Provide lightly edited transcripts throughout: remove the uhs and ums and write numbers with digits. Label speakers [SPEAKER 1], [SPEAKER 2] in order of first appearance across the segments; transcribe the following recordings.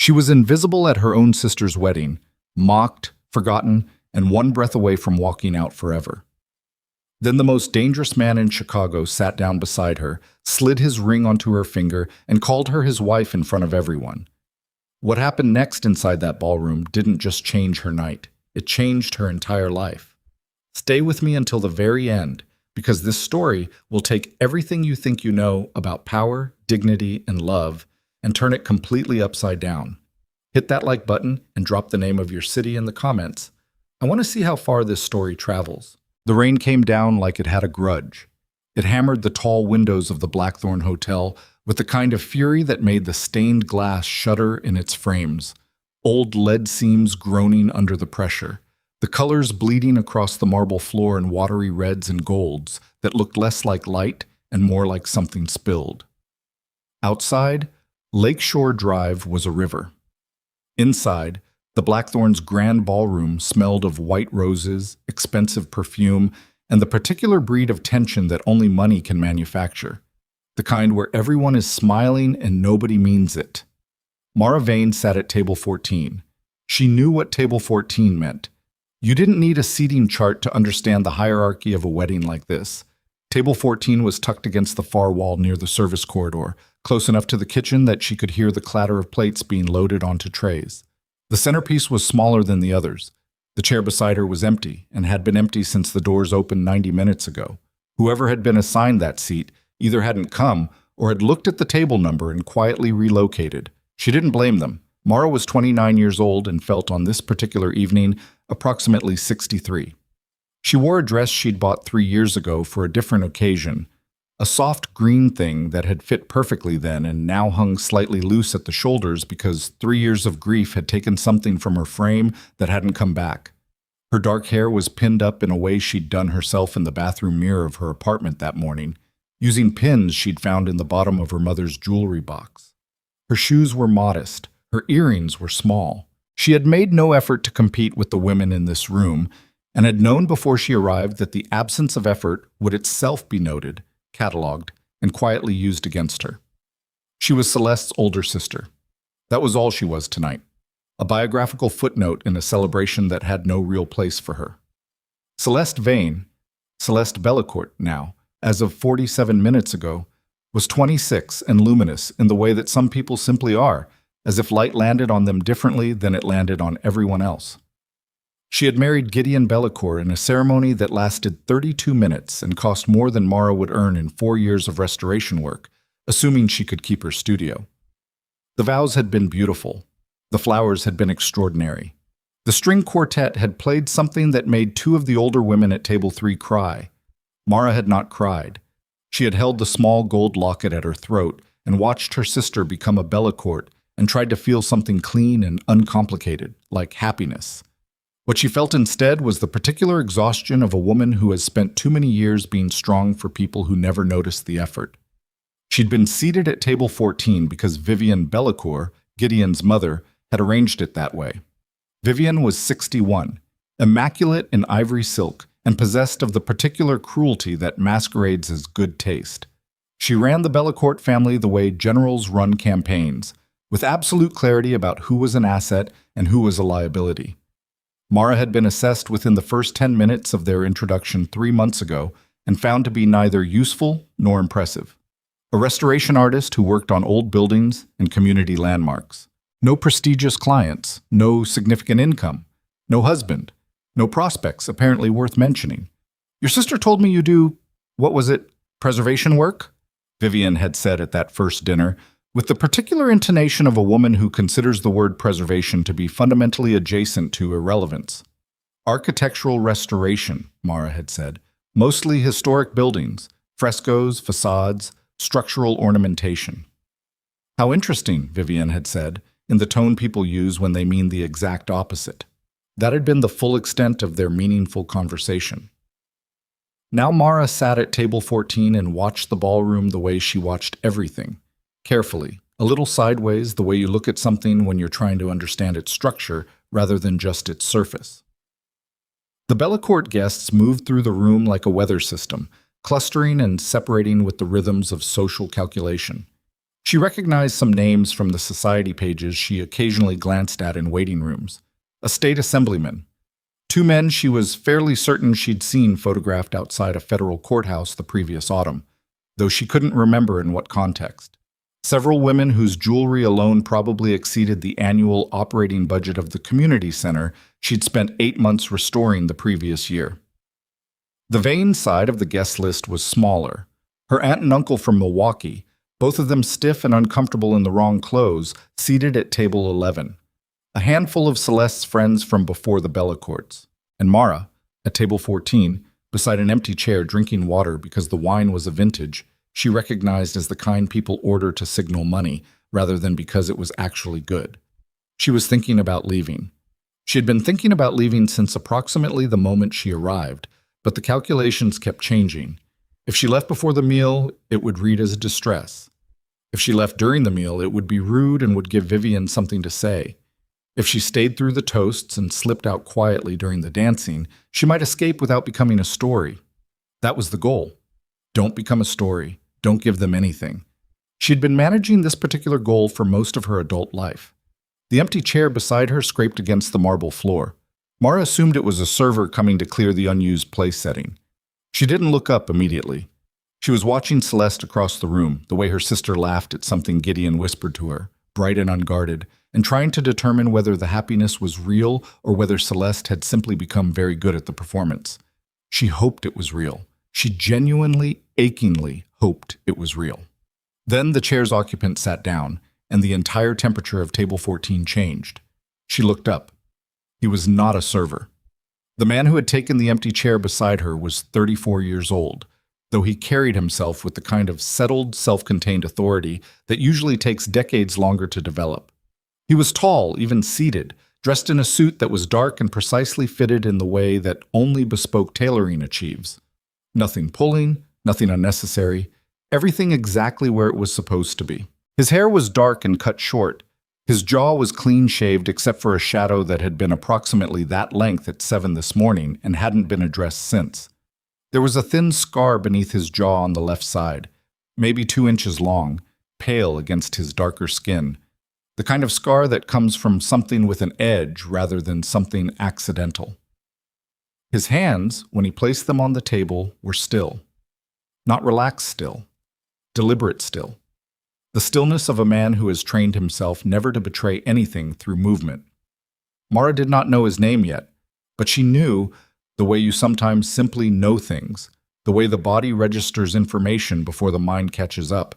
[SPEAKER 1] She was invisible at her own sister's wedding, mocked, forgotten, and one breath away from walking out forever. Then the most dangerous man in Chicago sat down beside her, slid his ring onto her finger, and called her his wife in front of everyone. What happened next inside that ballroom didn't just change her night, it changed her entire life. Stay with me until the very end, because this story will take everything you think you know about power, dignity, and love and turn it completely upside down. Hit that like button and drop the name of your city in the comments. I want to see how far this story travels. The rain came down like it had a grudge. It hammered the tall windows of the Blackthorn Hotel with the kind of fury that made the stained glass shudder in its frames, old lead seams groaning under the pressure, the colors bleeding across the marble floor in watery reds and golds that looked less like light and more like something spilled. Outside, Lakeshore Drive was a river. Inside, the Blackthorn's grand ballroom smelled of white roses, expensive perfume, and the particular breed of tension that only money can manufacture. The kind where everyone is smiling and nobody means it. Mara Vane sat at table 14. She knew what table 14 meant. You didn't need a seating chart to understand the hierarchy of a wedding like this. Table 14 was tucked against the far wall near the service corridor, close enough to the kitchen that she could hear the clatter of plates being loaded onto trays. The centerpiece was smaller than the others. The chair beside her was empty, and had been empty since the doors opened 90 minutes ago. Whoever had been assigned that seat either hadn't come or had looked at the table number and quietly relocated. She didn't blame them. Mara was 29 years old and felt on this particular evening approximately 63. She wore a dress she'd bought 3 years ago for a different occasion, a soft green thing that had fit perfectly then and now hung slightly loose at the shoulders because 3 years of grief had taken something from her frame that hadn't come back. Her dark hair was pinned up in a way she'd done herself in the bathroom mirror of her apartment that morning, using pins she'd found in the bottom of her mother's jewelry box. Her shoes were modest, her earrings were small. She had made no effort to compete with the women in this room and had known before she arrived that the absence of effort would itself be noted, catalogued, and quietly used against her. She was Celeste's older sister. That was all she was tonight, a biographical footnote in a celebration that had no real place for her. Celeste Vane, Celeste Bellecourt now, as of 47 minutes ago, was 26 and luminous in the way that some people simply are, as if light landed on them differently than it landed on everyone else. She had married Gideon Bellecourt in a ceremony that lasted 32 minutes and cost more than Mara would earn in 4 years of restoration work, assuming she could keep her studio. The vows had been beautiful. The flowers had been extraordinary. The string quartet had played something that made 2 of the older women at table 3 cry. Mara had not cried. She had held the small gold locket at her throat and watched her sister become a Bellecourt and tried to feel something clean and uncomplicated, like happiness. What she felt instead was the particular exhaustion of a woman who has spent too many years being strong for people who never noticed the effort. She'd been seated at table 14 because Vivian Bellecourt, Gideon's mother, had arranged it that way. Vivian was 61, immaculate in ivory silk, and possessed of the particular cruelty that masquerades as good taste. She ran the Bellecourt family the way generals run campaigns, with absolute clarity about who was an asset and who was a liability. Mara had been assessed within the first 10 minutes of their introduction 3 months ago and found to be neither useful nor impressive. A restoration artist who worked on old buildings and community landmarks. No prestigious clients, no significant income, no husband, no prospects apparently worth mentioning. Your sister told me you do, what was it, preservation work? Vivian had said at that first dinner, with the particular intonation of a woman who considers the word preservation to be fundamentally adjacent to irrelevance. Architectural restoration, Mara had said, mostly historic buildings, frescoes, facades, structural ornamentation. How interesting, Vivian had said, in the tone people use when they mean the exact opposite. That had been the full extent of their meaningful conversation. Now Mara sat at table 14 and watched the ballroom the way she watched everything. Carefully, a little sideways, the way you look at something when you're trying to understand its structure rather than just its surface. The Bellecourt guests moved through the room like a weather system, clustering and separating with the rhythms of social calculation. She recognized some names from the society pages she occasionally glanced at in waiting rooms. A state assemblyman. Two men she was fairly certain she'd seen photographed outside a federal courthouse the previous autumn, though she couldn't remember in what context. Several women whose jewelry alone probably exceeded the annual operating budget of the community center she'd spent 8 months restoring the previous year. The Vane side of the guest list was smaller. Her aunt and uncle from Milwaukee, both of them stiff and uncomfortable in the wrong clothes, seated at table 11. A handful of Celeste's friends from before the Bella Courts, and Mara, at table 14, beside an empty chair drinking water because the wine was a vintage she recognized as the kind people order to signal money rather than because it was actually good. She was thinking about leaving. She had been thinking about leaving since approximately the moment she arrived, but the calculations kept changing. If she left before the meal, it would read as distress. If she left during the meal, it would be rude and would give Vivian something to say. If she stayed through the toasts and slipped out quietly during the dancing, she might escape without becoming a story. That was the goal. Don't become a story. Don't give them anything. She had been managing this particular goal for most of her adult life. The empty chair beside her scraped against the marble floor. Mara assumed it was a server coming to clear the unused place setting. She didn't look up immediately. She was watching Celeste across the room, the way her sister laughed at something Gideon whispered to her, bright and unguarded, and trying to determine whether the happiness was real or whether Celeste had simply become very good at the performance. She hoped it was real. She genuinely, achingly hoped it was real. Then the chair's occupant sat down, and the entire temperature of table 14 changed. She looked up. He was not a server. The man who had taken the empty chair beside her was 34 years old, though he carried himself with the kind of settled, self-contained authority that usually takes decades longer to develop. He was tall, even seated, dressed in a suit that was dark and precisely fitted in the way that only bespoke tailoring achieves. Nothing pulling, nothing unnecessary, everything exactly where it was supposed to be. His hair was dark and cut short. His jaw was clean-shaved except for a shadow that had been approximately that length at 7 this morning and hadn't been addressed since. There was a thin scar beneath his jaw on the left side, maybe 2 inches long, pale against his darker skin. The kind of scar that comes from something with an edge rather than something accidental. His hands, when he placed them on the table, were still. Not relaxed still. Deliberate still. The stillness of a man who has trained himself never to betray anything through movement. Mara did not know his name yet, but she knew the way you sometimes simply know things, the way the body registers information before the mind catches up,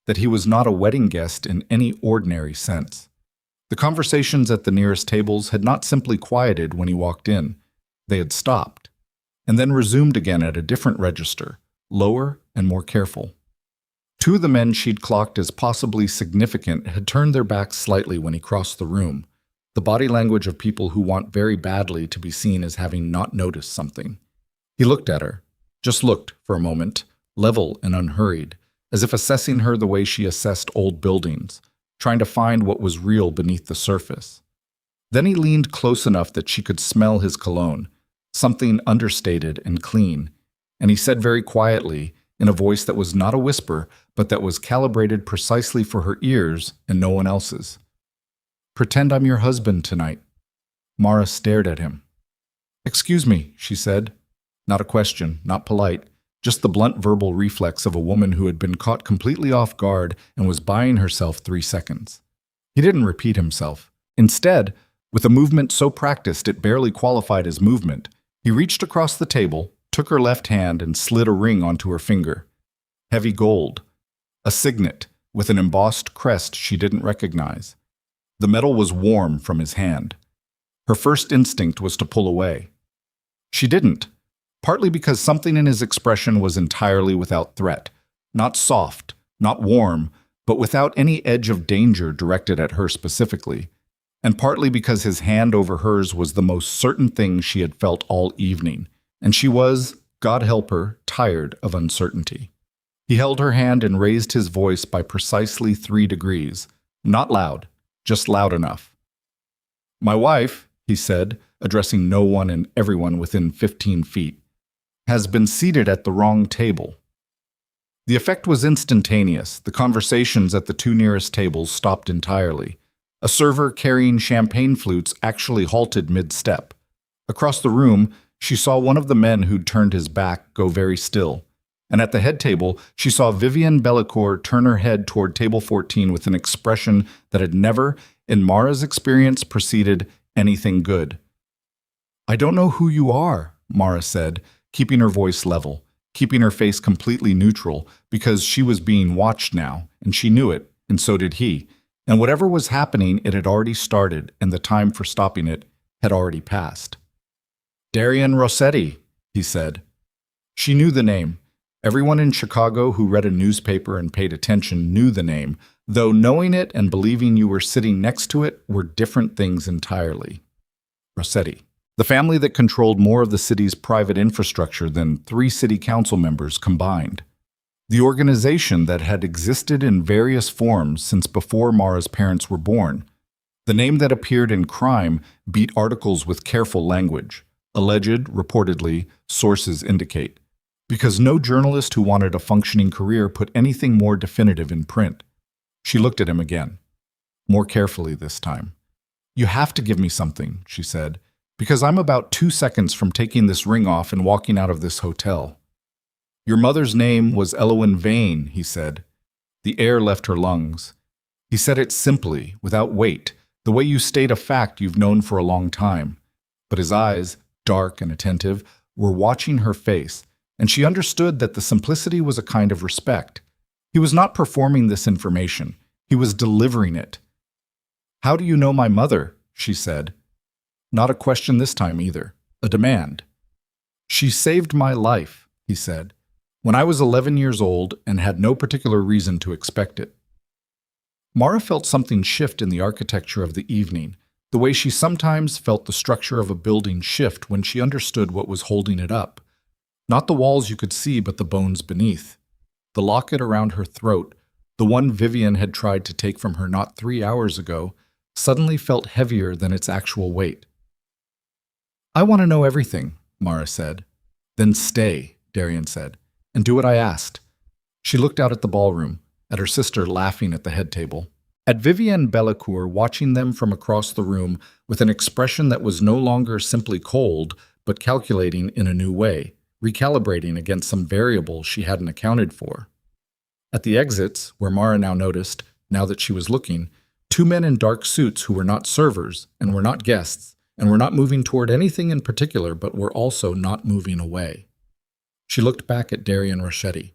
[SPEAKER 1] that he was not a wedding guest in any ordinary sense. The conversations at the nearest tables had not simply quieted when he walked in. They had stopped, and then resumed again at a different register, lower and more careful. 2 of the men she'd clocked as possibly significant had turned their backs slightly when he crossed the room, the body language of people who want very badly to be seen as having not noticed something. He looked at her, just looked for a moment, level and unhurried, as if assessing her the way she assessed old buildings, trying to find what was real beneath the surface. Then he leaned close enough that she could smell his cologne, something understated and clean, and he said very quietly, in a voice that was not a whisper, but that was calibrated precisely for her ears and no one else's. "Pretend I'm your husband tonight." Mara stared at him. "Excuse me," she said. Not a question, not polite, just the blunt verbal reflex of a woman who had been caught completely off guard and was buying herself 3 seconds. He didn't repeat himself. Instead, with a movement so practiced it barely qualified as movement, he reached across the table, took her left hand and slid a ring onto her finger. Heavy gold. A signet, with an embossed crest she didn't recognize. The metal was warm from his hand. Her first instinct was to pull away. She didn't, partly because something in his expression was entirely without threat, not soft, not warm, but without any edge of danger directed at her specifically, and partly because his hand over hers was the most certain thing she had felt all evening, and she was, God help her, tired of uncertainty. He held her hand and raised his voice by precisely 3 degrees, not loud, just loud enough. "My wife," he said, addressing no one and everyone within 15 feet, "has been seated at the wrong table." The effect was instantaneous. The conversations at the two nearest tables stopped entirely. A server carrying champagne flutes actually halted mid-step. Across the room, she saw one of the men who'd turned his back go very still. And at the head table, she saw Vivienne Bellicourt turn her head toward table 14 with an expression that had never, in Mara's experience, preceded anything good. "I don't know who you are," Mara said, keeping her voice level, keeping her face completely neutral, because she was being watched now, and she knew it, and so did he. And whatever was happening, it had already started, and the time for stopping it had already passed. "Darian Rossetti," he said. She knew the name. Everyone in Chicago who read a newspaper and paid attention knew the name, though knowing it and believing you were sitting next to it were different things entirely. Rossetti, the family that controlled more of the city's private infrastructure than 3 city council members combined. The organization that had existed in various forms since before Mara's parents were born. The name that appeared in crime beat articles with careful language. Alleged, reportedly, sources indicate. Because no journalist who wanted a functioning career put anything more definitive in print. She looked at him again, more carefully this time. "You have to give me something," she said, "because I'm about 2 seconds from taking this ring off and walking out of this hotel." "Your mother's name was Elowen Vane," he said. The air left her lungs. He said it simply, without weight, the way you state a fact you've known for a long time. But his eyes, dark and attentive, were watching her face, and she understood that the simplicity was a kind of respect. He was not performing this information. He was delivering it. "How do you know my mother?" she said. Not a question this time either. A demand. "She saved my life," he said, "when I was 11 years old and had no particular reason to expect it." Mara felt something shift in the architecture of the evening, the way she sometimes felt the structure of a building shift when she understood what was holding it up. Not the walls you could see, but the bones beneath. The locket around her throat, the one Vivienne had tried to take from her not 3 hours ago, suddenly felt heavier than its actual weight. "I want to know everything," Mara said. "Then stay," Darian said, "and do what I asked." She looked out at the ballroom, at her sister laughing at the head table, at Vivienne Bellicourt watching them from across the room with an expression that was no longer simply cold, but calculating in a new way, recalibrating against some variable she hadn't accounted for. At the exits, where Mara now noticed, now that she was looking, 2 men in dark suits who were not servers and were not guests and were not moving toward anything in particular but were also not moving away. She looked back at Darian Rossetti.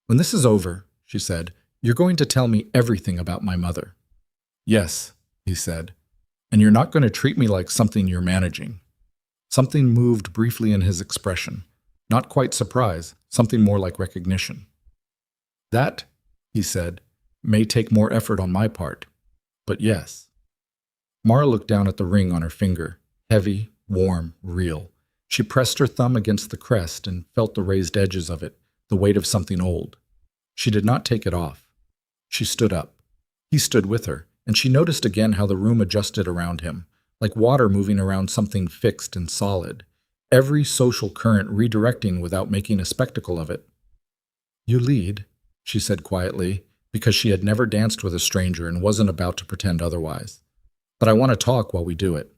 [SPEAKER 1] "When this is over," she said, "you're going to tell me everything about my mother." "Yes," he said, "and you're not going to treat me like something you're managing." Something moved briefly in his expression. Not quite surprise, something more like recognition. "That," he said, "may take more effort on my part, but yes." Mara looked down at the ring on her finger, heavy, warm, real. She pressed her thumb against the crest and felt the raised edges of it, the weight of something old. She did not take it off. She stood up. He stood with her, and she noticed again how the room adjusted around him, like water moving around something fixed and solid, every social current redirecting without making a spectacle of it. "You lead," she said quietly, because she had never danced with a stranger and wasn't about to pretend otherwise. "But I want to talk while we do it."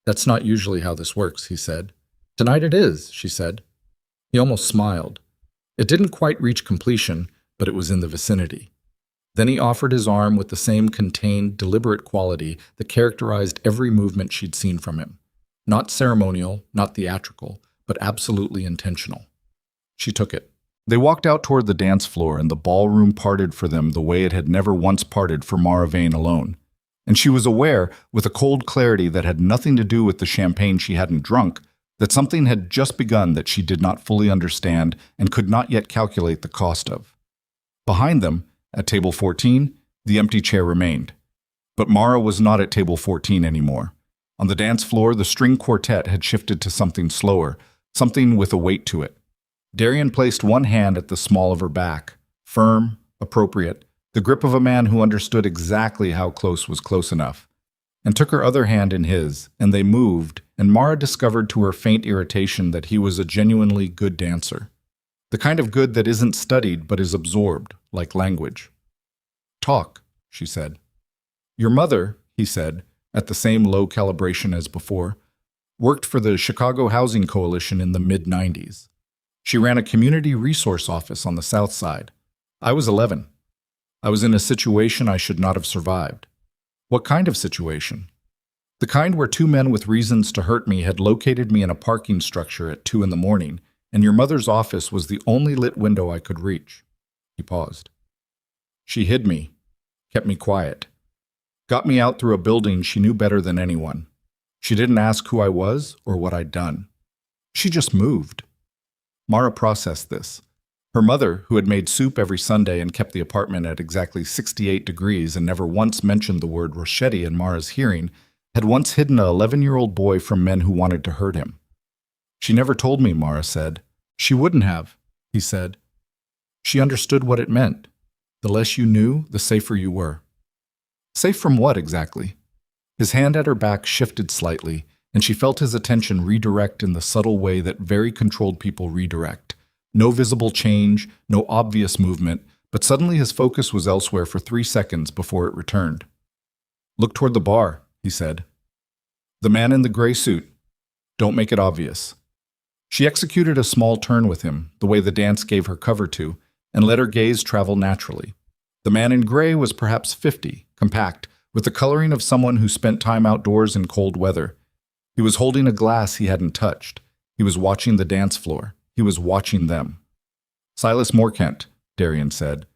[SPEAKER 1] "That's not usually how this works," he said. "Tonight it is," she said. He almost smiled. It didn't quite reach completion, but it was in the vicinity. Then he offered his arm with the same contained, deliberate quality that characterized every movement she'd seen from him. Not ceremonial, not theatrical, but absolutely intentional. She took it. They walked out toward the dance floor, and the ballroom parted for them the way it had never once parted for Mara Vane alone. And she was aware, with a cold clarity that had nothing to do with the champagne she hadn't drunk, that something had just begun that she did not fully understand and could not yet calculate the cost of. Behind them, at table 14, the empty chair remained. But Mara was not at table 14 anymore. On the dance floor, the string quartet had shifted to something slower, something with a weight to it. Darian placed one hand at the small of her back, firm, appropriate, the grip of a man who understood exactly how close was close enough, and took her other hand in his, and they moved, and Mara discovered to her faint irritation that he was a genuinely good dancer. The kind of good that isn't studied but is absorbed, like language. Talk, she said. Your mother, he said, at the same low calibration as before, worked for the Chicago Housing Coalition in the mid-90s. She ran a community resource office on the South Side. I was 11. I was in a situation I should not have survived. What kind of situation? The kind where two men with reasons to hurt me had located me in a parking structure at 2 in the morning, and your mother's office was the only lit window I could reach. He paused. She hid me, kept me quiet, got me out through a building she knew better than anyone. She didn't ask who I was or what I'd done. She just moved. Mara processed this. Her mother, who had made soup every Sunday and kept the apartment at exactly 68 degrees and never once mentioned the word Rochetti in Mara's hearing, had once hidden an 11-year-old boy from men who wanted to hurt him. She never told me, Mara said. She wouldn't have, he said. She understood what it meant. The less you knew, the safer you were. Safe from what, exactly? His hand at her back shifted slightly, and she felt his attention redirect in the subtle way that very controlled people redirect. No visible change, no obvious movement, but suddenly his focus was elsewhere for 3 seconds before it returned. Look toward the bar, he said. The man in the gray suit. Don't make it obvious. She executed a small turn with him, the way the dance gave her cover to, and let her gaze travel naturally. The man in gray was perhaps 50, compact, with the coloring of someone who spent time outdoors in cold weather. He was holding a glass he hadn't touched. He was watching the dance floor. He was watching them. Silas Morkent, Darian said.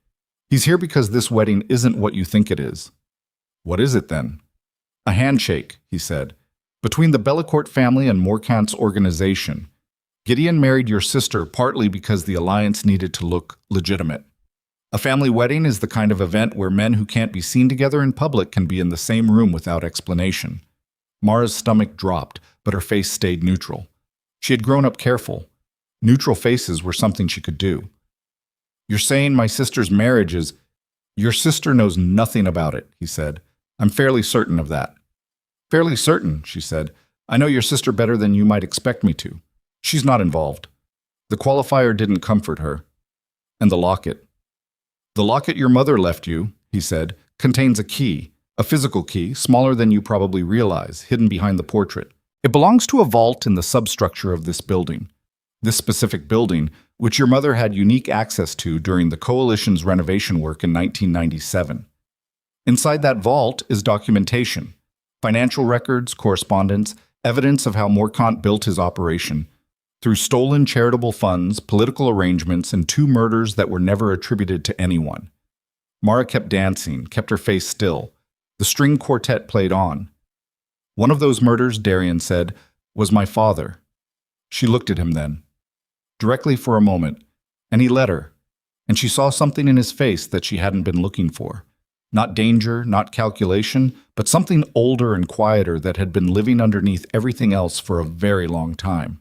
[SPEAKER 1] He's here because this wedding isn't what you think it is. What is it then? A handshake, he said, between the Bellecourt family and Morkant's organization. Gideon married your sister partly because the alliance needed to look legitimate. A family wedding is the kind of event where men who can't be seen together in public can be in the same room without explanation. Mara's stomach dropped, but her face stayed neutral. She had grown up careful. Neutral faces were something she could do. You're saying my sister's marriage is... Your sister knows nothing about it, he said. I'm fairly certain of that. Fairly certain, she said. I know your sister better than you might expect me to. She's not involved. The qualifier didn't comfort her. And the locket. The locket your mother left you, he said, contains a key, a physical key, smaller than you probably realize, hidden behind the portrait. It belongs to a vault in the substructure of this building. This specific building, which your mother had unique access to during the Coalition's renovation work in 1997. Inside that vault is documentation, financial records, correspondence, evidence of how Morkant built his operation, through stolen charitable funds, political arrangements, and 2 murders that were never attributed to anyone. Mara kept dancing, kept her face still. The string quartet played on. One of those murders, Darian said, was my father. She looked at him then, directly for a moment, and he let her, and she saw something in his face that she hadn't been looking for. Not danger, not calculation, but something older and quieter that had been living underneath everything else for a very long time.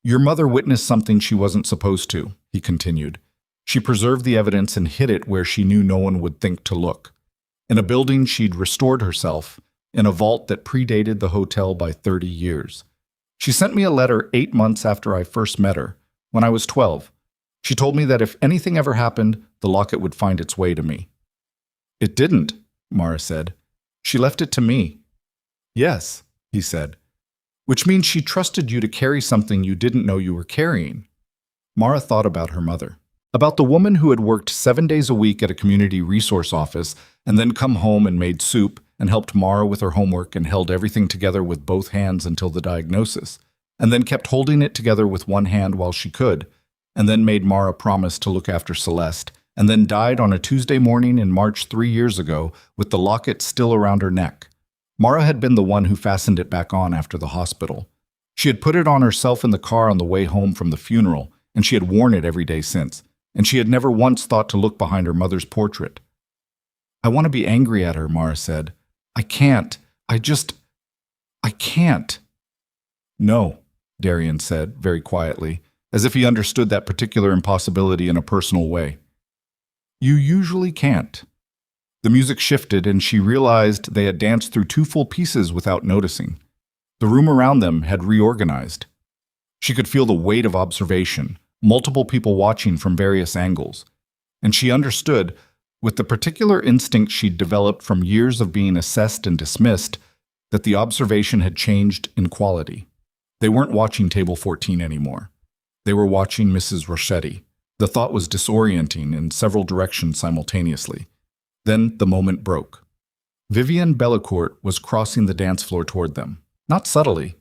[SPEAKER 1] Your mother witnessed something she wasn't supposed to, he continued. She preserved the evidence and hid it where she knew no one would think to look. In a building she'd restored herself, in a vault that predated the hotel by 30 years. She sent me a letter 8 months after I first met her, when I was 12. She told me that if anything ever happened, the locket would find its way to me. It didn't, Mara said. She left it to me. Yes, he said. Which means she trusted you to carry something you didn't know you were carrying. Mara thought about her mother. About the woman who had worked 7 days a week at a community resource office and then come home and made soup and helped Mara with her homework and held everything together with both hands until the diagnosis, and then kept holding it together with one hand while she could, and then made Mara promise to look after Celeste, and then died on a Tuesday morning in March 3 years ago with the locket still around her neck. Mara had been the one who fastened it back on after the hospital. She had put it on herself in the car on the way home from the funeral, and she had worn it every day since, and she had never once thought to look behind her mother's portrait. I want to be angry at her, Mara said. I can't. I can't. No, Darian said, very quietly, as if he understood that particular impossibility in a personal way. You usually can't. The music shifted, and she realized they had danced through 2 full pieces without noticing. The room around them had reorganized. She could feel the weight of observation, multiple people watching from various angles. And she understood, with the particular instinct she'd developed from years of being assessed and dismissed, that the observation had changed in quality. They weren't watching Table 14 anymore. They were watching Mrs. Rossetti. The thought was disorienting in several directions simultaneously. Then the moment broke. Vivienne Bellecourt was crossing the dance floor toward them. Not subtly.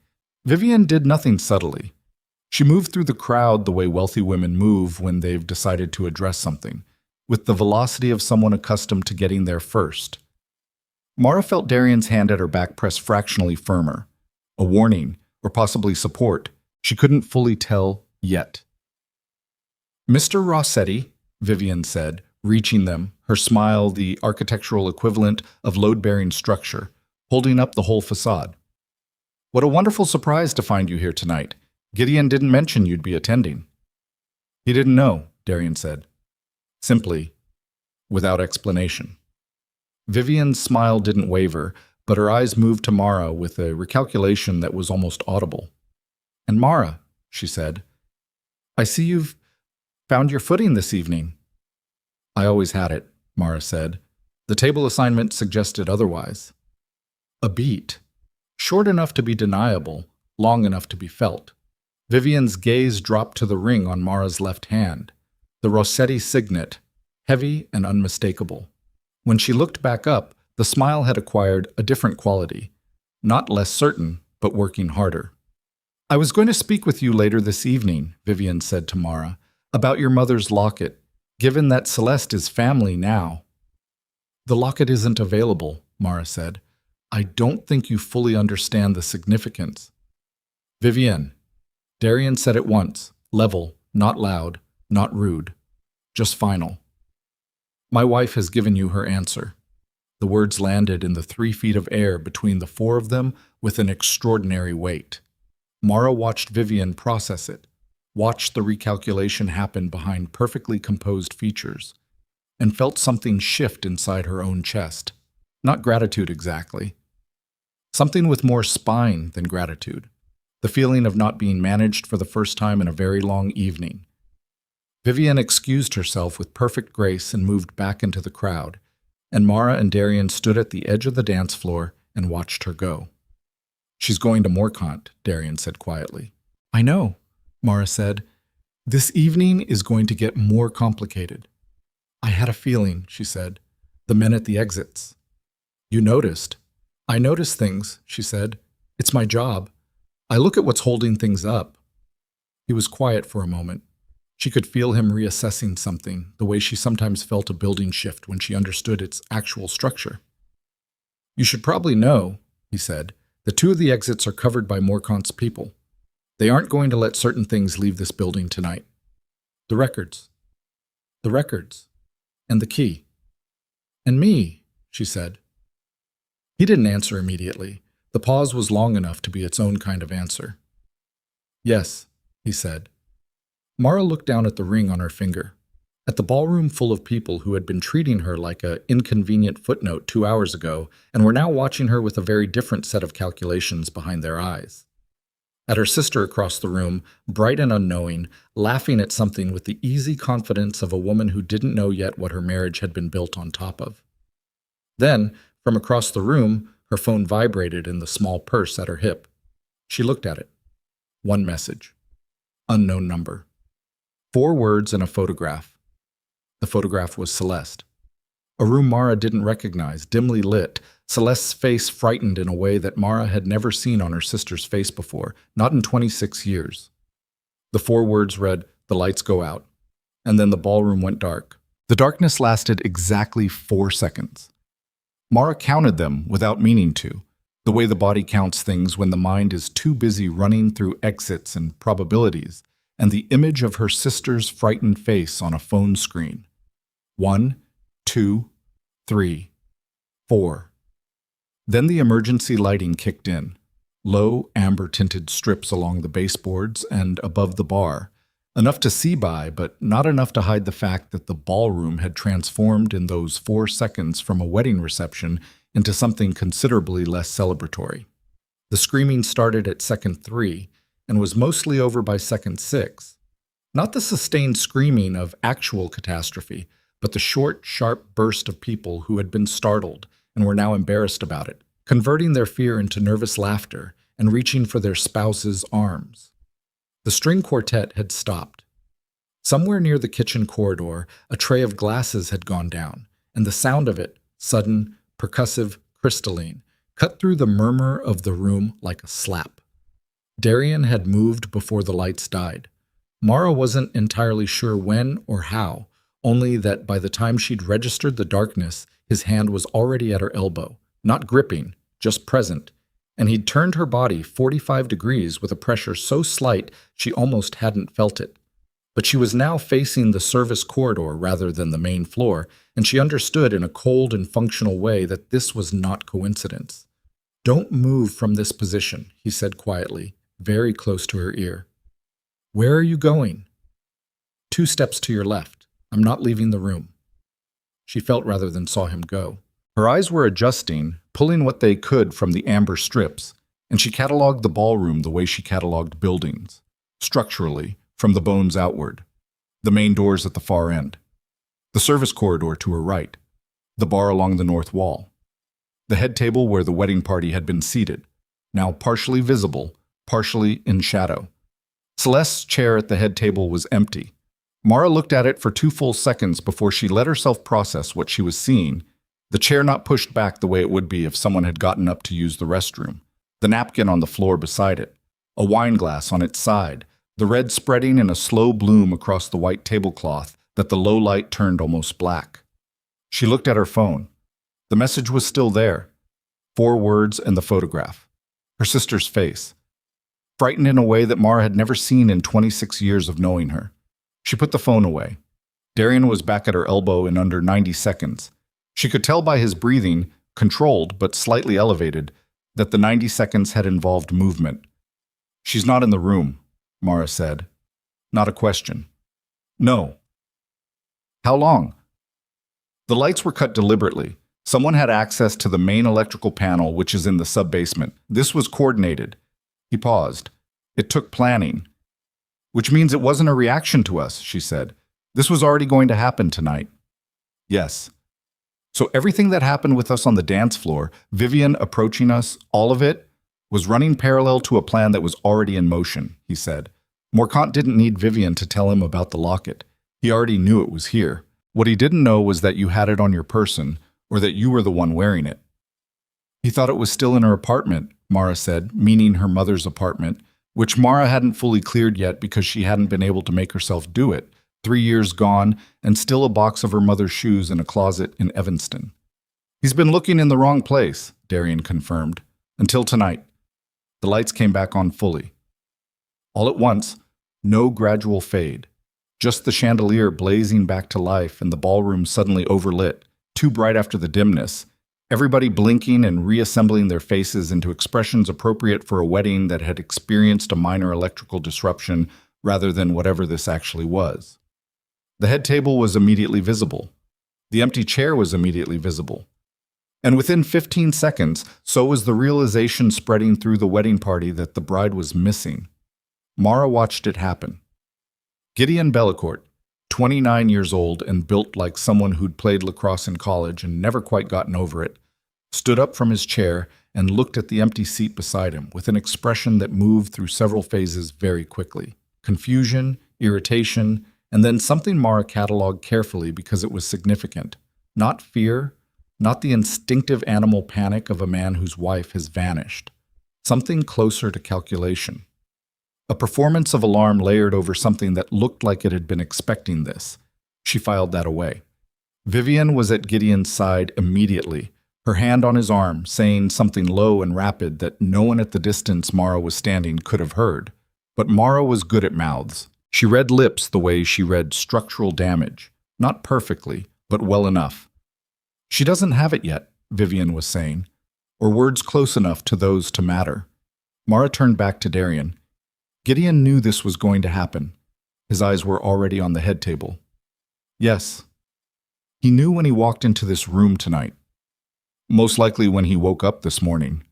[SPEAKER 1] Vivienne did nothing subtly. She moved through the crowd the way wealthy women move when they've decided to address something, with the velocity of someone accustomed to getting there first. Mara felt Darian's hand at her back press fractionally firmer. A warning, or possibly support. She couldn't fully tell yet. "Mr. Rossetti," Vivienne said, reaching them, her smile the architectural equivalent of load-bearing structure, holding up the whole facade. "What a wonderful surprise to find you here tonight. Gideon didn't mention you'd be attending." "He didn't know," Darian said. Simply, without explanation. Vivienne's smile didn't waver, but her eyes moved to Mara with a recalculation that was almost audible. "And Mara," she said, "I see you've found your footing this evening." "I always had it," Mara said. The table assignment suggested otherwise. A beat, short enough to be deniable, long enough to be felt. Vivienne's gaze dropped to the ring on Mara's left hand, the Rossetti signet, heavy and unmistakable. When she looked back up, the smile had acquired a different quality, not less certain, but working harder. "I was going to speak with you later this evening," Vivienne said to Mara, "about your mother's locket, given that Celeste is family now." "The locket isn't available," Mara said. "I don't think you fully understand the significance." "Vivienne," Darian said at once, level, not loud, not rude, just final. "My wife has given you her answer." The words landed in the 3 feet of air between the four of them with an extraordinary weight. Mara watched Vivienne process it, watched the recalculation happen behind perfectly composed features, and felt something shift inside her own chest. Not gratitude exactly. Something with more spine than gratitude. The feeling of not being managed for the first time in a very long evening. Vivienne excused herself with perfect grace and moved back into the crowd, and Mara and Darian stood at the edge of the dance floor and watched her go. "She's going to Morcant," Darian said quietly. "I know," Mara said. "This evening is going to get more complicated." "I had a feeling," she said. "The men at the exits." "You noticed." "I notice things," she said. "It's my job. I look at what's holding things up." He was quiet for a moment. She could feel him reassessing something, the way she sometimes felt a building shift when she understood its actual structure. "You should probably know," he said, "that 2 of the exits are covered by Morcant's people. They aren't going to let certain things leave this building tonight. The records. The records. And the key." "And me," she said. He didn't answer immediately. The pause was long enough to be its own kind of answer. "Yes," he said. Mara looked down at the ring on her finger, at the ballroom full of people who had been treating her like an inconvenient footnote 2 hours ago and were now watching her with a very different set of calculations behind their eyes. At her sister across the room, bright and unknowing, laughing at something with the easy confidence of a woman who didn't know yet what her marriage had been built on top of. Then, from across the room, her phone vibrated in the small purse at her hip. She looked at it. One message. Unknown number. 4 words and a photograph. The photograph was Celeste. A room Mara didn't recognize, dimly lit, Celeste's face frightened in a way that Mara had never seen on her sister's face before, not in 26 years. The 4 words read, "The lights go out," and then the ballroom went dark. The darkness lasted exactly 4 seconds. Mara counted them without meaning to, the way the body counts things when the mind is too busy running through exits and probabilities, and the image of her sister's frightened face on a phone screen. 1, 2, 3, 4. Then the emergency lighting kicked in. Low, amber-tinted strips along the baseboards and above the bar. Enough to see by, but not enough to hide the fact that the ballroom had transformed in those 4 seconds from a wedding reception into something considerably less celebratory. The screaming started at second 3 and was mostly over by second 6. Not the sustained screaming of actual catastrophe, but the short, sharp burst of people who had been startled and were now embarrassed about it, converting their fear into nervous laughter and reaching for their spouse's arms. The string quartet had stopped. Somewhere near the kitchen corridor, a tray of glasses had gone down, and the sound of it, sudden, percussive, crystalline, cut through the murmur of the room like a slap. Darian had moved before the lights died. Mara wasn't entirely sure when or how, only that by the time she'd registered the darkness, his hand was already at her elbow, not gripping, just present, and he'd turned her body 45 degrees with a pressure so slight she almost hadn't felt it. But she was now facing the service corridor rather than the main floor, and she understood in a cold and functional way that this was not coincidence. "Don't move from this position," he said quietly, very close to her ear. "Where are you going?" "2 steps to your left. I'm not leaving the room." She felt rather than saw him go. Her eyes were adjusting, pulling what they could from the amber strips, and she cataloged the ballroom the way she cataloged buildings, structurally, from the bones outward. The main doors at the far end. The service corridor to her right. The bar along the north wall. The head table where the wedding party had been seated, now partially visible, partially in shadow. Celeste's chair at the head table was empty. Mara looked at it for 2 full seconds before she let herself process what she was seeing, the chair not pushed back the way it would be if someone had gotten up to use the restroom, the napkin on the floor beside it, a wine glass on its side, the red spreading in a slow bloom across the white tablecloth that the low light turned almost black. She looked at her phone. The message was still there. 4 words and the photograph. Her sister's face. Frightened in a way that Mara had never seen in 26 years of knowing her. She put the phone away. Darian was back at her elbow in under 90 seconds. She could tell by his breathing, controlled but slightly elevated, that the 90 seconds had involved movement. "She's not in the room," Mara said. Not a question. "No." "How long?" The lights were cut deliberately. Someone had access to the main electrical panel, which is in the sub-basement. This was coordinated. He paused. "It took planning." "Which means it wasn't a reaction to us," she said. "This was already going to happen tonight." "Yes." "So everything that happened with us on the dance floor, Vivian approaching us, all of it, was running parallel to a plan that was already in motion," he said. Morcant didn't need Vivian to tell him about the locket. He already knew it was here. What he didn't know was that you had it on your person, or that you were the one wearing it. "He thought it was still in her apartment," Mara said, meaning her mother's apartment, which Mara hadn't fully cleared yet because she hadn't been able to make herself do it. 3 years gone, and still a box of her mother's shoes in a closet in Evanston. "He's been looking in the wrong place," Darian confirmed. "Until tonight." The lights came back on fully. All at once, no gradual fade. Just the chandelier blazing back to life and the ballroom suddenly overlit, too bright after the dimness. Everybody blinking and reassembling their faces into expressions appropriate for a wedding that had experienced a minor electrical disruption rather than whatever this actually was. The head table was immediately visible. The empty chair was immediately visible. And within 15 seconds, so was the realization spreading through the wedding party that the bride was missing. Mara watched it happen. Gideon Bellecourt, 29 years old and built like someone who'd played lacrosse in college and never quite gotten over it, stood up from his chair and looked at the empty seat beside him with an expression that moved through several phases very quickly. Confusion, irritation, and then something Mara cataloged carefully because it was significant. Not fear, not the instinctive animal panic of a man whose wife has vanished. Something closer to calculation. A performance of alarm layered over something that looked like it had been expecting this. She filed that away. Vivian was at Gideon's side immediately, her hand on his arm, saying something low and rapid that no one at the distance Mara was standing could have heard. But Mara was good at mouths. She read lips the way she read structural damage. Not perfectly, but well enough. "She doesn't have it yet," Vivian was saying, or words close enough to those to matter. Mara turned back to Darian. Gideon knew this was going to happen. His eyes were already on the head table. "Yes." He knew when he walked into this room tonight. Most likely when he woke up this morning.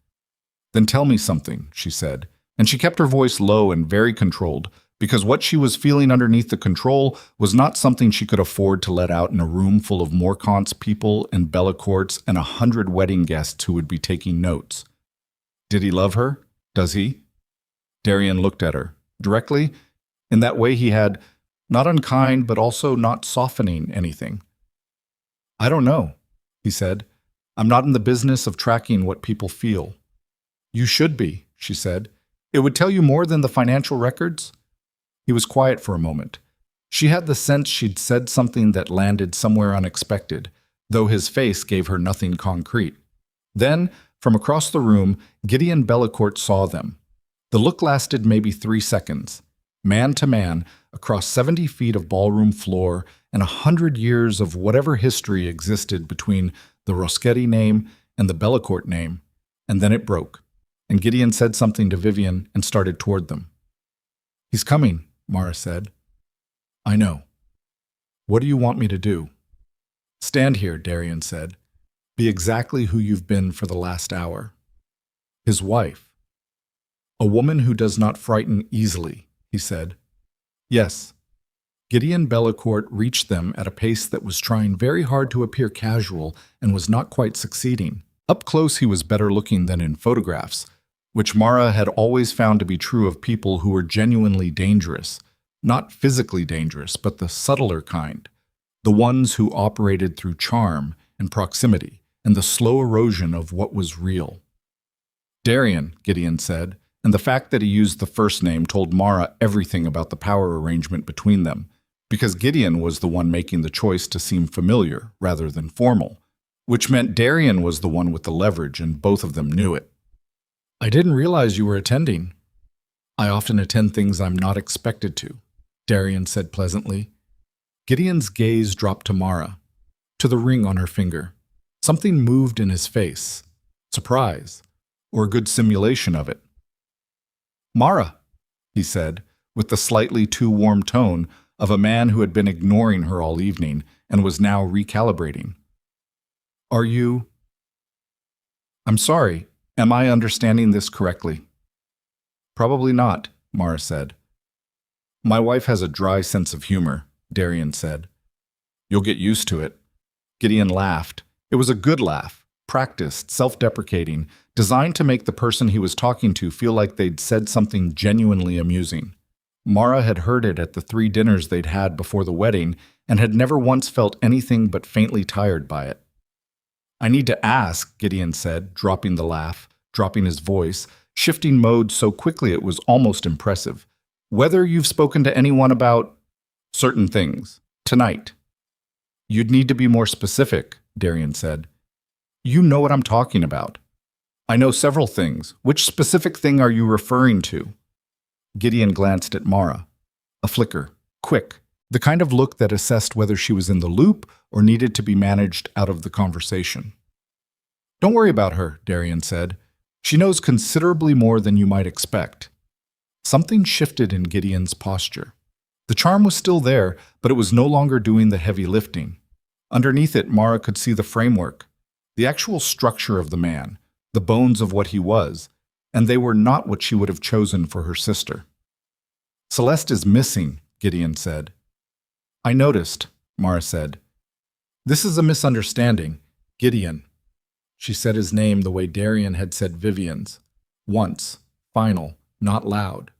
[SPEAKER 1] "Then tell me something," she said, and she kept her voice low and very controlled, because what she was feeling underneath the control was not something she could afford to let out in a room full of Morcant's people and Bellacourts and 100 wedding guests who would be taking notes. Did he love her? Does he? Darian looked at her, directly, in that way he had, not unkind but also not softening anything. I don't know, he said. I'm not in the business of tracking what people feel. You should be, she said. It would tell you more than the financial records. He was quiet for a moment. She had the sense she'd said something that landed somewhere unexpected, though his face gave her nothing concrete. Then, from across the room, Gideon Bellacourt saw them. The look lasted maybe 3 seconds. Man to man, across 70 feet of ballroom floor and 100 years of whatever history existed between the Roschetti name and the Bellacourt name, and then it broke, and Gideon said something to Vivian and started toward them. He's coming, Mara said. I know. What do you want me to do? Stand here, Darian said. Be exactly who you've been for the last hour. His wife. A woman who does not frighten easily, he said. Yes. Gideon Bellacourt reached them at a pace that was trying very hard to appear casual and was not quite succeeding. Up close he was better looking than in photographs, which Mara had always found to be true of people who were genuinely dangerous, not physically dangerous, but the subtler kind, the ones who operated through charm and proximity and the slow erosion of what was real. Darian, Gideon said, and the fact that he used the first name told Mara everything about the power arrangement between them, because Gideon was the one making the choice to seem familiar rather than formal, which meant Darian was the one with the leverage and both of them knew it. I didn't realize you were attending. I often attend things I'm not expected to, Darian said pleasantly. Gideon's gaze dropped to Mara, to the ring on her finger. Something moved in his face. Surprise, or a good simulation of it. Mara, he said, with the slightly too warm tone of a man who had been ignoring her all evening and was now recalibrating. Are you... I'm sorry. Am I understanding this correctly? Probably not, Mara said. My wife has a dry sense of humor, Darian said. You'll get used to it. Gideon laughed. It was a good laugh, practiced, self-deprecating, designed to make the person he was talking to feel like they'd said something genuinely amusing. Mara had heard it at the 3 dinners they'd had before the wedding and had never once felt anything but faintly tired by it. I need to ask, Gideon said, dropping the laugh, dropping his voice, shifting mode so quickly it was almost impressive, whether you've spoken to anyone about certain things tonight. You'd need to be more specific, Darian said. You know what I'm talking about. I know several things. Which specific thing are you referring to? Gideon glanced at Mara. A flicker, quick, the kind of look that assessed whether she was in the loop or needed to be managed out of the conversation. Don't worry about her, Darian said. She knows considerably more than you might expect. Something shifted in Gideon's posture. The charm was still there, but it was no longer doing the heavy lifting. Underneath it, Mara could see the framework, the actual structure of the man, the bones of what he was, and they were not what she would have chosen for her sister. Celeste is missing, Gideon said. I noticed, Mara said. This is a misunderstanding, Gideon. She said his name the way Darian had said Vivian's. Once, final, not loud.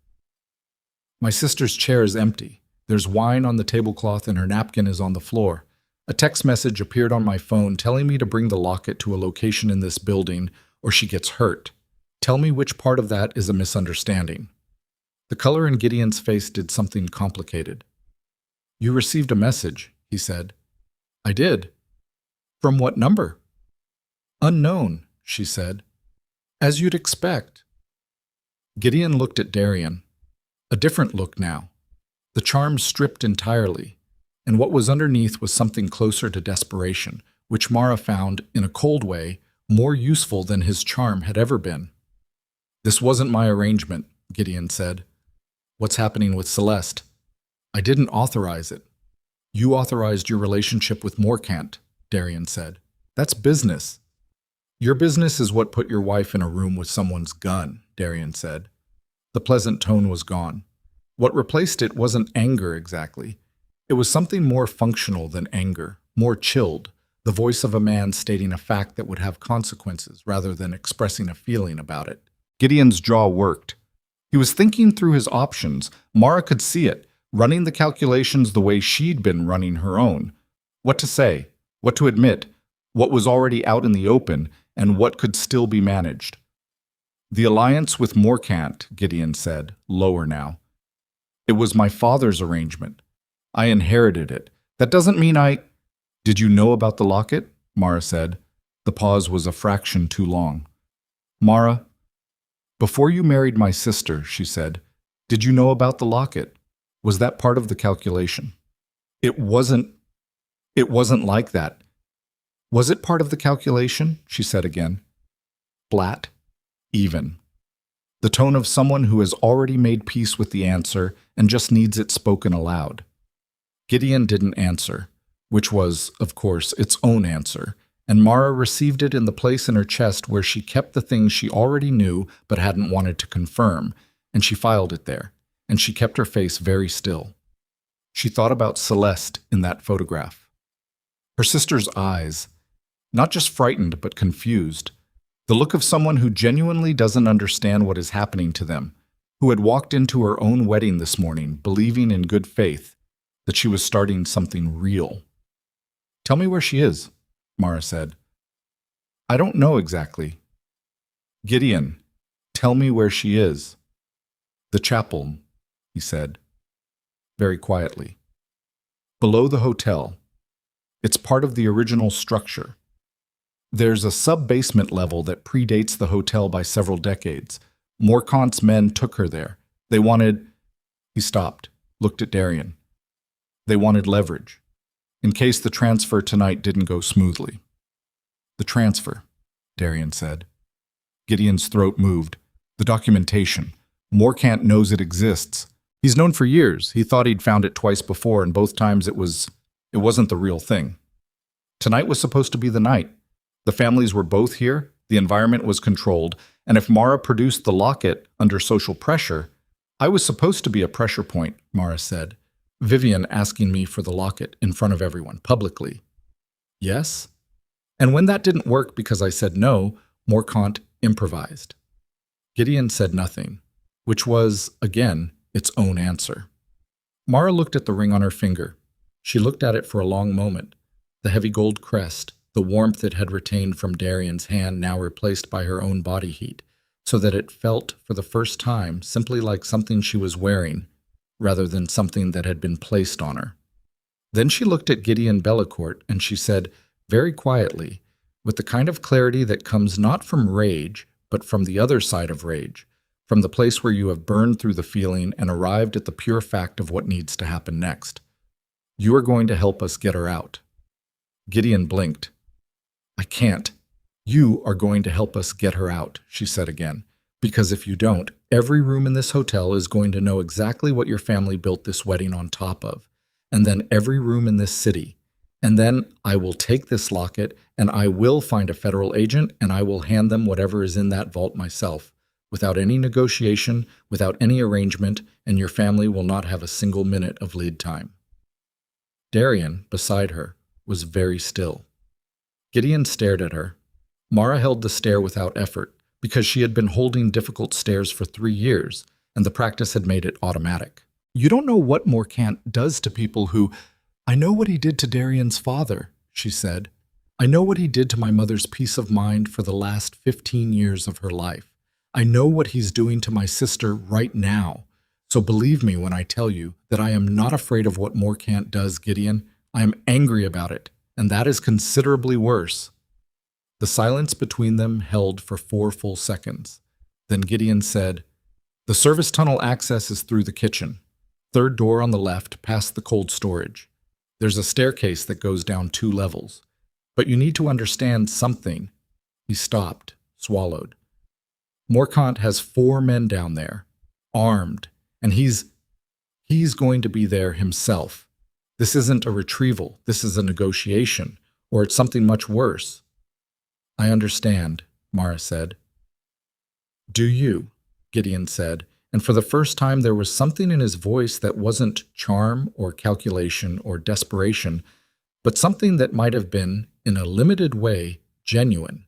[SPEAKER 1] My sister's chair is empty. There's wine on the tablecloth and her napkin is on the floor. A text message appeared on my phone telling me to bring the locket to a location in this building or she gets hurt. Tell me which part of that is a misunderstanding. The color in Gideon's face did something complicated. You received a message, he said. I did. From what number? Unknown, she said. As you'd expect. Gideon looked at Darian. A different look now. The charm stripped entirely, and what was underneath was something closer to desperation, which Mara found, in a cold way, more useful than his charm had ever been. This wasn't my arrangement, Gideon said. What's happening with Celeste? I didn't authorize it. You authorized your relationship with Morcant, Darian said. That's business. Your business is what put your wife in a room with someone's gun, Darian said. The pleasant tone was gone. What replaced it wasn't anger exactly. It was something more functional than anger, more chilled, the voice of a man stating a fact that would have consequences rather than expressing a feeling about it. Gideon's jaw worked. He was thinking through his options. Mara could see it, running the calculations the way she'd been running her own. What to say, what to admit, what was already out in the open, and what could still be managed. The alliance with Morcant, Gideon said, lower now. It was my father's arrangement. I inherited it. That doesn't mean I— Did you know about the locket? Mara said. The pause was a fraction too long. Mara, before you married my sister, she said, did you know about the locket? Was that part of the calculation? It wasn't like that. Was it part of the calculation? She said again. Flat, even. The tone of someone who has already made peace with the answer and just needs it spoken aloud. Gideon didn't answer, which was, of course, its own answer, and Mara received it in the place in her chest where she kept the things she already knew but hadn't wanted to confirm, and she filed it there, and she kept her face very still. She thought about Celeste in that photograph. Her sister's eyes, not just frightened but confused, the look of someone who genuinely doesn't understand what is happening to them, who had walked into her own wedding this morning believing in good faith that she was starting something real. Tell me where she is, Mara said. I don't know exactly. Gideon, tell me where she is. The chapel, he said, very quietly. Below the hotel. It's part of the original structure. There's a sub-basement level that predates the hotel by several decades. Morcant's men took her there. They wanted— He stopped, looked at Darian. They wanted leverage, in case the transfer tonight didn't go smoothly. The transfer, Darian said. Gideon's throat moved. The documentation. Morcant knows it exists. He's known for years. He thought he'd found it twice before, and both times it wasn't the real thing. Tonight was supposed to be the night. The families were both here, the environment was controlled, and if Mara produced the locket under social pressure— I was supposed to be a pressure point, Mara said. Vivian asking me for the locket in front of everyone, publicly. Yes? And when that didn't work because I said no, Morcant improvised. Gideon said nothing, which was, again, its own answer. Mara looked at the ring on her finger. She looked at it for a long moment. The heavy gold crest, the warmth it had retained from Darian's hand now replaced by her own body heat, so that it felt, for the first time, simply like something she was wearing, rather than something that had been placed on her. Then she looked at Gideon Bellecourt, and she said, very quietly, with the kind of clarity that comes not from rage, but from the other side of rage, from the place where you have burned through the feeling and arrived at the pure fact of what needs to happen next. You are going to help us get her out. Gideon blinked. I can't. You are going to help us get her out, she said again, because if you don't, every room in this hotel is going to know exactly what your family built this wedding on top of, and then every room in this city. And then I will take this locket, and I will find a federal agent, and I will hand them whatever is in that vault myself, without any negotiation, without any arrangement, and your family will not have a single minute of lead time. Darian, beside her, was very still. Gideon stared at her. Mara held the stare without effort, because she had been holding difficult stares for 3 years, and the practice had made it automatic. You don't know what Morcant does to people who— I know what he did to Darian's father, she said. I know what he did to my mother's peace of mind for the last 15 years of her life. I know what he's doing to my sister right now. So believe me when I tell you that I am not afraid of what Morcant does, Gideon. I am angry about it, and that is considerably worse. The silence between them held for 4 full seconds. Then Gideon said, The service tunnel access is through the kitchen. 3rd door on the left, past the cold storage. There's a staircase that goes down 2 levels. But you need to understand something. He stopped, swallowed. Morcant has 4 men down there, armed, and he's going to be there himself. This isn't a retrieval. This is a negotiation, or it's something much worse. I understand, Mara said. Do you? Gideon said, and for the first time there was something in his voice that wasn't charm or calculation or desperation, but something that might have been, in a limited way, genuine.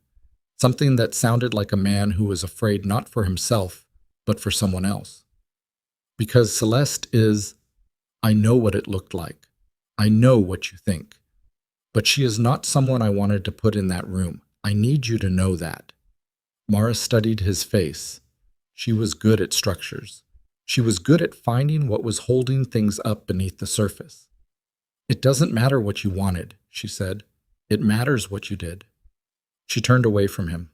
[SPEAKER 1] Something that sounded like a man who was afraid not for himself, but for someone else. Because Celeste is, I know what it looked like. I know what you think. But she is not someone I wanted to put in that room. I need you to know that. Mara studied his face. She was good at structures. She was good at finding what was holding things up beneath the surface. It doesn't matter what you wanted, she said. It matters what you did. She turned away from him.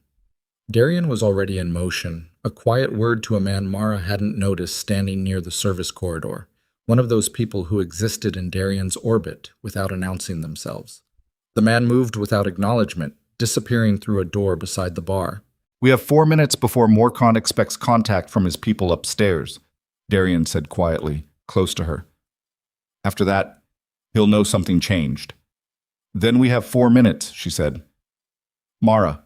[SPEAKER 1] Darian was already in motion, a quiet word to a man Mara hadn't noticed standing near the service corridor, one of those people who existed in Darian's orbit without announcing themselves. The man moved without acknowledgement, disappearing through a door beside the bar. "We have 4 minutes before Morcon expects contact from his people upstairs," Darian said quietly, close to her. "After that, he'll know something changed." "Then we have 4 minutes," she said. "Mara."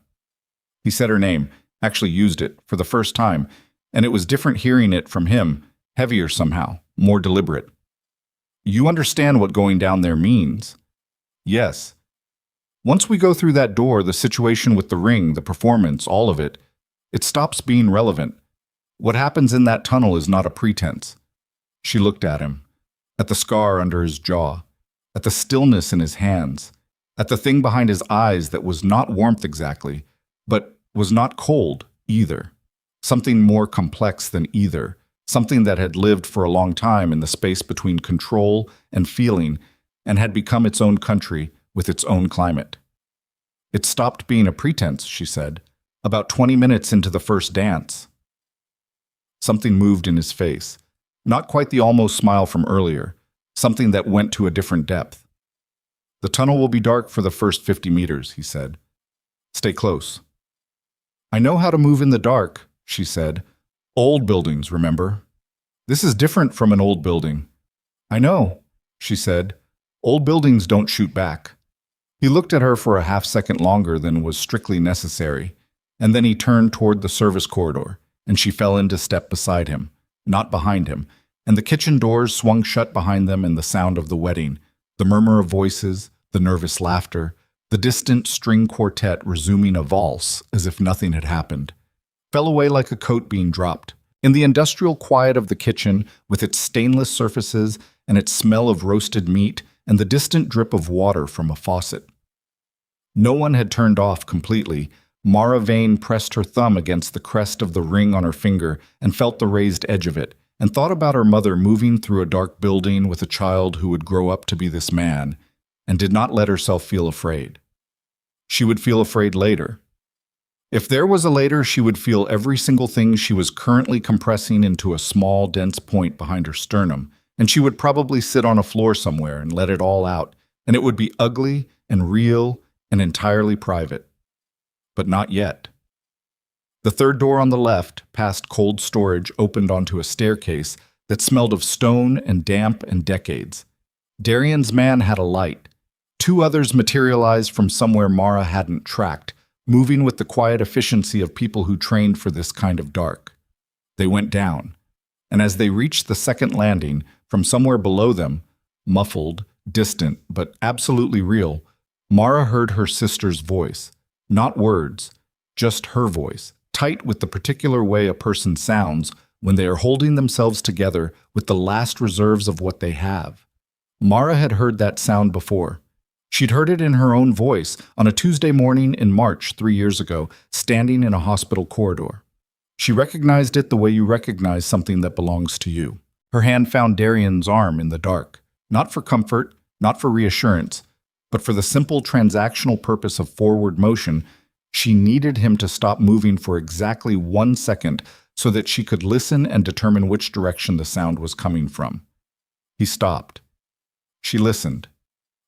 [SPEAKER 1] He said her name, actually used it, for the first time, and it was different hearing it from him, heavier somehow, more deliberate. "You understand what going down there means?" "Yes." "Once we go through that door, the situation with the ring, the performance, all of it, it stops being relevant. What happens in that tunnel is not a pretense." She looked at him, at the scar under his jaw, at the stillness in his hands, at the thing behind his eyes that was not warmth exactly, but was not cold either. Something more complex than either, something that had lived for a long time in the space between control and feeling and had become its own country with its own climate. "It stopped being a pretense," she said, "about 20 minutes into the first dance." Something moved in his face, not quite the almost smile from earlier, something that went to a different depth. "The tunnel will be dark for the first 50 meters, he said. "Stay close." "I know how to move in the dark," she said. "Old buildings, remember? This is different from an old building." "I know," she said. "Old buildings don't shoot back." He looked at her for a half-second longer than was strictly necessary, and then he turned toward the service corridor, and she fell into step beside him, not behind him, and the kitchen doors swung shut behind them and the sound of the wedding, the murmur of voices, the nervous laughter, the distant string quartet resuming a valse as if nothing had happened, fell away like a coat being dropped. In the industrial quiet of the kitchen, with its stainless surfaces and its smell of roasted meat and the distant drip of water from a faucet. No one had turned off completely. Mara Vane pressed her thumb against the crest of the ring on her finger and felt the raised edge of it, and thought about her mother moving through a dark building with a child who would grow up to be this man, and did not let herself feel afraid. She would feel afraid later. If there was a later, she would feel every single thing she was currently compressing into a small, dense point behind her sternum, and she would probably sit on a floor somewhere and let it all out, and it would be ugly and real and entirely private. But not yet. The third door on the left, past cold storage, opened onto a staircase that smelled of stone and damp and decades. Darian's man had a light. 2 others materialized from somewhere Mara hadn't tracked, moving with the quiet efficiency of people who trained for this kind of dark. They went down, and as they reached the second landing, from somewhere below them, muffled, distant, but absolutely real, Mara heard her sister's voice. Not words, just her voice, tight with the particular way a person sounds when they are holding themselves together with the last reserves of what they have. Mara had heard that sound before. She'd heard it in her own voice on a Tuesday morning in March 3 years ago, standing in a hospital corridor. She recognized it the way you recognize something that belongs to you. Her hand found Darian's arm in the dark, not for comfort, not for reassurance, but for the simple transactional purpose of forward motion. She needed him to stop moving for exactly 1 second so that she could listen and determine which direction the sound was coming from. He stopped. She listened.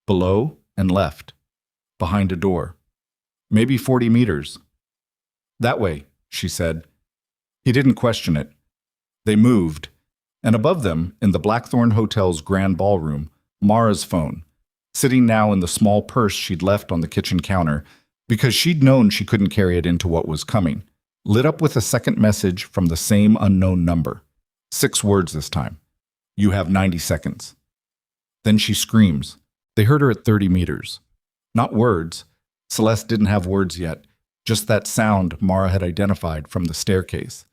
[SPEAKER 1] Below and left. Behind a door. Maybe 40 meters. "That way," she said. He didn't question it. They moved, and above them, in the Blackthorn Hotel's grand ballroom, Mara's phone, sitting now in the small purse she'd left on the kitchen counter, because she'd known she couldn't carry it into what was coming, lit up with a second message from the same unknown number. 6 words this time. You have 90 seconds. Then she screams. They heard her at 30 meters. Not words. Celeste didn't have words yet, just that sound Mara had identified from the staircase.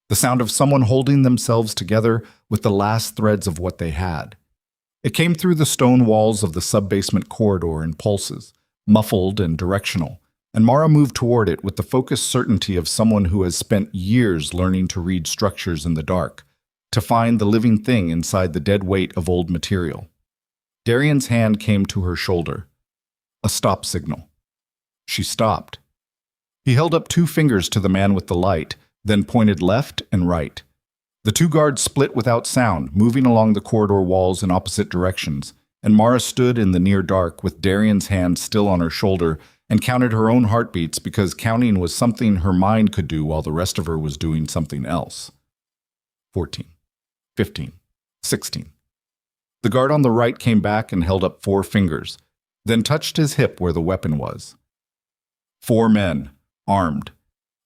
[SPEAKER 1] The sound of someone holding themselves together with the last threads of what they had. It came through the stone walls of the sub-basement corridor in pulses, muffled and directional, and Mara moved toward it with the focused certainty of someone who has spent years learning to read structures in the dark, to find the living thing inside the dead weight of old material. Darian's hand came to her shoulder. A stop signal. She stopped. He held up 2 fingers to the man with the light, then pointed left and right. The 2 guards split without sound, moving along the corridor walls in opposite directions, and Mara stood in the near dark with Darian's hand still on her shoulder and counted her own heartbeats because counting was something her mind could do while the rest of her was doing something else. 14, 15, 16. The guard on the right came back and held up 4 fingers, then touched his hip where the weapon was. 4 men, armed.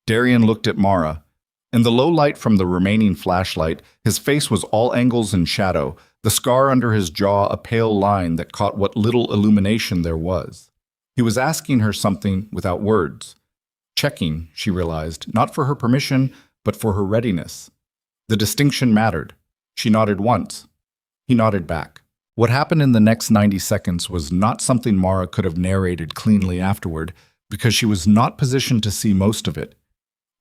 [SPEAKER 1] Darian looked at Mara. In the low light from the remaining flashlight, his face was all angles and shadow, the scar under his jaw a pale line that caught what little illumination there was. He was asking her something without words. Checking, she realized, not for her permission, but for her readiness. The distinction mattered. She nodded once. He nodded back. What happened in the next 90 seconds was not something Mara could have narrated cleanly afterward, because she was not positioned to see most of it.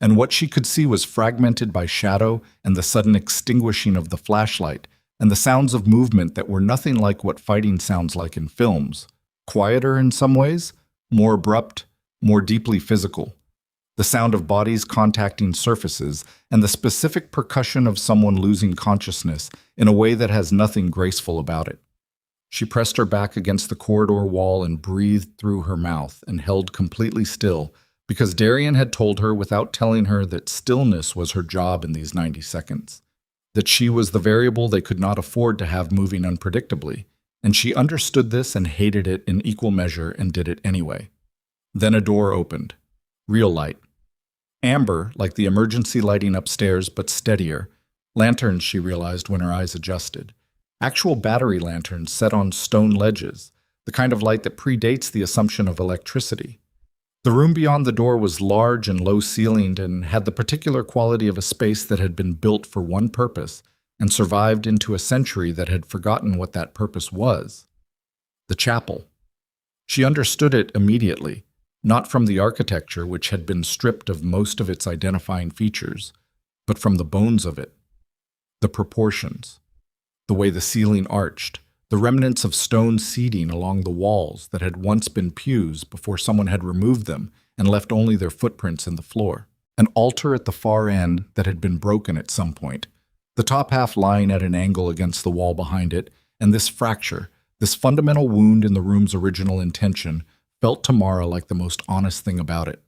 [SPEAKER 1] And what she could see was fragmented by shadow and the sudden extinguishing of the flashlight, and the sounds of movement that were nothing like what fighting sounds like in films. Quieter in some ways, more abrupt, more deeply physical. The sound of bodies contacting surfaces, and the specific percussion of someone losing consciousness in a way that has nothing graceful about it. She pressed her back against the corridor wall and breathed through her mouth and held completely still, because Darian had told her without telling her that stillness was her job in these 90 seconds, that she was the variable they could not afford to have moving unpredictably, and she understood this and hated it in equal measure and did it anyway. Then a door opened. Real light. Amber, like the emergency lighting upstairs, but steadier. Lanterns, she realized when her eyes adjusted. Actual battery lanterns set on stone ledges, the kind of light that predates the assumption of electricity. The room beyond the door was large and low-ceilinged and had the particular quality of a space that had been built for one purpose and survived into a century that had forgotten what that purpose was. The chapel. She understood it immediately, not from the architecture, which had been stripped of most of its identifying features, but from the bones of it. The proportions. The way the ceiling arched, the remnants of stone seating along the walls that had once been pews before someone had removed them and left only their footprints in the floor. An altar at the far end that had been broken at some point, the top half lying at an angle against the wall behind it, and this fracture, this fundamental wound in the room's original intention, felt to Mara like the most honest thing about it.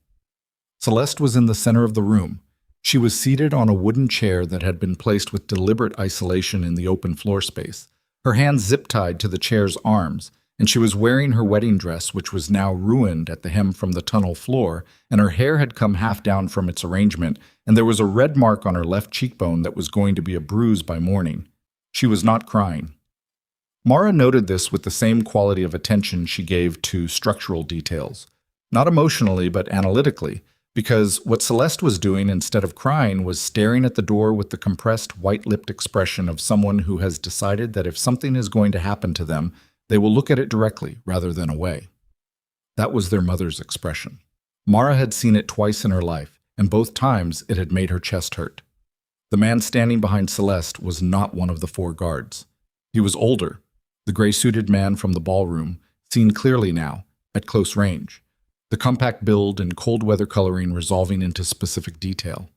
[SPEAKER 1] Celeste was in the center of the room. She was seated on a wooden chair that had been placed with deliberate isolation in the open floor space, her hands zip-tied to the chair's arms, and she was wearing her wedding dress, which was now ruined at the hem from the tunnel floor, and her hair had come half down from its arrangement, and there was a red mark on her left cheekbone that was going to be a bruise by morning. She was not crying. Mara noted this with the same quality of attention she gave to structural details, not emotionally but analytically, because what Celeste was doing instead of crying was staring at the door with the compressed, white-lipped expression of someone who has decided that if something is going to happen to them, they will look at it directly rather than away. That was their mother's expression. Mara had seen it twice in her life, and both times it had made her chest hurt. The man standing behind Celeste was not one of the 4 guards. He was older, the gray-suited man from the ballroom, seen clearly now, at close range. The compact build and cold weather coloring resolving into specific detail.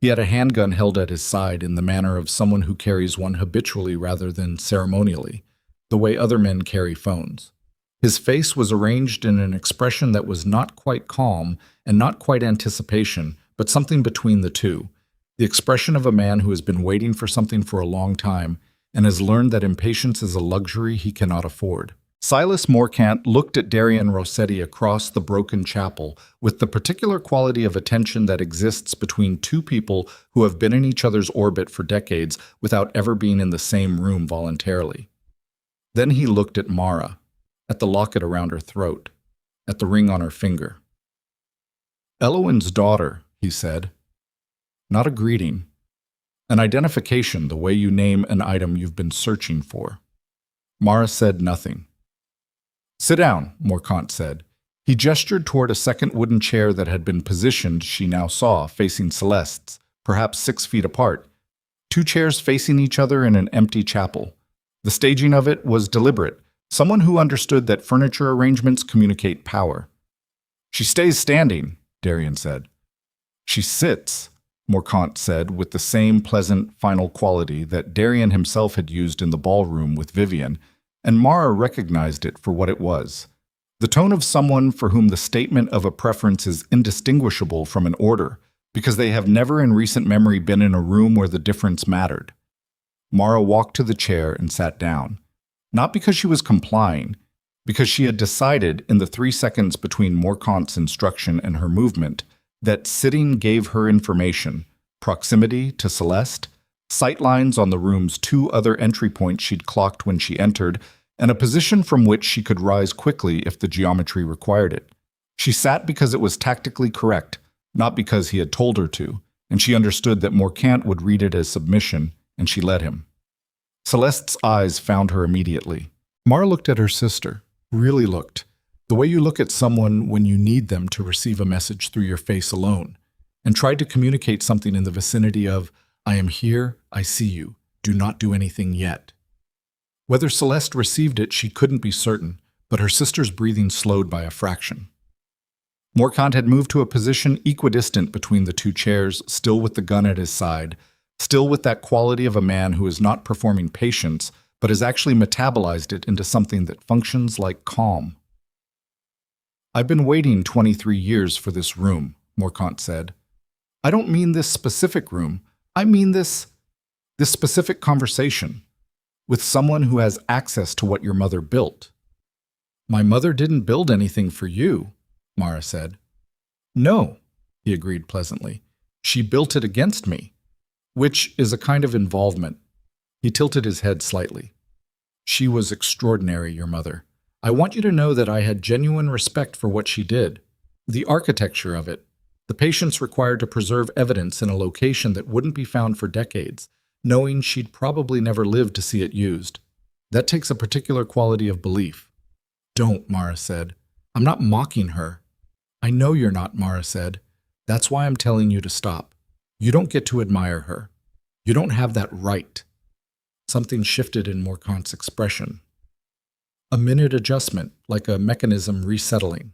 [SPEAKER 1] He had a handgun held at his side in the manner of someone who carries one habitually rather than ceremonially, the way other men carry phones. His face was arranged in an expression that was not quite calm and not quite anticipation, but something between the two, the expression of a man who has been waiting for something for a long time and has learned that impatience is a luxury he cannot afford. Silas Morcant looked at Darian Rossetti across the broken chapel with the particular quality of attention that exists between two people who have been in each other's orbit for decades without ever being in the same room voluntarily. Then he looked at Mara, at the locket around her throat, at the ring on her finger. "Elowen's daughter," he said. "Not a greeting. An identification, the way you name an item you've been searching for." Mara said nothing. "Sit down," Morcant said. He gestured toward a second wooden chair that had been positioned, she now saw, facing Celeste's, perhaps 6 feet apart. 2 chairs facing each other in an empty chapel. The staging of it was deliberate. Someone who understood that furniture arrangements communicate power. "She stays standing," Darian said. "She sits," Morcant said with the same pleasant final quality that Darian himself had used in the ballroom with Vivian, and Mara recognized it for what it was. The tone of someone for whom the statement of a preference is indistinguishable from an order, because they have never in recent memory been in a room where the difference mattered. Mara walked to the chair and sat down, not because she was complying, because she had decided in the 3 seconds between Morcant's instruction and her movement that sitting gave her information, proximity to Celeste, sightlines on the room's 2 other entry points she'd clocked when she entered, and a position from which she could rise quickly if the geometry required it. She sat because it was tactically correct, not because he had told her to, and she understood that Morcant would read it as submission, and she let him. Celeste's eyes found her immediately. Mara looked at her sister, really looked, the way you look at someone when you need them to receive a message through your face alone, and tried to communicate something in the vicinity of, "I am here, I see you, do not do anything yet." Whether Celeste received it, she couldn't be certain, but her sister's breathing slowed by a fraction. Morcant had moved to a position equidistant between the 2 chairs, still with the gun at his side, still with that quality of a man who is not performing patience, but has actually metabolized it into something that functions like calm. "I've been waiting 23 years for this room," Morcant said. "I don't mean this specific room. I mean this specific conversation with someone who has access to what your mother built." "My mother didn't build anything for you," Mara said. "No," he agreed pleasantly. "She built it against me, which is a kind of involvement." He tilted his head slightly. "She was extraordinary, your mother. I want you to know that I had genuine respect for what she did. The architecture of it, the patience required to preserve evidence in a location that wouldn't be found for decades, knowing she'd probably never live to see it used. That takes a particular quality of belief." "Don't," Mara said. "I'm not mocking her." "I know you're not," Mara said. "That's why I'm telling you to stop. You don't get to admire her. You don't have that right." Something shifted in Morcant's expression. A minute adjustment, like a mechanism resettling.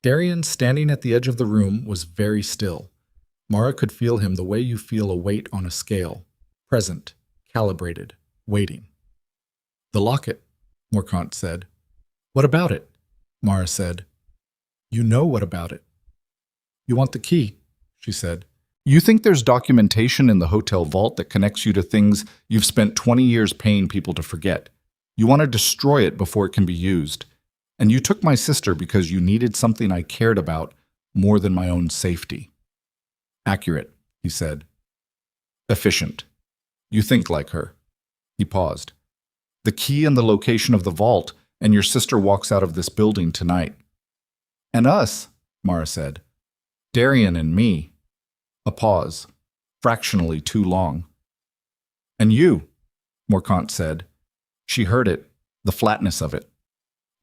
[SPEAKER 1] Darian, standing at the edge of the room, was very still. Mara could feel him the way you feel a weight on a scale. Present, calibrated, waiting. "The locket," Morcant said. "What about it?" Mara said. "You know what about it." "You want the key," she said. "You think there's documentation in the hotel vault that connects you to things you've spent 20 years paying people to forget. You want to destroy it before it can be used. And you took my sister because you needed something I cared about more than my own safety." "Accurate," he said. "Efficient. You think like her." He paused. "The key and the location of the vault, and your sister walks out of this building tonight." "And us," Mara said. "Darian and me." A pause, fractionally too long. "And you," Morcant said. She heard it, the flatness of it.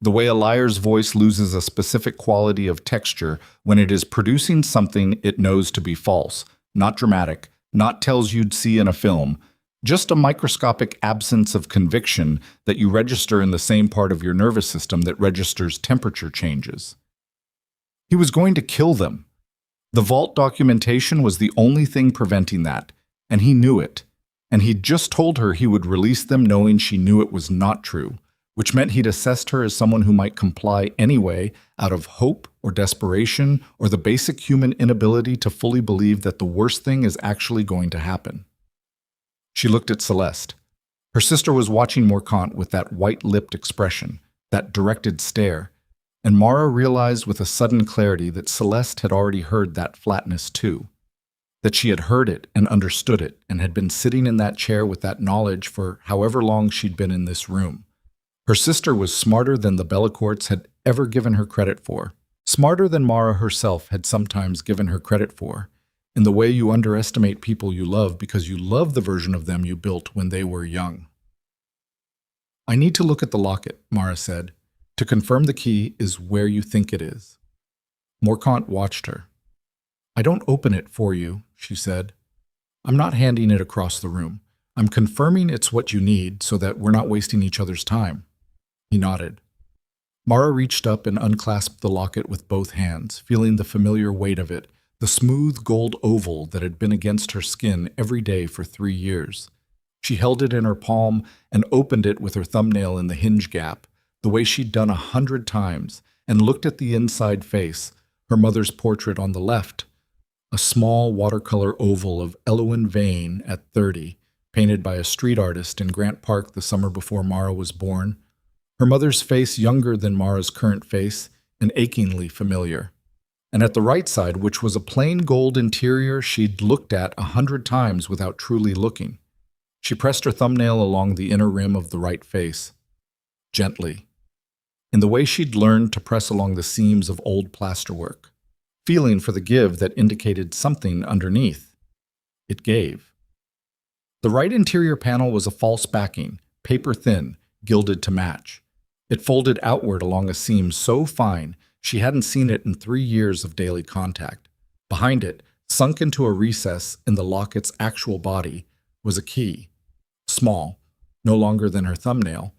[SPEAKER 1] The way a liar's voice loses a specific quality of texture when it is producing something it knows to be false, not dramatic, not tells you'd see in a film, just a microscopic absence of conviction that you register in the same part of your nervous system that registers temperature changes. He was going to kill them. The vault documentation was the only thing preventing that, and he knew it. And he'd just told her he would release them knowing she knew it was not true, which meant he'd assessed her as someone who might comply anyway out of hope or desperation or the basic human inability to fully believe that the worst thing is actually going to happen. She looked at Celeste. Her sister was watching Morcant with that white-lipped expression, that directed stare, and Mara realized with a sudden clarity that Celeste had already heard that flatness too, that she had heard it and understood it and had been sitting in that chair with that knowledge for however long she'd been in this room. Her sister was smarter than the Bellicourts had ever given her credit for, smarter than Mara herself had sometimes given her credit for, in the way you underestimate people you love because you love the version of them you built when they were young. "I need to look at the locket," Mara said, "to confirm the key is where you think it is." Morcant watched her. "I don't open it for you," she said. "I'm not handing it across the room. I'm confirming it's what you need so that we're not wasting each other's time." He nodded. Mara reached up and unclasped the locket with both hands, feeling the familiar weight of it, the smooth gold oval that had been against her skin every day for 3 years. She held it in her palm and opened it with her thumbnail in the hinge gap, the way she'd done 100 times, and looked at the inside face, her mother's portrait on the left, a small watercolor oval of Elowen Vane at 30, painted by a street artist in Grant Park the summer before Mara was born. Her mother's face younger than Mara's current face and achingly familiar. And at the right side, which was a plain gold interior she'd looked at 100 times without truly looking. She pressed her thumbnail along the inner rim of the right face, gently, in the way she'd learned to press along the seams of old plasterwork, feeling for the give that indicated something underneath. It gave. The right interior panel was a false backing, paper thin, gilded to match. It folded outward along a seam so fine she hadn't seen it in 3 years of daily contact. Behind it, sunk into a recess in the locket's actual body, was a key, small, no longer than her thumbnail,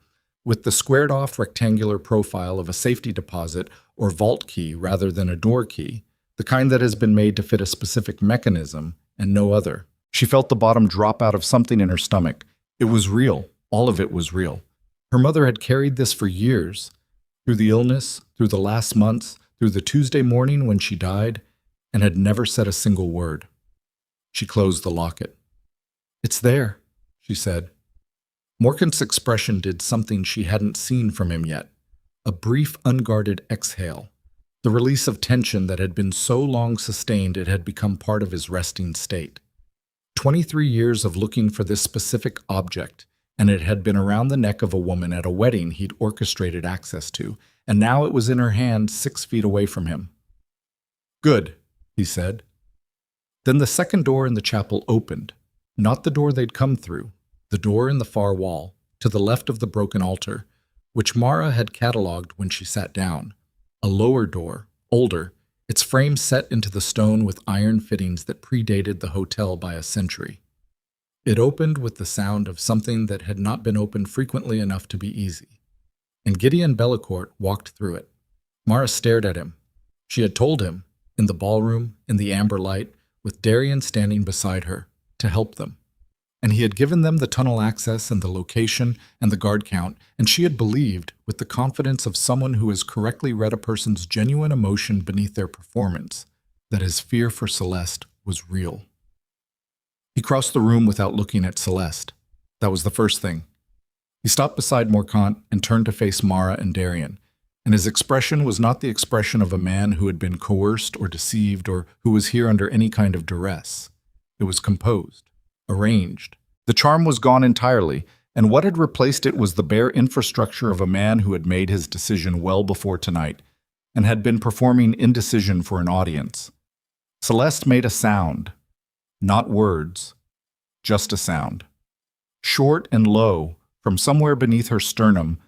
[SPEAKER 1] with the squared-off rectangular profile of a safety deposit or vault key rather than a door key, the kind that has been made to fit a specific mechanism and no other. She felt the bottom drop out of something in her stomach. It was real. All of it was real. Her mother had carried this for years, through the illness, through the last months, through the Tuesday morning when she died, and had never said a single word. She closed the locket. "It's there," she said. Morcant's expression did something she hadn't seen from him yet, a brief, unguarded exhale, the release of tension that had been so long sustained it had become part of his resting state. 23 years of looking for this specific object, and it had been around the neck of a woman at a wedding he'd orchestrated access to, and now it was in her hand 6 feet away from him. "Good," he said. Then the second door in the chapel opened, not the door they'd come through, the door in the far wall, to the left of the broken altar, which Mara had catalogued when she sat down. A lower door, older, its frame set into the stone with iron fittings that predated the hotel by a century. It opened with the sound of something that had not been opened frequently enough to be easy. And Gideon Bellicourt walked through it. Mara stared at him. She had told him, in the ballroom, in the amber light, with Darian standing beside her, to help them. And he had given them the tunnel access and the location and the guard count, and she had believed, with the confidence of someone who has correctly read a person's genuine emotion beneath their performance, that his fear for Celeste was real. He crossed the room without looking at Celeste. That was the first thing. He stopped beside Morcant and turned to face Mara and Darian, and his expression was not the expression of a man who had been coerced or deceived or who was here under any kind of duress. It was composed, arranged. The charm was gone entirely, and what had replaced it was the bare infrastructure of a man who had made his decision well before tonight and had been performing indecision for an audience. Celeste made a sound. Not words, just a sound. Short and low, from somewhere beneath her sternum,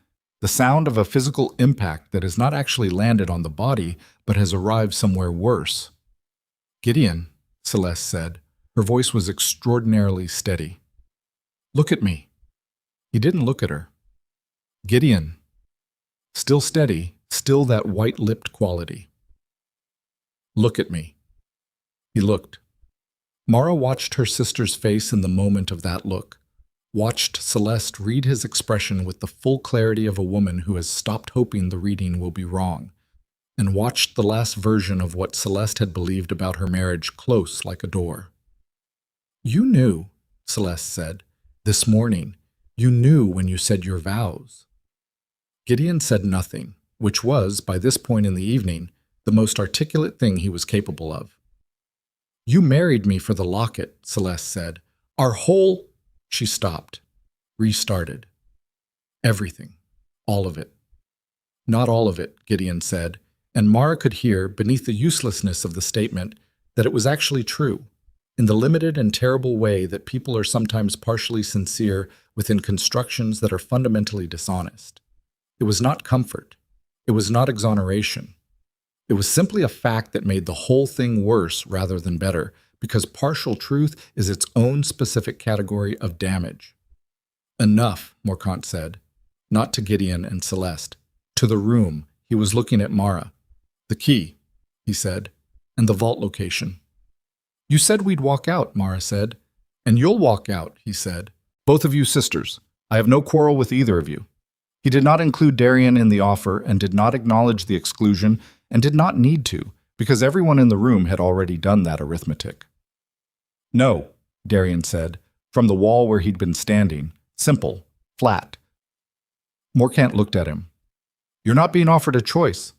[SPEAKER 1] the sound of a physical impact that has not actually landed on the body, but has arrived somewhere worse. "Gideon," Celeste said. Her voice was extraordinarily steady. "Look at me." He didn't look at her. "Gideon." Still steady, still that white-lipped quality. "Look at me." He looked. Mara watched her sister's face in the moment of that look, watched Celeste read his expression with the full clarity of a woman who has stopped hoping the reading will be wrong, and watched the last version of what Celeste had believed about her marriage close like a door. "You knew," Celeste said, "this morning. You knew when you said your vows." Gideon said nothing, which was, by this point in the evening, the most articulate thing he was capable of. "You married me for the locket," Celeste said. "Our whole—" She stopped, restarted. "Everything. All of it." "Not all of it," Gideon said, and Mara could hear, beneath the uselessness of the statement, that it was actually true, in the limited and terrible way that people are sometimes partially sincere within constructions that are fundamentally dishonest. It was not comfort. It was not exoneration. It was simply a fact that made the whole thing worse rather than better, because partial truth is its own specific category of damage. "Enough," Morcant said, not to Gideon and Celeste. To the room. He was looking at Mara. "The key," he said, "and the vault location." "You said we'd walk out," Mara said. "And you'll walk out," he said. "Both of you sisters. I have no quarrel with either of you." He did not include Darian in the offer and did not acknowledge the exclusion and did not need to, because everyone in the room had already done that arithmetic. "No," Darian said, from the wall where he'd been standing. Simple. Flat. Morcant looked at him. "You're not being offered a choice."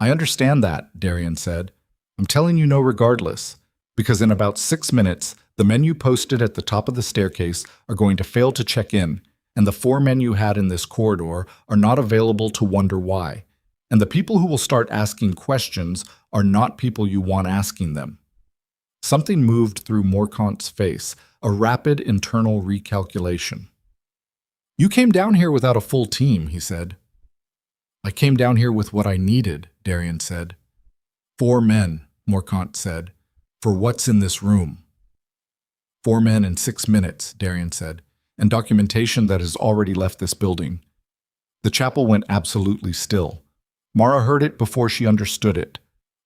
[SPEAKER 1] "I understand that," Darian said. "I'm telling you no regardless, because in about 6 minutes, the men you posted at the top of the staircase are going to fail to check in, and the 4 men you had in this corridor are not available to wonder why. And the people who will start asking questions are not people you want asking them." Something moved through Morcant's face, a rapid internal recalculation. "You came down here without a full team," he said. "I came down here with what I needed," Darian said. 4 men, Morcant said, "for what's in this room." 4 men in 6 minutes, Darian said, and documentation that has already left this building. The chapel went absolutely still. Mara heard it before she understood it,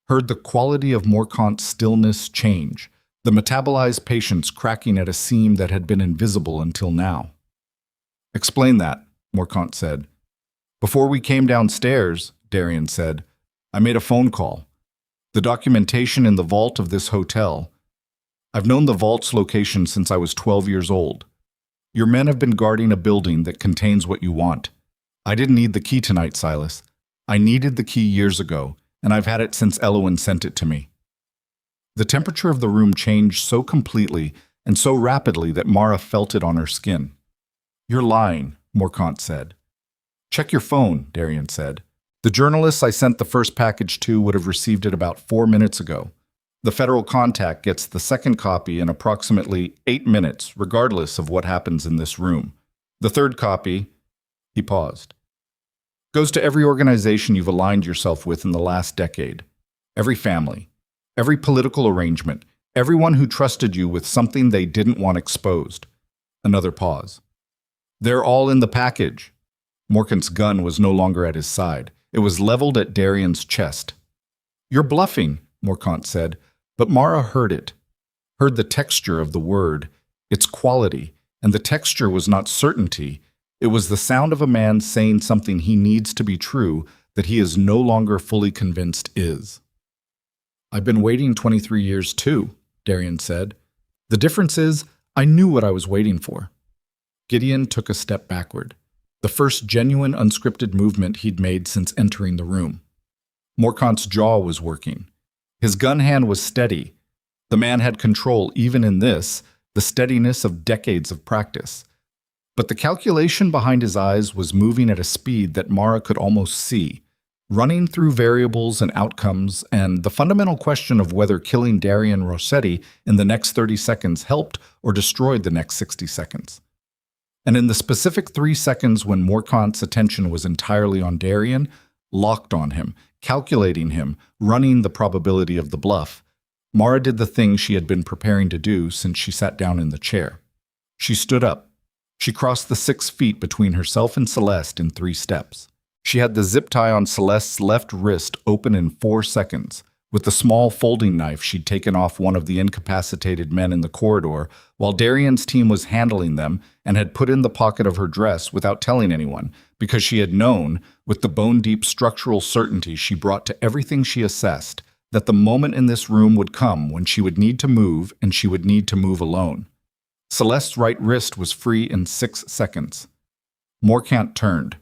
[SPEAKER 1] heard the quality of Morcant's stillness change, the metabolized patience cracking at a seam that had been invisible until now. "Explain that," Morcant said. "Before we came downstairs," Darian said, "I made a phone call. The documentation in the vault of this hotel. I've known the vault's location since I was 12 years old. Your men have been guarding a building that contains what you want. I didn't need the key tonight, Silas. I needed the key years ago, and I've had it since Elowen sent it to me." The temperature of the room changed so completely and so rapidly that Mara felt it on her skin. "You're lying," Morcant said. "Check your phone," Darian said. "The journalists I sent the first package to would have received it about 4 minutes ago. The federal contact gets the second copy in approximately 8 minutes, regardless of what happens in this room. The third copy," he paused, "goes to every organization you've aligned yourself with in the last decade. Every family, every political arrangement, everyone who trusted you with something they didn't want exposed." Another pause. "They're all in the package." Morcant's gun was no longer at his side. It was leveled at Darian's chest. "You're bluffing," Morcant said, but Mara heard it, heard the texture of the word, its quality, and the texture was not certainty. It was the sound of a man saying something he needs to be true that he is no longer fully convinced is. "I've been waiting 23 years too," Darian said. "The difference is, I knew what I was waiting for." Gideon took a step backward, the first genuine unscripted movement he'd made since entering the room. Morcant's jaw was working. His gun hand was steady. The man had control even in this, the steadiness of decades of practice. But the calculation behind his eyes was moving at a speed that Mara could almost see, running through variables and outcomes, and the fundamental question of whether killing Darian Rossetti in the next 30 seconds helped or destroyed the next 60 seconds. And in the specific 3 seconds when Morcant's attention was entirely on Darian, locked on him, calculating him, running the probability of the bluff, Mara did the thing she had been preparing to do since she sat down in the chair. She stood up. She crossed the 6 feet between herself and Celeste in 3 steps. She had the zip tie on Celeste's left wrist open in 4 seconds. With the small folding knife, she'd taken off one of the incapacitated men in the corridor, while Darian's team was handling them, and had put in the pocket of her dress without telling anyone, because she had known, with the bone-deep structural certainty she brought to everything she assessed, that the moment in this room would come when she would need to move, and she would need to move alone. Celeste's right wrist was free in 6 seconds. Morcant turned.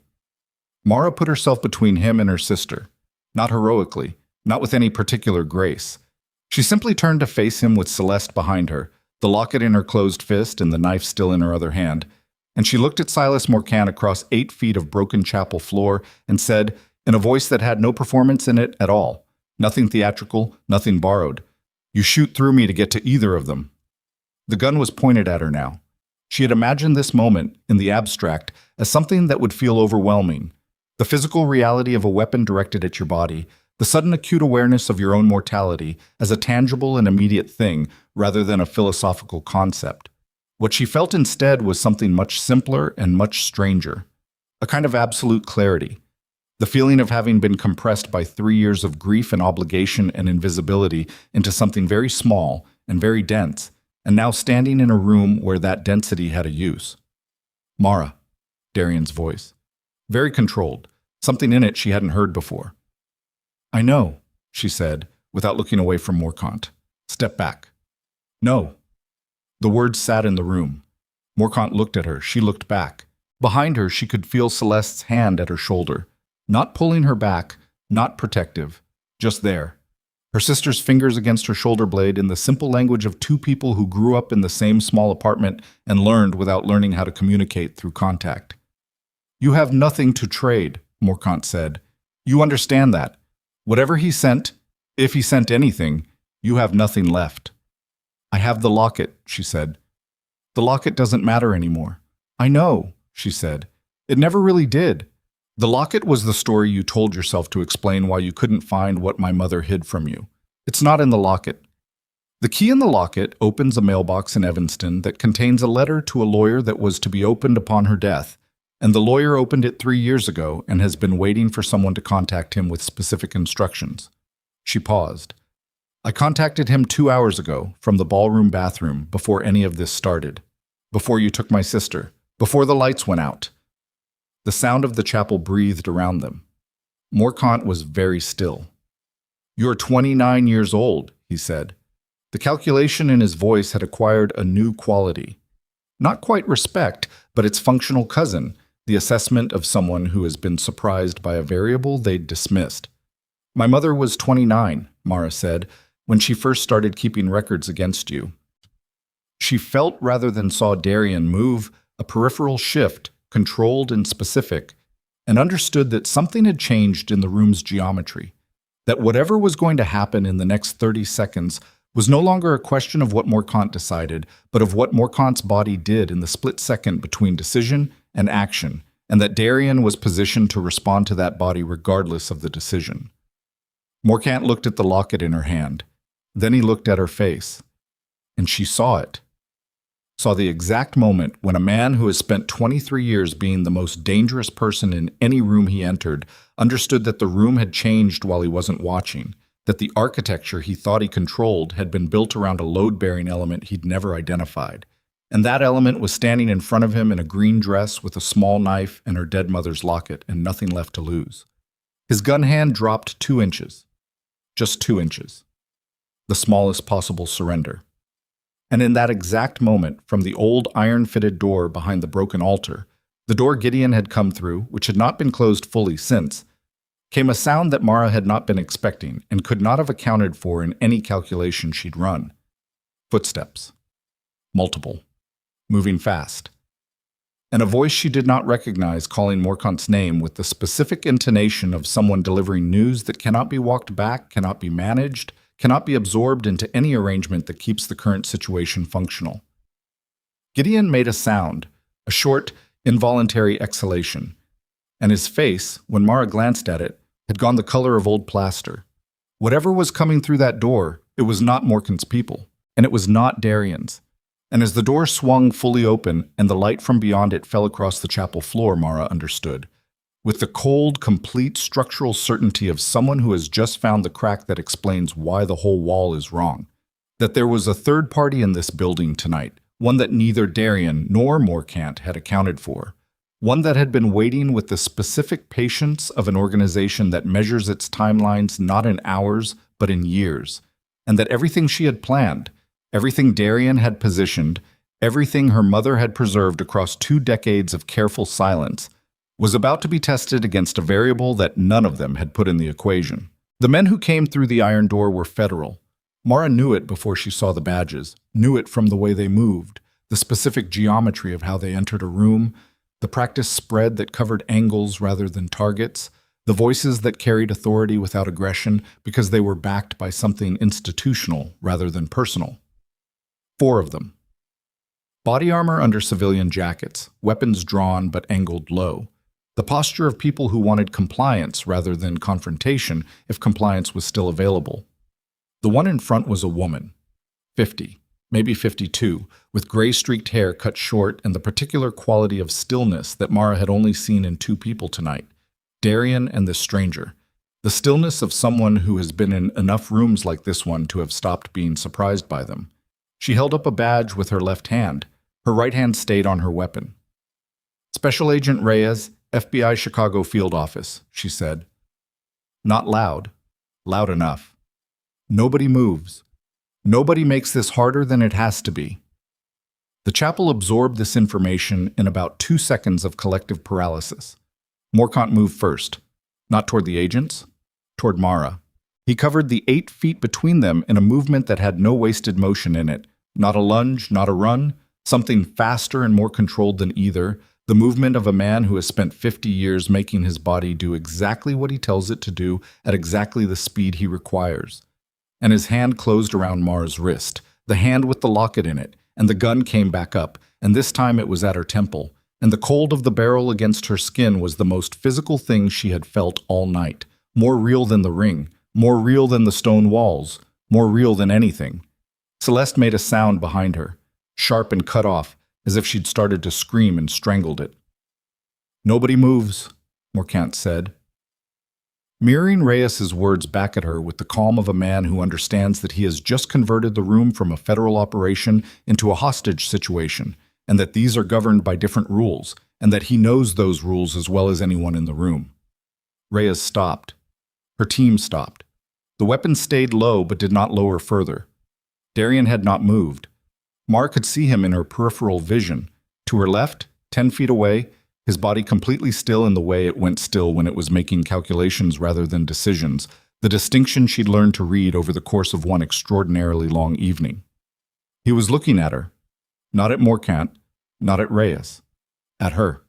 [SPEAKER 1] Mara put herself between him and her sister. Not heroically, not with any particular grace. She simply turned to face him with Celeste behind her, the locket in her closed fist and the knife still in her other hand, and she looked at Silas Morcan across 8 feet of broken chapel floor and said, in a voice that had no performance in it at all, nothing theatrical, nothing borrowed, "You shoot through me to get to either of them." The gun was pointed at her now. She had imagined this moment, in the abstract, as something that would feel overwhelming. The physical reality of a weapon directed at your body, the sudden acute awareness of your own mortality as a tangible and immediate thing rather than a philosophical concept. What she felt instead was something much simpler and much stranger. A kind of absolute clarity. The feeling of having been compressed by 3 years of grief and obligation and invisibility into something very small and very dense, and now standing in a room where that density had a use. "Mara," Darian's voice. Very controlled, something in it she hadn't heard before. "I know," she said, without looking away from Morcant. "Step back." "No." The words sat in the room. Morcant looked at her. She looked back. Behind her, she could feel Celeste's hand at her shoulder. Not pulling her back, not protective, just there. Her sister's fingers against her shoulder blade in the simple language of 2 people who grew up in the same small apartment and learned without learning how to communicate through contact. "You have nothing to trade," Morcant said. "You understand that. Whatever he sent, if he sent anything, you have nothing left." "I have the locket," she said. "The locket doesn't matter anymore." "I know," she said. "It never really did. The locket was the story you told yourself to explain why you couldn't find what my mother hid from you. It's not in the locket. The key in the locket opens a mailbox in Evanston that contains a letter to a lawyer that was to be opened upon her death, and the lawyer opened it 3 years ago and has been waiting for someone to contact him with specific instructions." She paused. "I contacted him 2 hours ago from the ballroom bathroom before any of this started, before you took my sister, before the lights went out." The sound of the chapel breathed around them. Morcant was very still. "You're 29 years old," he said. The calculation in his voice had acquired a new quality. Not quite respect, but its functional cousin, the assessment of someone who has been surprised by a variable they'd dismissed. "My mother was 29, Mara said, when she first started keeping records against you." She felt rather than saw Darian move a peripheral shift, controlled and specific, and understood that something had changed in the room's geometry, that whatever was going to happen in the next 30 seconds was no longer a question of what Morcant decided, but of what Morcant's body did in the split second between decision and action, and that Darian was positioned to respond to that body regardless of the decision. Morcant looked at the locket in her hand. Then he looked at her face, and she saw it. Saw the exact moment when a man who has spent 23 years being the most dangerous person in any room he entered understood that the room had changed while he wasn't watching, that the architecture he thought he controlled had been built around a load-bearing element he'd never identified, and that element was standing in front of him in a green dress with a small knife and her dead mother's locket and nothing left to lose. His gun hand dropped 2 inches. Just 2 inches. The smallest possible surrender. And in that exact moment, from the old iron-fitted door behind the broken altar, the door Gideon had come through, which had not been closed fully since, came a sound that Mara had not been expecting and could not have accounted for in any calculation she'd run. Footsteps. Multiple. Moving fast. And a voice she did not recognize calling Morcant's name with the specific intonation of someone delivering news that cannot be walked back, cannot be managed, cannot be absorbed into any arrangement that keeps the current situation functional. Gideon made a sound, a short, involuntary exhalation, and his face, when Mara glanced at it, had gone the color of old plaster. Whatever was coming through that door, it was not Morcant's people, and it was not Darian's. And as the door swung fully open and the light from beyond it fell across the chapel floor, Mara understood. With the cold, complete structural certainty of someone who has just found the crack that explains why the whole wall is wrong. That there was a third party in this building tonight, one that neither Darian nor Morcant had accounted for. One that had been waiting with the specific patience of an organization that measures its timelines not in hours, but in years. And that everything she had planned, everything Darian had positioned, everything her mother had preserved across 2 decades of careful silence, was about to be tested against a variable that none of them had put in the equation. The men who came through the iron door were federal. Mara knew it before she saw the badges, knew it from the way they moved, the specific geometry of how they entered a room, the practice spread that covered angles rather than targets, the voices that carried authority without aggression because they were backed by something institutional rather than personal. 4 of them. Body armor under civilian jackets, weapons drawn but angled low. The posture of people who wanted compliance rather than confrontation if compliance was still available. The one in front was a woman, 50, maybe 52, with gray-streaked hair cut short and the particular quality of stillness that Mara had only seen in 2 people tonight, Darian and this stranger. The stillness of someone who has been in enough rooms like this one to have stopped being surprised by them. She held up a badge with her left hand. Her right hand stayed on her weapon. "Special Agent Reyes, FBI Chicago Field Office," she said. Not loud. Loud enough. Nobody moves. Nobody makes this harder than it has to be. The chapel absorbed this information in about 2 seconds of collective paralysis. Morcant moved first, not toward the agents, toward Mara. He covered the 8 feet between them in a movement that had no wasted motion in it. Not a lunge, not a run, something faster and more controlled than either, the movement of a man who has spent 50 years making his body do exactly what he tells it to do at exactly the speed he requires. And his hand closed around Mara's wrist, the hand with the locket in it, and the gun came back up, and this time it was at her temple, and the cold of the barrel against her skin was the most physical thing she had felt all night, more real than the ring, more real than the stone walls, more real than anything. Celeste made a sound behind her, sharp and cut off, as if she'd started to scream and strangled it. "Nobody moves," Morcant said. Mirroring Reyes's words back at her with the calm of a man who understands that he has just converted the room from a federal operation into a hostage situation, and that these are governed by different rules, and that he knows those rules as well as anyone in the room. Reyes stopped. Her team stopped. The weapon stayed low but did not lower further. Darian had not moved. Mara could see him in her peripheral vision. To her left, 10 feet away, his body completely still in the way it went still when it was making calculations rather than decisions, the distinction she'd learned to read over the course of one extraordinarily long evening. He was looking at her, not at Morcant, not at Reyes, at her.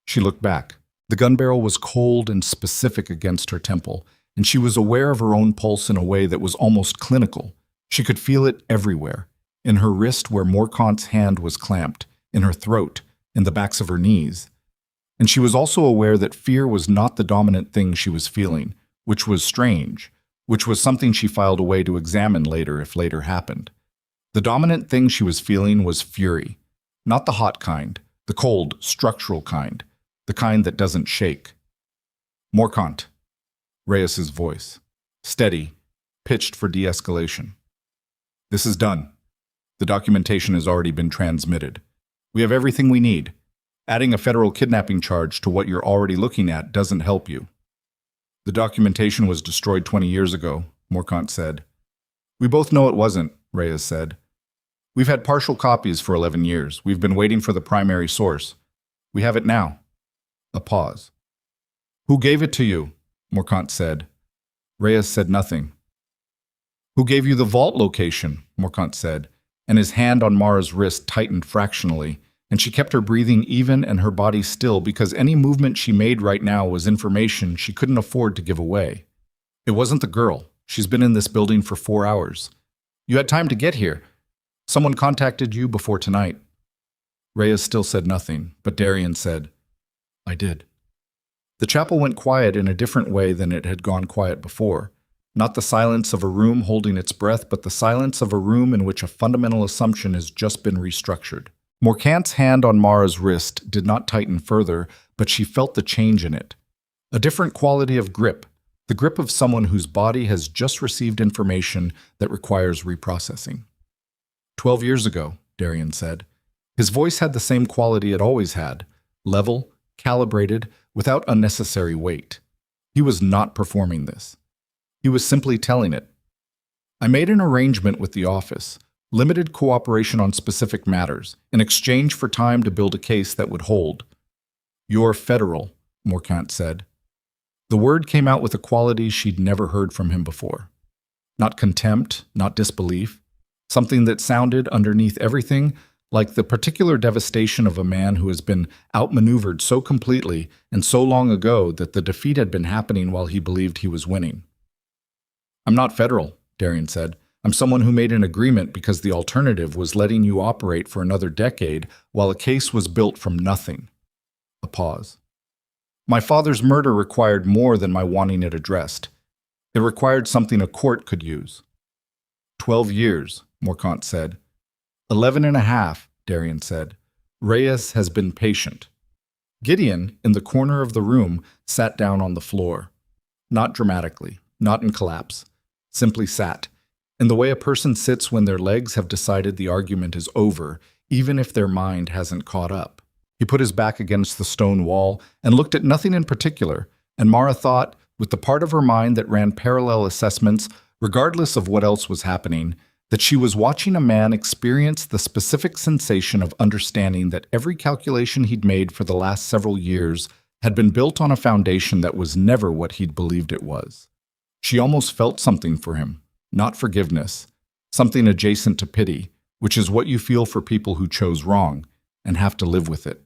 [SPEAKER 1] She looked back. The gun barrel was cold and specific against her temple, and she was aware of her own pulse in a way that was almost clinical. She could feel it everywhere, in her wrist where Morcant's hand was clamped, in her throat, in the backs of her knees. And she was also aware that fear was not the dominant thing she was feeling, which was strange, which was something she filed away to examine later if later happened. The dominant thing she was feeling was fury, not the hot kind, the cold, structural kind, the kind that doesn't shake. "Morcant," Reyes's voice, steady, pitched for de-escalation. "This is done. The documentation has already been transmitted. We have everything we need. Adding a federal kidnapping charge to what you're already looking at doesn't help you." "The documentation was destroyed 20 years ago," Morcant said. "We both know it wasn't," Reyes said. "We've had partial copies for 11 years. We've been waiting for the primary source. We have it now." A pause. "Who gave it to you?" Morcant said. Reyes said nothing. "Who gave you the vault location?" Morcant said, and his hand on Mara's wrist tightened fractionally, and she kept her breathing even and her body still because any movement she made right now was information she couldn't afford to give away. "It wasn't the girl. She's been in this building for 4 hours. You had time to get here. Someone contacted you before tonight." Reyes still said nothing, but Darian said, "I did." The chapel went quiet in a different way than it had gone quiet before. Not the silence of a room holding its breath, but the silence of a room in which a fundamental assumption has just been restructured. Morcant's hand on Mara's wrist did not tighten further, but she felt the change in it. A different quality of grip, the grip of someone whose body has just received information that requires reprocessing. 12 years ago, Darian said. His voice had the same quality it always had, level, calibrated, without unnecessary weight. He was not performing this. He was simply telling it. "I made an arrangement with the office, limited cooperation on specific matters, in exchange for time to build a case that would hold. You're federal, Morcant said. The word came out with a quality she'd never heard from him before. Not contempt, not disbelief. Something that sounded, underneath everything, like the particular devastation of a man who has been outmaneuvered so completely and so long ago that the defeat had been happening while he believed he was winning. I'm not federal, Darian said. I'm someone who made an agreement because the alternative was letting you operate for another decade while a case was built from nothing. A pause. My father's murder required more than my wanting it addressed. It required something a court could use. 12 years, Morcant said. 11 and a half, Darian said. Reyes has been patient. Gideon, in the corner of the room, sat down on the floor. Not dramatically, not in collapse. Simply sat, in the way a person sits when their legs have decided the argument is over, even if their mind hasn't caught up. He put his back against the stone wall and looked at nothing in particular, and Mara thought, with the part of her mind that ran parallel assessments, regardless of what else was happening, that she was watching a man experience the specific sensation of understanding that every calculation he'd made for the last several years had been built on a foundation that was never what he'd believed it was. She almost felt something for him, not forgiveness, something adjacent to pity, which is what you feel for people who chose wrong and have to live with it.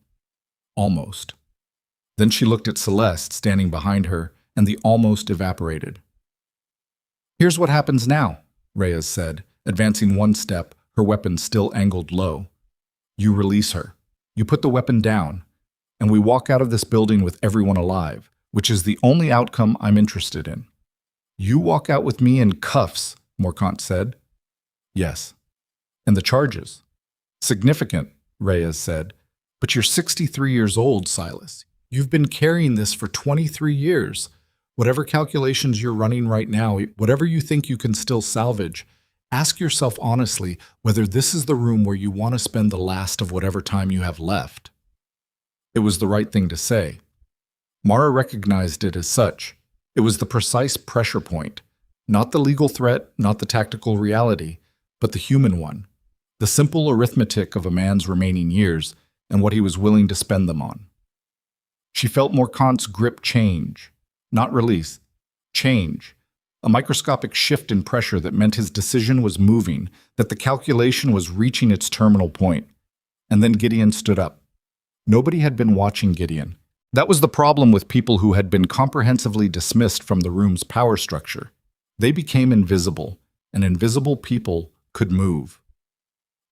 [SPEAKER 1] Almost. Then she looked at Celeste standing behind her, and the almost evaporated. Here's what happens now, Reyes said, advancing one step, her weapon still angled low. You release her. You put the weapon down, and we walk out of this building with everyone alive, which is the only outcome I'm interested in. You walk out with me in cuffs, Morcant said. Yes. And the charges? Significant, Reyes said. But you're 63 years old, Silas. You've been carrying this for 23 years. Whatever calculations you're running right now, whatever you think you can still salvage, ask yourself honestly whether this is the room where you want to spend the last of whatever time you have left. It was the right thing to say. Mara recognized it as such. It was the precise pressure point, not the legal threat, not the tactical reality, but the human one, the simple arithmetic of a man's remaining years and what he was willing to spend them on. She felt Morcant's grip change, not release, change, a microscopic shift in pressure that meant his decision was moving, that the calculation was reaching its terminal point. And then Gideon stood up. Nobody had been watching Gideon. That was the problem with people who had been comprehensively dismissed from the room's power structure. They became invisible, and invisible people could move.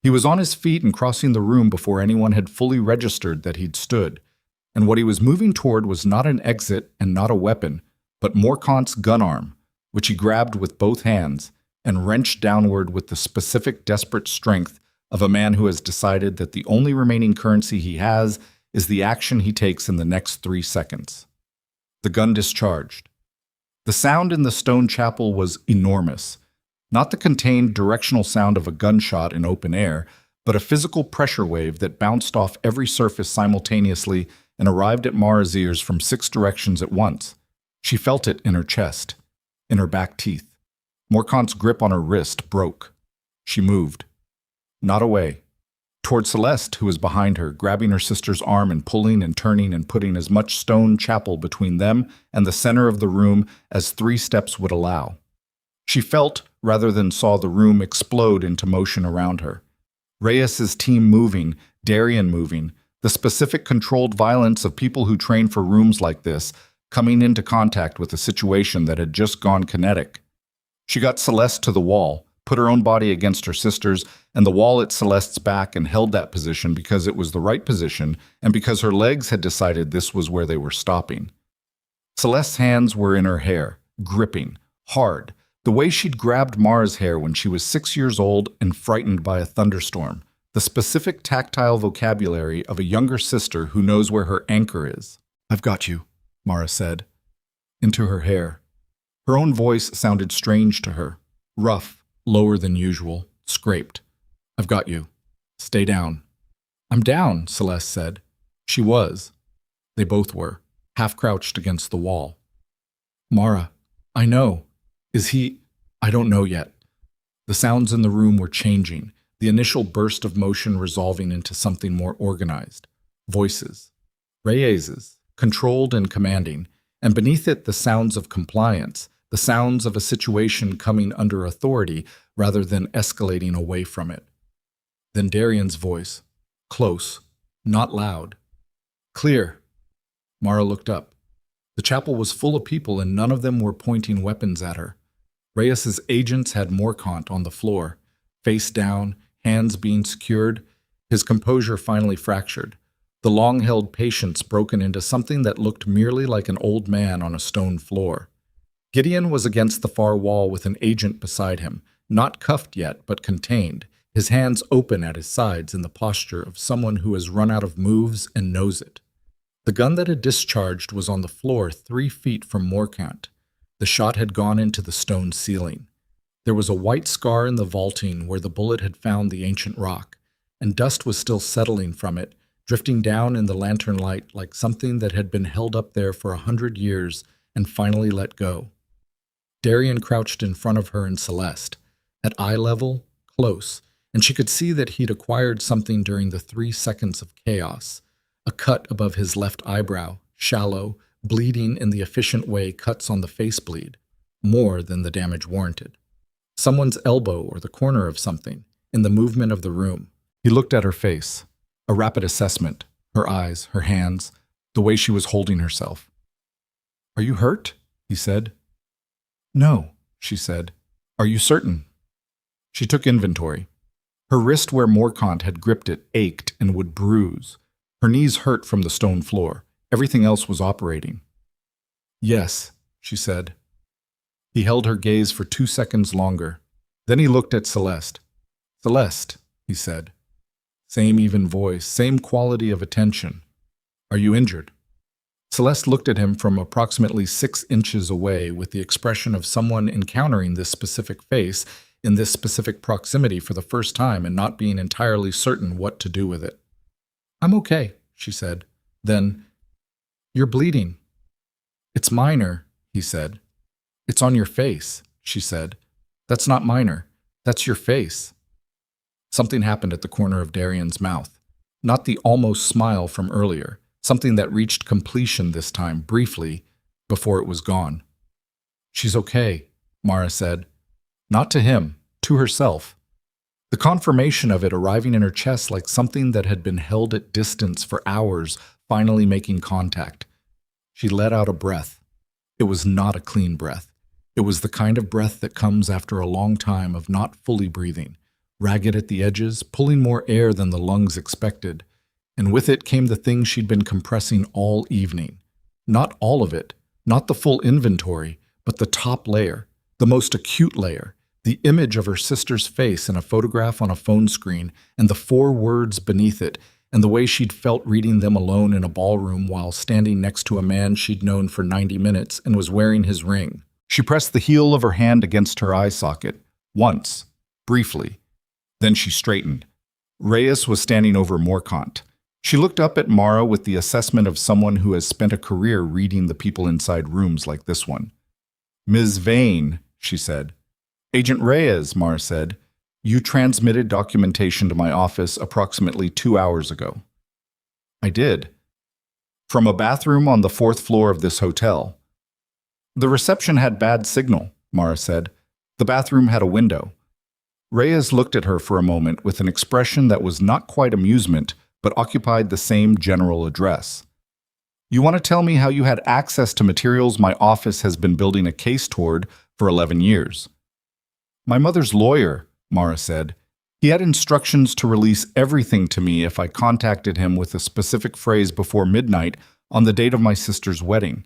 [SPEAKER 1] He was on his feet and crossing the room before anyone had fully registered that he'd stood, and what he was moving toward was not an exit and not a weapon, but Morcant's gun arm, which he grabbed with both hands and wrenched downward with the specific desperate strength of a man who has decided that the only remaining currency he has is the action he takes in the next 3 seconds. The gun discharged. The sound in the stone chapel was enormous, not the contained directional sound of a gunshot in open air, but a physical pressure wave that bounced off every surface simultaneously and arrived at Mara's ears from 6 directions at once. She felt it in her chest, in her back teeth. Morcant's grip on her wrist broke. She moved. Not away. Toward Celeste, who was behind her, grabbing her sister's arm and pulling and turning and putting as much stone chapel between them and the center of the room as 3 steps would allow. She felt, rather than saw, the room explode into motion around her. Reyes's team moving, Darian moving, the specific controlled violence of people who train for rooms like this, coming into contact with a situation that had just gone kinetic. She got Celeste to the wall, put her own body against her sister's and the wall at Celeste's back and held that position because it was the right position and because her legs had decided this was where they were stopping. Celeste's hands were in her hair, gripping, hard, the way she'd grabbed Mara's hair when she was 6 years old and frightened by a thunderstorm, the specific tactile vocabulary of a younger sister who knows where her anchor is. I've got you, Mara said, into her hair. Her own voice sounded strange to her, rough, lower than usual, scraped. I've got you. Stay down. I'm down, Celeste said. She was. They both were, half crouched against the wall. Mara, I know. Is he? I don't know yet. The sounds in the room were changing, the initial burst of motion resolving into something more organized. Voices. Reyes's, controlled and commanding, and beneath it the sounds of compliance, the sounds of a situation coming under authority rather than escalating away from it. Then Darian's voice, close, not loud. Clear. Mara looked up. The chapel was full of people and none of them were pointing weapons at her. Reyes's agents had Morkant on the floor, face down, hands being secured, his composure finally fractured, the long-held patience broken into something that looked merely like an old man on a stone floor. Gideon was against the far wall with an agent beside him, not cuffed yet, but contained, his hands open at his sides in the posture of someone who has run out of moves and knows it. The gun that had discharged was on the floor 3 feet from Morkant. The shot had gone into the stone ceiling. There was a white scar in the vaulting where the bullet had found the ancient rock, and dust was still settling from it, drifting down in the lantern light like something that had been held up there for 100 years and finally let go. Darian crouched in front of her and Celeste, at eye level, close, and she could see that he'd acquired something during the 3 seconds of chaos. A cut above his left eyebrow, shallow, bleeding in the efficient way cuts on the face bleed, more than the damage warranted. Someone's elbow or the corner of something, in the movement of the room. He looked at her face, a rapid assessment, her eyes, her hands, the way she was holding herself. "Are you hurt?" he said. "No," she said. "Are you certain?" She took inventory. Her wrist where Morkant had gripped it ached and would bruise. Her knees hurt from the stone floor. Everything else was operating. "Yes," she said. He held her gaze for 2 seconds longer. Then he looked at Celeste. "Celeste," he said. Same even voice, same quality of attention. "Are you injured?" Celeste looked at him from approximately 6 inches away with the expression of someone encountering this specific face in this specific proximity for the first time and not being entirely certain what to do with it. "I'm okay," she said. Then, "You're bleeding." "It's minor," he said. "It's on your face," she said. "That's not minor. That's your face." Something happened at the corner of Darian's mouth. Not the almost smile from earlier, something that reached completion this time, briefly, before it was gone. "She's okay," Mara said. Not to him, to herself. The confirmation of it arriving in her chest like something that had been held at distance for hours, finally making contact. She let out a breath. It was not a clean breath. It was the kind of breath that comes after a long time of not fully breathing, ragged at the edges, pulling more air than the lungs expected. And with it came the thing she'd been compressing all evening. Not all of it, not the full inventory, but the top layer, the most acute layer, the image of her sister's face in a photograph on a phone screen, and the 4 words beneath it, and the way she'd felt reading them alone in a ballroom while standing next to a man she'd known for 90 minutes and was wearing his ring. She pressed the heel of her hand against her eye socket, once, briefly. Then she straightened. Reyes was standing over Morkant. She looked up at Mara with the assessment of someone who has spent a career reading the people inside rooms like this one. "Ms. Vane," she said. "Agent Reyes," Mara said, "you transmitted documentation to my office approximately 2 hours ago." "I did." "From a bathroom on the 4th floor of this hotel." "The reception had bad signal," Mara said. "The bathroom had a window." Reyes looked at her for a moment with an expression that was not quite amusement, but occupied the same general address. "You want to tell me how you had access to materials my office has been building a case toward for 11 years. "My mother's lawyer," Mara said. "He had instructions to release everything to me if I contacted him with a specific phrase before midnight on the date of my sister's wedding.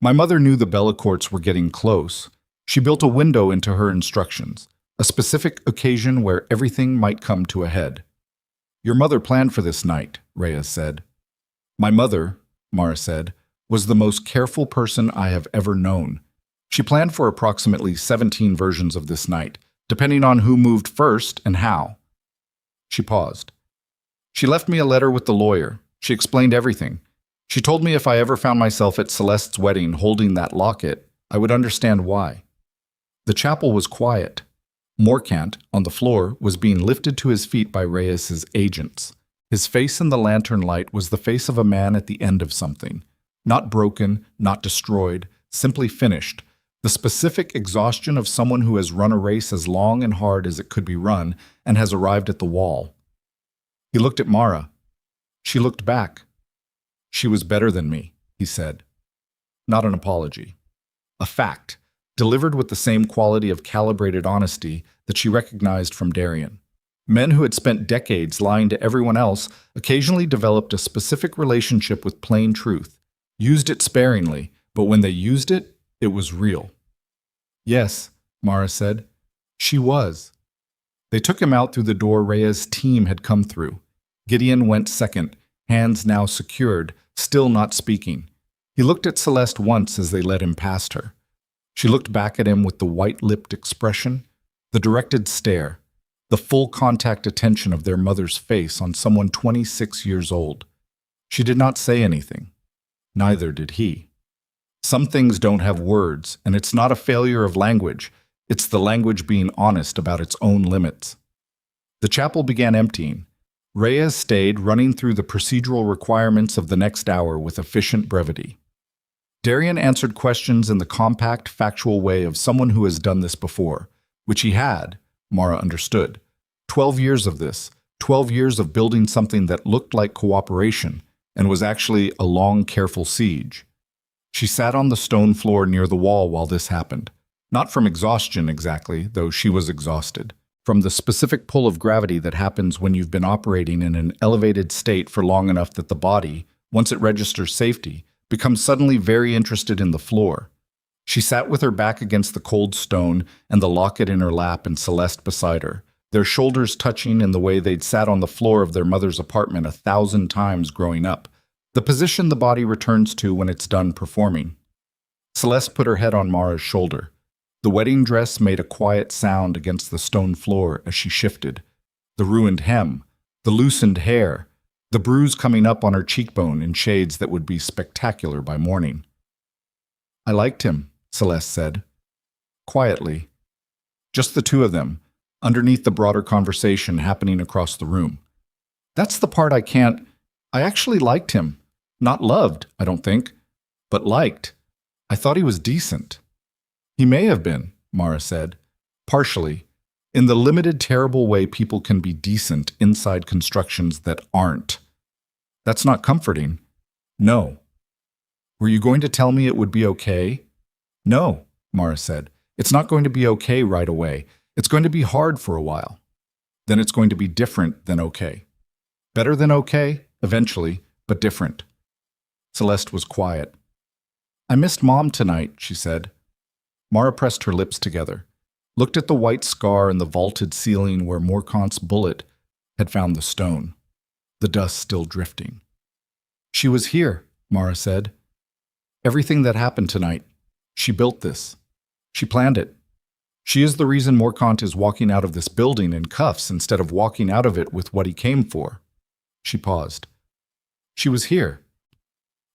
[SPEAKER 1] My mother knew the Bellacourts were getting close. She built a window into her instructions, a specific occasion where everything might come to a head." "Your mother planned for this night," Reyes said. "My mother," Mara said, "was the most careful person I have ever known. She planned for approximately 17 versions of this night, depending on who moved first and how." She paused. "She left me a letter with the lawyer. She explained everything. She told me if I ever found myself at Celeste's wedding holding that locket, I would understand why." The chapel was quiet. Morkant, on the floor, was being lifted to his feet by Reyes's agents. His face in the lantern light was the face of a man at the end of something. Not broken, not destroyed, simply finished. The specific exhaustion of someone who has run a race as long and hard as it could be run and has arrived at the wall. He looked at Mara. She looked back. She was better than me, he said. Not an apology. A fact, delivered with the same quality of calibrated honesty that she recognized from Darian. Men who had spent decades lying to everyone else occasionally developed a specific relationship with plain truth, used it sparingly, but when they used it, it was real. Yes, Mara said. She was. They took him out through the door Rhea's team had come through. Gideon went second, hands now secured, still not speaking. He looked at Celeste once as they led him past her. She looked back at him with the white-lipped expression, the directed stare, the full contact attention of their mother's face on someone 26 years old. She did not say anything. Neither did he. Some things don't have words, and it's not a failure of language. It's the language being honest about its own limits. The chapel began emptying. Rhea stayed, running through the procedural requirements of the next hour with efficient brevity. Darian answered questions in the compact, factual way of someone who has done this before, which he had, Mara understood. 12 years of this, 12 years of building something that looked like cooperation and was actually a long, careful siege. She sat on the stone floor near the wall while this happened. Not from exhaustion exactly, though she was exhausted. From the specific pull of gravity that happens when you've been operating in an elevated state for long enough that the body, once it registers safety, becomes suddenly very interested in the floor. She sat with her back against the cold stone and the locket in her lap and Celeste beside her, their shoulders touching in the way they'd sat on the floor of their mother's apartment 1,000 times growing up, the position the body returns to when it's done performing. Celeste put her head on Mara's shoulder. The wedding dress made a quiet sound against the stone floor as she shifted. The ruined hem, the loosened hair, the bruise coming up on her cheekbone in shades that would be spectacular by morning. I liked him, Celeste said. Quietly. Just the two of them, underneath the broader conversation happening across the room. That's the part I actually liked him. Not loved, I don't think, but liked. I thought he was decent. He may have been, Mara said. Partially. In the limited, terrible way people can be decent inside constructions that aren't. That's not comforting. No. Were you going to tell me it would be okay? No, Mara said. It's not going to be okay right away. It's going to be hard for a while. Then it's going to be different than okay. Better than okay, eventually, but different. Celeste was quiet. I missed Mom tonight, she said. Mara pressed her lips together, looked at the white scar in the vaulted ceiling where Morcant's bullet had found the stone, the dust still drifting. She was here, Mara said. Everything that happened tonight, she built this. She planned it. She is the reason Morcant is walking out of this building in cuffs instead of walking out of it with what he came for. She paused. She was here.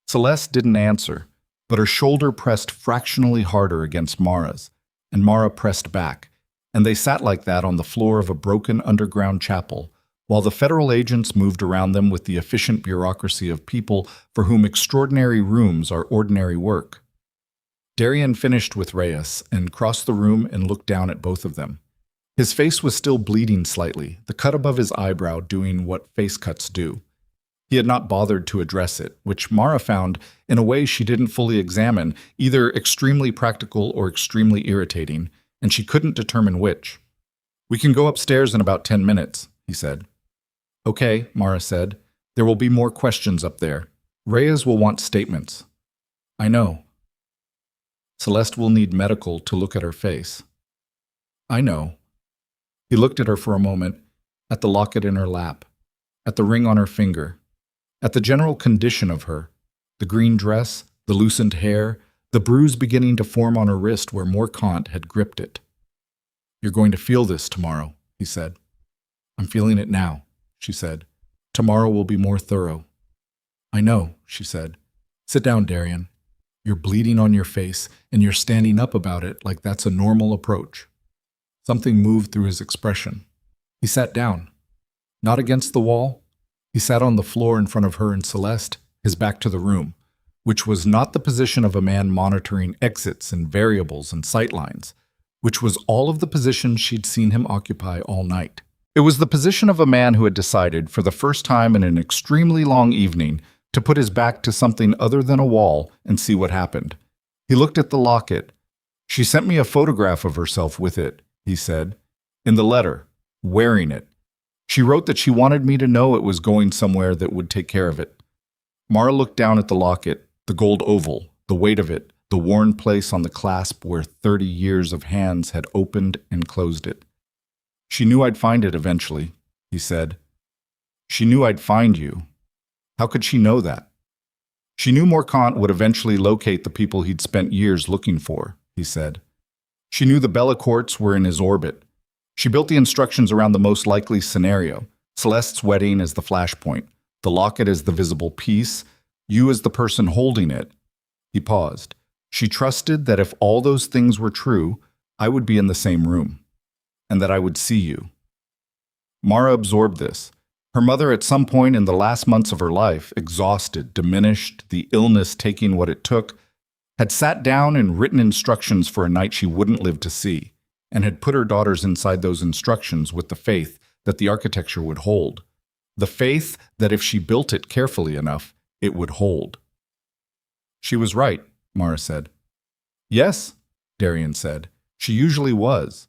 [SPEAKER 1] Celeste didn't answer, but her shoulder pressed fractionally harder against Mara's, and Mara pressed back, and they sat like that on the floor of a broken underground chapel, while the federal agents moved around them with the efficient bureaucracy of people for whom extraordinary rooms are ordinary work. Darian finished with Reyes and crossed the room and looked down at both of them. His face was still bleeding slightly, the cut above his eyebrow doing what face cuts do. He had not bothered to address it, which Mara found, in a way she didn't fully examine, either extremely practical or extremely irritating, and she couldn't determine which. We can go upstairs in about 10 minutes, he said. Okay, Mara said. There will be more questions up there. Reyes will want statements. I know. Celeste will need medical to look at her face. I know. He looked at her for a moment, at the locket in her lap, at the ring on her finger, at the general condition of her, the green dress, the loosened hair, the bruise beginning to form on her wrist where Morcant had gripped it. You're going to feel this tomorrow, he said. I'm feeling it now, she said. Tomorrow will be more thorough. I know, she said. Sit down, Darian. You're bleeding on your face, and you're standing up about it like that's a normal approach. Something moved through his expression. He sat down. Not against the wall, He sat on the floor in front of her and Celeste, his back to the room, which was not the position of a man monitoring exits and variables and sightlines, which was all of the positions she'd seen him occupy all night. It was the position of a man who had decided, for the first time in an extremely long evening, to put his back to something other than a wall and see what happened. He looked at the locket. "She sent me a photograph of herself with it," he said, "in the letter, wearing it. She wrote that she wanted me to know it was going somewhere that would take care of it." Mara looked down at the locket, the gold oval, the weight of it, the worn place on the clasp where 30 years of hands had opened and closed it. "She knew I'd find it eventually," he said. "She knew I'd find you. How could she know that?" "She knew Morcant would eventually locate the people he'd spent years looking for," he said. "She knew the Bellicourts were in his orbit. She built the instructions around the most likely scenario, Celeste's wedding as the flashpoint, the locket as the visible piece, you as the person holding it." He paused. "She trusted that if all those things were true, I would be in the same room, and that I would see you." Mara absorbed this. Her mother, at some point in the last months of her life, exhausted, diminished, the illness taking what it took, had sat down and written instructions for a night she wouldn't live to see, and had put her daughters inside those instructions with the faith that the architecture would hold. The faith that if she built it carefully enough, it would hold. "She was right," Mara said. "Yes," Darian said. "She usually was."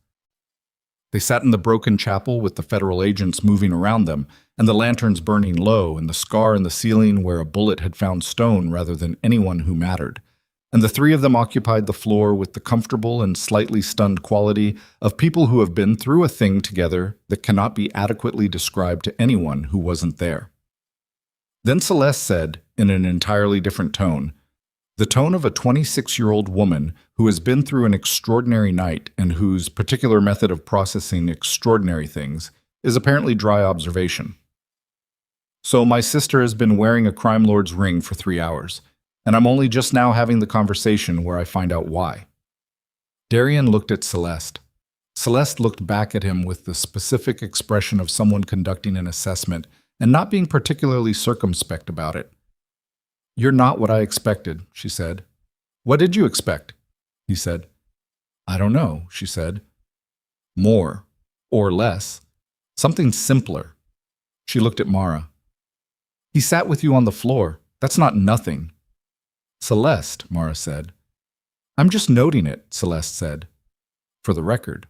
[SPEAKER 1] They sat in the broken chapel with the federal agents moving around them, and the lanterns burning low, and the scar in the ceiling where a bullet had found stone rather than anyone who mattered. And the three of them occupied the floor with the comfortable and slightly stunned quality of people who have been through a thing together that cannot be adequately described to anyone who wasn't there. Then Celeste said, in an entirely different tone, the tone of a 26-year-old woman who has been through an extraordinary night and whose particular method of processing extraordinary things is apparently dry observation. "So my sister has been wearing a crime lord's ring for 3 hours, and I'm only just now having the conversation where I find out why." Darian looked at Celeste. Celeste looked back at him with the specific expression of someone conducting an assessment and not being particularly circumspect about it. "You're not what I expected," she said. "What did you expect?" he said. "I don't know," she said. "More. Or less. Something simpler." She looked at Mara. "He sat with you on the floor. That's not nothing." "Celeste," Mara said. "I'm just noting it," Celeste said. "For the record."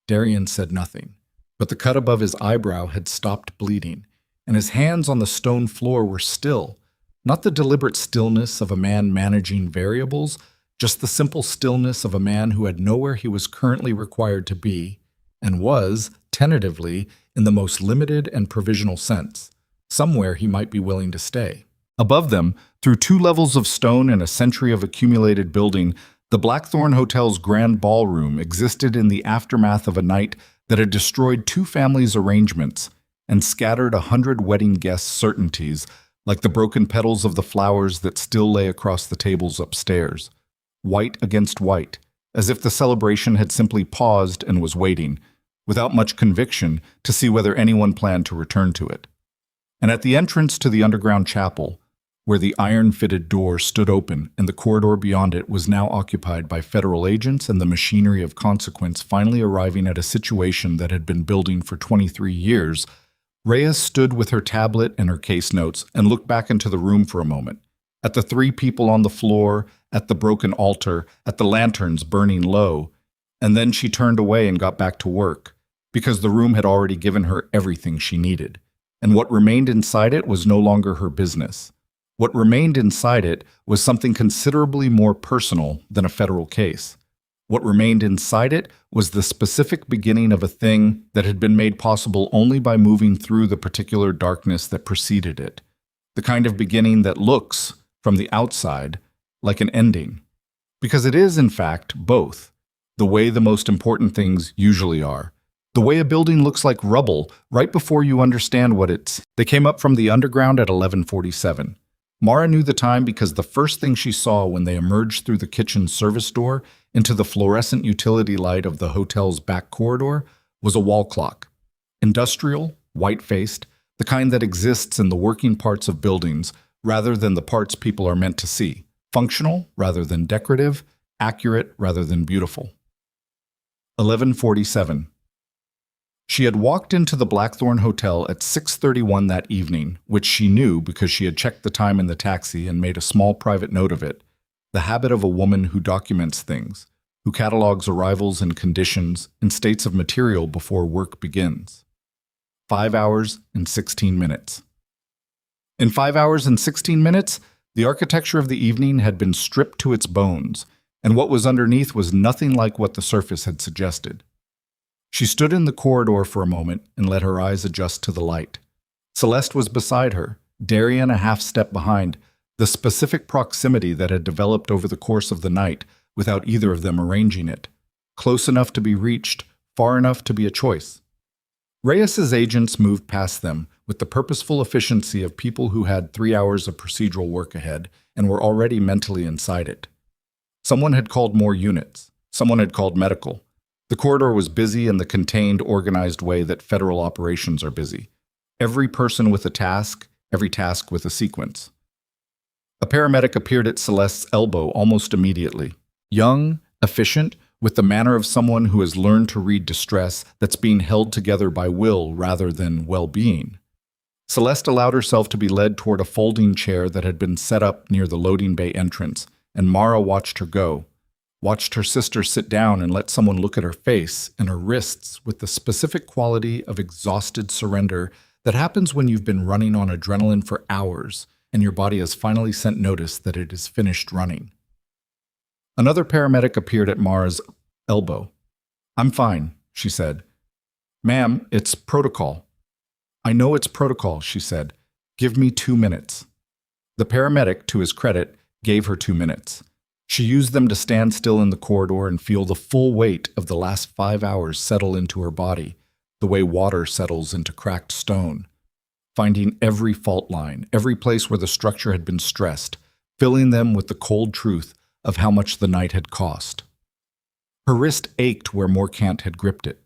[SPEAKER 1] Darian said nothing, but the cut above his eyebrow had stopped bleeding, and his hands on the stone floor were still, not the deliberate stillness of a man managing variables, just the simple stillness of a man who had nowhere he was currently required to be, and was, tentatively, in the most limited and provisional sense, somewhere he might be willing to stay. Above them, through 2 levels of stone and a century of accumulated building, the Blackthorn Hotel's grand ballroom existed in the aftermath of a night that had destroyed 2 families' arrangements and scattered 100 wedding guests' certainties like the broken petals of the flowers that still lay across the tables upstairs, white against white, as if the celebration had simply paused and was waiting, without much conviction, to see whether anyone planned to return to it. And at the entrance to the underground chapel, where the iron-fitted door stood open and the corridor beyond it was now occupied by federal agents and the machinery of consequence finally arriving at a situation that had been building for 23 years, Reyes stood with her tablet and her case notes and looked back into the room for a moment, at the 3 people on the floor, at the broken altar, at the lanterns burning low, and then she turned away and got back to work, because the room had already given her everything she needed, and what remained inside it was no longer her business. What remained inside it was something considerably more personal than a federal case. What remained inside it was the specific beginning of a thing that had been made possible only by moving through the particular darkness that preceded it. The kind of beginning that looks, from the outside, like an ending. Because it is, in fact, both. The way the most important things usually are. The way a building looks like rubble right before you understand what it's. They came up from the underground at 11:47. Mara knew the time because the first thing she saw when they emerged through the kitchen service door into the fluorescent utility light of the hotel's back corridor was a wall clock. Industrial, white-faced, the kind that exists in the working parts of buildings rather than the parts people are meant to see, functional rather than decorative, accurate rather than beautiful. 11:47. She had walked into the Blackthorn Hotel at 6:31 that evening, which she knew because she had checked the time in the taxi and made a small private note of it, the habit of a woman who documents things, who catalogs arrivals and conditions and states of material before work begins. 5 hours and 16 minutes. In 5 hours and 16 minutes, the architecture of the evening had been stripped to its bones, and what was underneath was nothing like what the surface had suggested. She stood in the corridor for a moment and let her eyes adjust to the light. Celeste was beside her, Darian a half step behind, the specific proximity that had developed over the course of the night without either of them arranging it. Close enough to be reached, far enough to be a choice. Reyes's agents moved past them with the purposeful efficiency of people who had 3 hours of procedural work ahead and were already mentally inside it. Someone had called more units. Someone had called medical. The corridor was busy in the contained, organized way that federal operations are busy. Every person with a task, every task with a sequence. A paramedic appeared at Celeste's elbow almost immediately. Young, efficient, with the manner of someone who has learned to read distress that's being held together by will rather than well-being. Celeste allowed herself to be led toward a folding chair that had been set up near the loading bay entrance, and Mara watched her go. Watched her sister sit down and let someone look at her face and her wrists with the specific quality of exhausted surrender that happens when you've been running on adrenaline for hours and your body has finally sent notice that it is finished running. Another paramedic appeared at Mara's elbow. "I'm fine," she said. "Ma'am, it's protocol." "I know it's protocol," she said. "Give me 2 minutes." The paramedic, to his credit, gave her 2 minutes. She used them to stand still in the corridor and feel the full weight of the last 5 hours settle into her body, the way water settles into cracked stone, finding every fault line, every place where the structure had been stressed, filling them with the cold truth of how much the night had cost. Her wrist ached where Morcant had gripped it.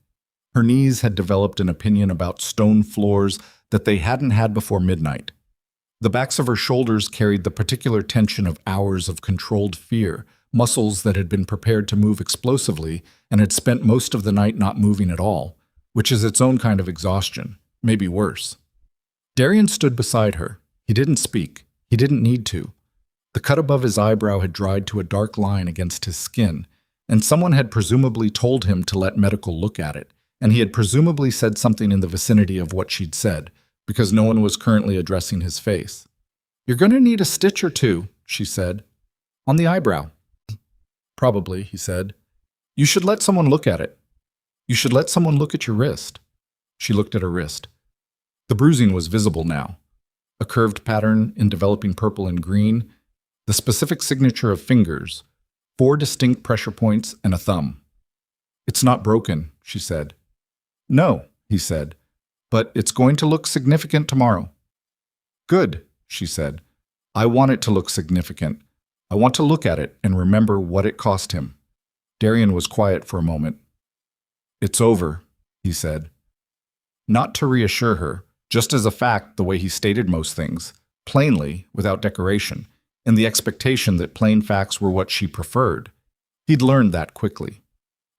[SPEAKER 1] Her knees had developed an opinion about stone floors that they hadn't had before midnight. The backs of her shoulders carried the particular tension of hours of controlled fear, muscles that had been prepared to move explosively and had spent most of the night not moving at all, which is its own kind of exhaustion, maybe worse. Darian stood beside her. He didn't speak. He didn't need to. The cut above his eyebrow had dried to a dark line against his skin, and someone had presumably told him to let medical look at it, and he had presumably said something in the vicinity of what she'd said, because no one was currently addressing his face. "You're going to need a stitch or two," she said. "On the eyebrow." "Probably," he said. "You should let someone look at it. You should let someone look at your wrist." She looked at her wrist. The bruising was visible now. A curved pattern in developing purple and green, the specific signature of fingers, 4 distinct pressure points and a thumb. "It's not broken," she said. "No," he said. "But it's going to look significant tomorrow." "Good," she said. "I want it to look significant. I want to look at it and remember what it cost him." Darian was quiet for a moment. "It's over," he said. Not to reassure her, just as a fact the way he stated most things, plainly, without decoration, in the expectation that plain facts were what she preferred. He'd learned that quickly.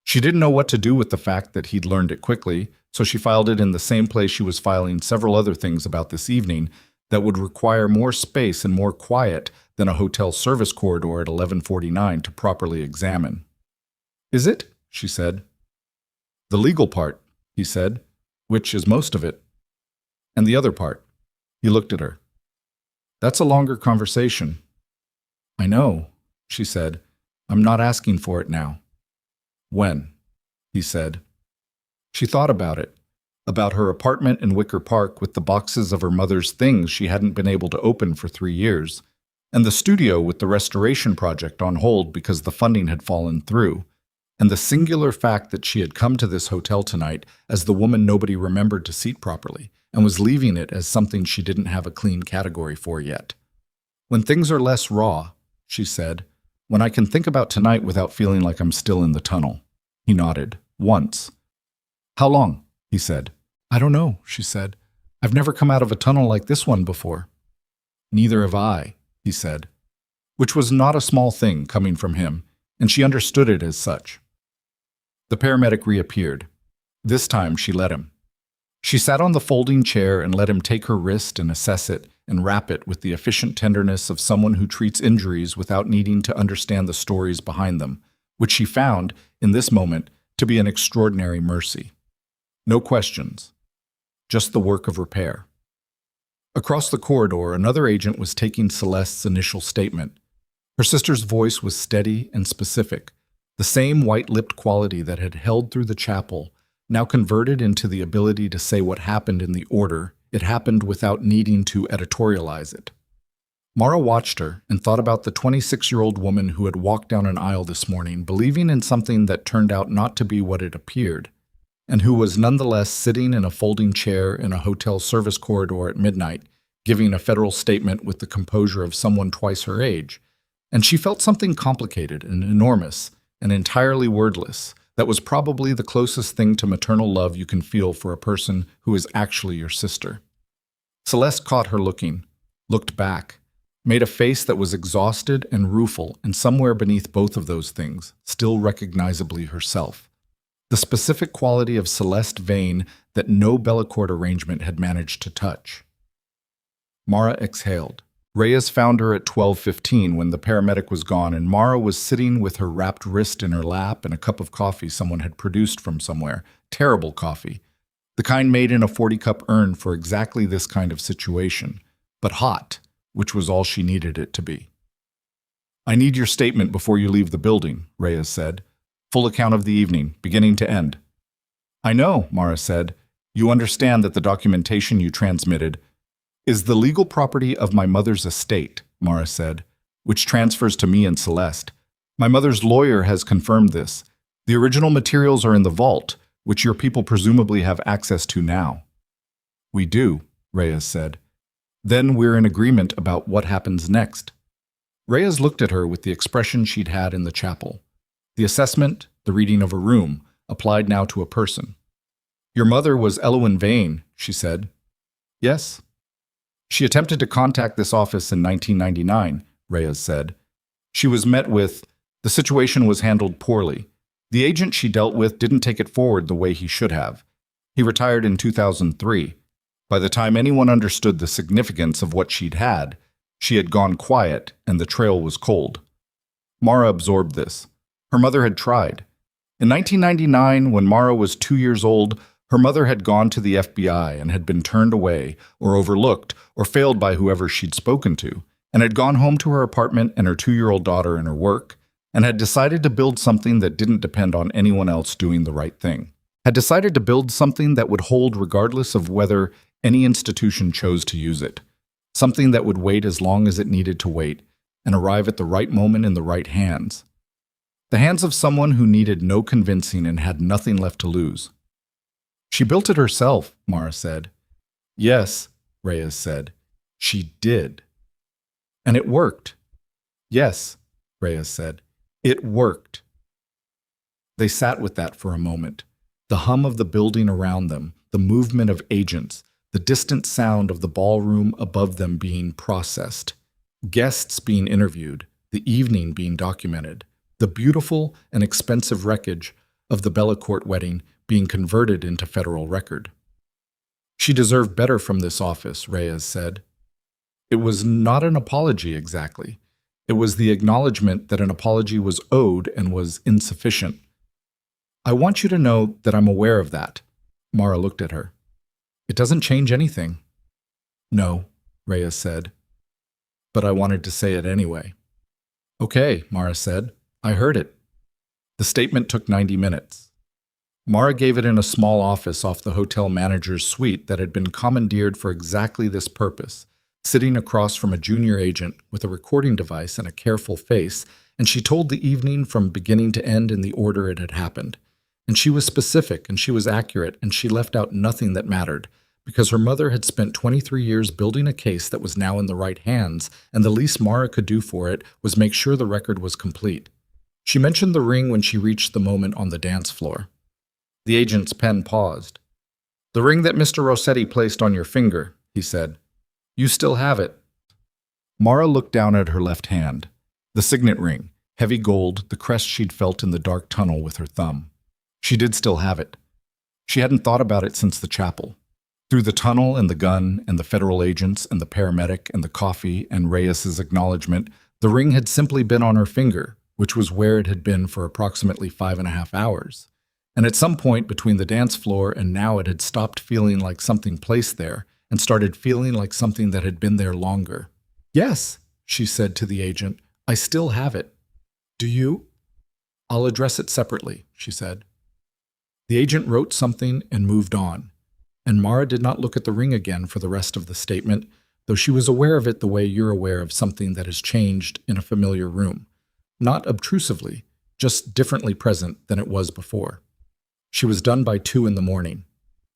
[SPEAKER 1] She didn't know what to do with the fact that he'd learned it quickly, so she filed it in the same place she was filing several other things about this evening that would require more space and more quiet than a hotel service corridor at 11:49 to properly examine. "Is it?" she said. "The legal part," he said, "which is most of it. And the other part." He looked at her. "That's a longer conversation." "I know," she said. "I'm not asking for it now." "When?" he said. She thought about it, about her apartment in Wicker Park with the boxes of her mother's things she hadn't been able to open for 3 years, and the studio with the restoration project on hold because the funding had fallen through, and the singular fact that she had come to this hotel tonight as the woman nobody remembered to seat properly, and was leaving it as something she didn't have a clean category for yet. "When things are less raw," she said, "when I can think about tonight without feeling like I'm still in the tunnel." He nodded. "Once." "How long?" he said. "I don't know," she said. I've never come out of a tunnel like this one before. Neither have I, he said, which was not a small thing coming from him, and she understood it as such. The paramedic reappeared. This time she let him. She sat on the folding chair and let him take her wrist and assess it and wrap it with the efficient tenderness of someone who treats injuries without needing to understand the stories behind them, which she found, in this moment, to be an extraordinary mercy. No questions, just the work of repair. Across the corridor, another agent was taking Celeste's initial statement. Her sister's voice was steady and specific, the same white-lipped quality that had held through the chapel, now converted into the ability to say what happened in the order it happened without needing to editorialize it. Mara watched her and thought about the 26-year-old woman who had walked down an aisle this morning believing in something that turned out not to be what it appeared, and who was nonetheless sitting in a folding chair in a hotel service corridor at midnight, giving a federal statement with the composure of someone twice her age. And she felt something complicated and enormous and entirely wordless that was probably the closest thing to maternal love you can feel for a person who is actually your sister. Celeste caught her looking, looked back, made a face that was exhausted and rueful, and somewhere beneath both of those things, still recognizably herself. The specific quality of Celeste vein that no Bellicourt arrangement had managed to touch. Mara exhaled. Reyes found her at 12:15 when the paramedic was gone, and Mara was sitting with her wrapped wrist in her lap and a cup of coffee someone had produced from somewhere. Terrible coffee. The kind made in a 40-cup urn for exactly this kind of situation. But hot, which was all she needed it to be. "I need your statement before you leave the building," Reyes said. "Full account of the evening, beginning to end." "I know," Mara said. "You understand that the documentation you transmitted is the legal property of my mother's estate," Mara said, "which transfers to me and Celeste. My mother's lawyer has confirmed this. The original materials are in the vault, which your people presumably have access to now." "We do," Reyes said. "Then we're in agreement about what happens next." Reyes looked at her with the expression she'd had in the chapel. The assessment, the reading of a room, applied now to a person. "Your mother was Elowen Vane," she said. "Yes." "She attempted to contact this office in 1999, Reyes said. "She was met with, the situation was handled poorly. The agent she dealt with didn't take it forward the way he should have. He retired in 2003. By the time anyone understood the significance of what she had gone quiet and the trail was cold." Mara absorbed this. Her mother had tried. In 1999, when Mara was 2 years old, her mother had gone to the FBI and had been turned away or overlooked or failed by whoever she'd spoken to, and had gone home to her apartment and her 2-year-old daughter and her work, and had decided to build something that didn't depend on anyone else doing the right thing. Had decided to build something that would hold regardless of whether any institution chose to use it. Something that would wait as long as it needed to wait and arrive at the right moment in the right hands. The hands of someone who needed no convincing and had nothing left to lose. "She built it herself," Mara said. "Yes," Reyes said. "She did." "And it worked." "Yes," Reyes said. "It worked." They sat with that for a moment. The hum of the building around them, the movement of agents, the distant sound of the ballroom above them being processed, guests being interviewed, the evening being documented, the beautiful and expensive wreckage of the Bellicourt wedding being converted into federal record. "She deserved better from this office," Reyes said. It was not an apology exactly. It was the acknowledgement that an apology was owed and was insufficient. "I want you to know that I'm aware of that." Mara looked at her. "It doesn't change anything." "No," Reyes said. "But I wanted to say it anyway." "Okay," Mara said. "I heard it." The statement took 90 minutes. Mara gave it in a small office off the hotel manager's suite that had been commandeered for exactly this purpose, sitting across from a junior agent with a recording device and a careful face, and she told the evening from beginning to end in the order it had happened. And she was specific, and she was accurate, and she left out nothing that mattered, because her mother had spent 23 years building a case that was now in the right hands, and the least Mara could do for it was make sure the record was complete. She mentioned the ring when she reached the moment on the dance floor. The agent's pen paused. The ring that Mr. Rossetti placed on your finger, he said. You still have it. Mara looked down at her left hand. The signet ring, heavy gold, the crest she'd felt in the dark tunnel with her thumb. She did still have it. She hadn't thought about it since the chapel. Through the tunnel and the gun and the federal agents and the paramedic and the coffee and Reyes's acknowledgement, the ring had simply been on her finger, which was where it had been for approximately 5.5 hours. And at some point between the dance floor and now it had stopped feeling like something placed there and started feeling like something that had been there longer. Yes, she said to the agent, I still have it. Do you? I'll address it separately, she said. The agent wrote something and moved on, and Mara did not look at the ring again for the rest of the statement, though she was aware of it the way you're aware of something that has changed in a familiar room. Not obtrusively, just differently present than it was before. She was done by 2 a.m.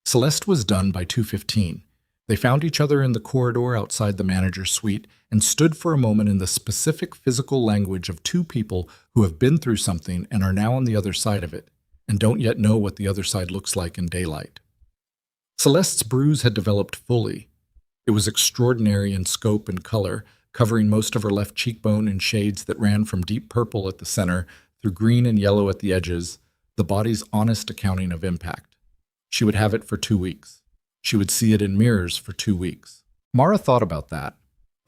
[SPEAKER 1] Celeste was done by 2:15. They found each other in the corridor outside the manager's suite and stood for a moment in the specific physical language of two people who have been through something and are now on the other side of it, and don't yet know what the other side looks like in daylight. Celeste's bruise had developed fully. It was extraordinary in scope and color, covering most of her left cheekbone in shades that ran from deep purple at the center through green and yellow at the edges, the body's honest accounting of impact. She would have it for 2 weeks. She would see it in mirrors for 2 weeks. Mara thought about that,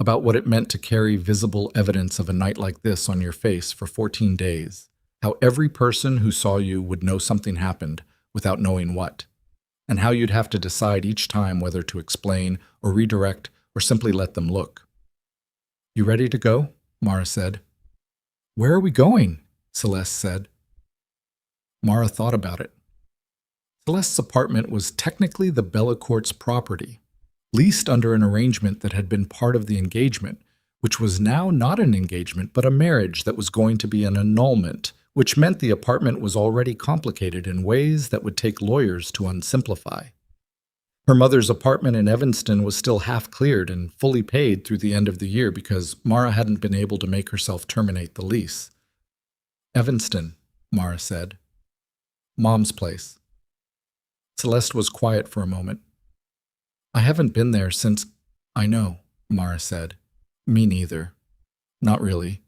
[SPEAKER 1] about what it meant to carry visible evidence of a night like this on your face for 14 days, how every person who saw you would know something happened without knowing what, and how you'd have to decide each time whether to explain or redirect or simply let them look. You ready to go? Mara said. Where are we going? Celeste said. Mara thought about it. Celeste's apartment was technically the Bellacourt's property, leased under an arrangement that had been part of the engagement, which was now not an engagement but a marriage that was going to be an annulment, which meant the apartment was already complicated in ways that would take lawyers to unsimplify. Her mother's apartment in Evanston was still half cleared and fully paid through the end of the year because Mara hadn't been able to make herself terminate the lease. Evanston, Mara said. Mom's place. Celeste was quiet for a moment. I haven't been there since... I know, Mara said. Me neither. Not really.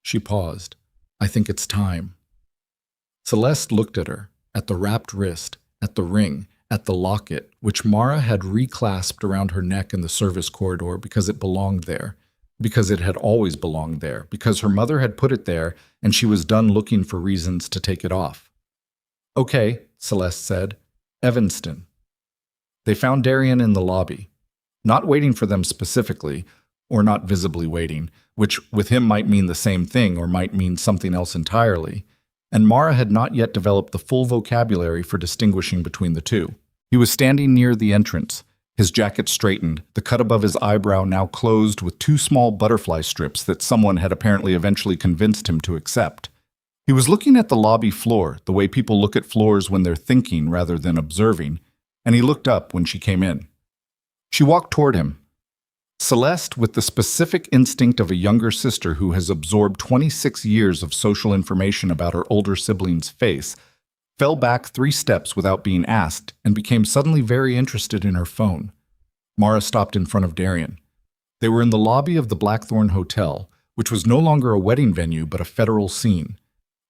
[SPEAKER 1] She paused. I think it's time. Celeste looked at her, at the wrapped wrist, at the ring, at the locket, which Mara had reclasped around her neck in the service corridor because it belonged there, because it had always belonged there, because her mother had put it there and she was done looking for reasons to take it off. Okay, Celeste said. Evanston. They found Darian in the lobby, not waiting for them specifically, or not visibly waiting, which with him might mean the same thing or might mean something else entirely, and Mara had not yet developed the full vocabulary for distinguishing between the two. He was standing near the entrance, his jacket straightened, the cut above his eyebrow now closed with 2 small butterfly strips that someone had apparently eventually convinced him to accept. He was looking at the lobby floor, the way people look at floors when they're thinking rather than observing, and he looked up when she came in. She walked toward him. Celeste, with the specific instinct of a younger sister who has absorbed 26 years of social information about her older sibling's face, fell back 3 steps without being asked and became suddenly very interested in her phone. Mara stopped in front of Darian. They were in the lobby of the Blackthorn Hotel, which was no longer a wedding venue but a federal scene.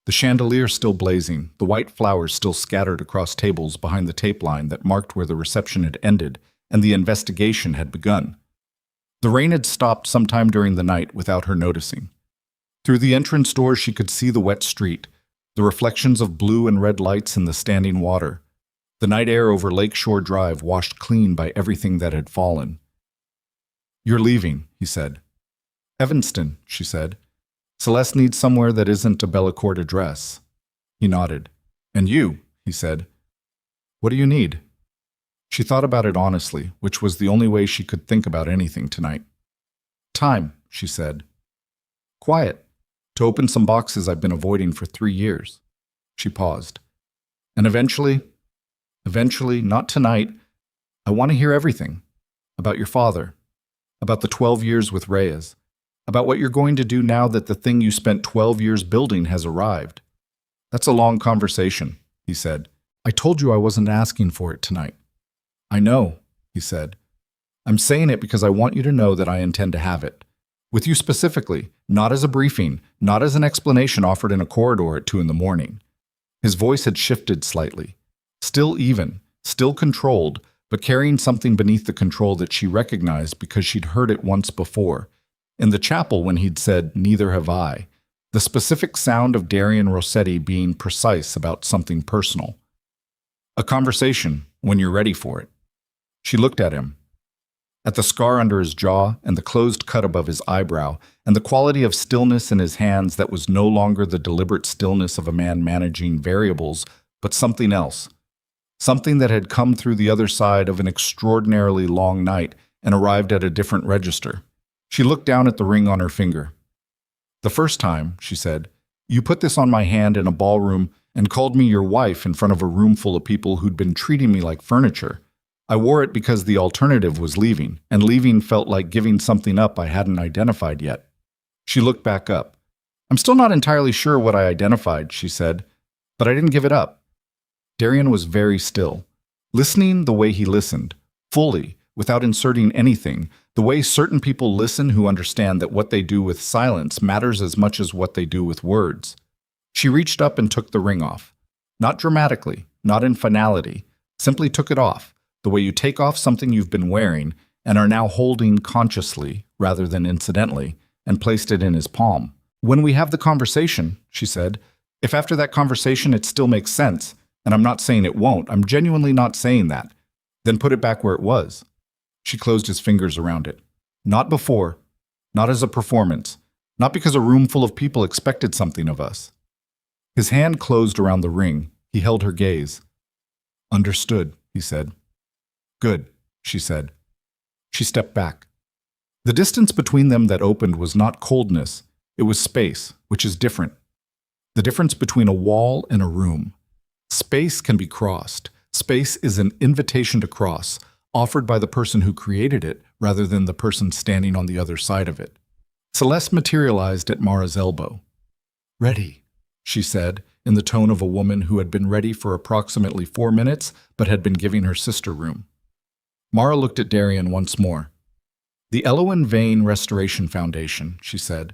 [SPEAKER 1] The chandelier still blazing, the white flowers still scattered across tables behind the tape line that marked where the reception had ended and the investigation had begun. The rain had stopped sometime during the night without her noticing. Through the entrance door she could see the wet street, the reflections of blue and red lights in the standing water, the night air over Lakeshore Drive washed clean by everything that had fallen. You're leaving, he said. Evanston, she said. Celeste needs somewhere that isn't a Bellacourt address. He nodded. And you, he said. What do you need? She thought about it honestly, which was the only way she could think about anything tonight. Time, she said. Quiet. To open some boxes I've been avoiding for 3 years. She paused. And eventually, not tonight, I want to hear everything. About your father. About the 12 years with Reyes. About what you're going to do now that the thing you spent 12 years building has arrived. That's a long conversation, he said. I told you I wasn't asking for it tonight. I know, he said. I'm saying it because I want you to know that I intend to have it. With you specifically, not as a briefing, not as an explanation offered in a corridor at 2 in the morning. His voice had shifted slightly. Still even, still controlled, but carrying something beneath the control that she recognized because she'd heard it once before. In the chapel when he'd said, "Neither have I." The specific sound of Darian Rossetti being precise about something personal. A conversation, when you're ready for it. She looked at him. At the scar under his jaw and the closed cut above his eyebrow, and the quality of stillness in his hands that was no longer the deliberate stillness of a man managing variables, but something else. Something that had come through the other side of an extraordinarily long night and arrived at a different register. She looked down at the ring on her finger. "The first time," she said, "you put this on my hand in a ballroom and called me your wife in front of a room full of people who'd been treating me like furniture. I wore it because the alternative was leaving, and leaving felt like giving something up I hadn't identified yet." She looked back up. "I'm still not entirely sure what I identified," she said, "but I didn't give it up." Darian was very still, listening the way he listened, fully, without inserting anything, the way certain people listen who understand that what they do with silence matters as much as what they do with words. She reached up and took the ring off. Not dramatically, not in finality, simply took it off, the way you take off something you've been wearing and are now holding consciously, rather than incidentally, and placed it in his palm. "When we have the conversation," she said, "if after that conversation it still makes sense, and I'm not saying it won't, I'm genuinely not saying that, then put it back where it was." She closed his fingers around it. "Not before, not as a performance, not because a room full of people expected something of us." His hand closed around the ring. He held her gaze. "Understood," he said. "Good," she said. She stepped back. The distance between them that opened was not coldness, it was space, which is different. The difference between a wall and a room. Space can be crossed. Space is an invitation to cross, offered by the person who created it rather than the person standing on the other side of it. Celeste materialized at Mara's elbow. "Ready," she said, in the tone of a woman who had been ready for approximately 4 minutes but had been giving her sister room. Mara looked at Darian once more. "The Eloin Vane Restoration Foundation," she said.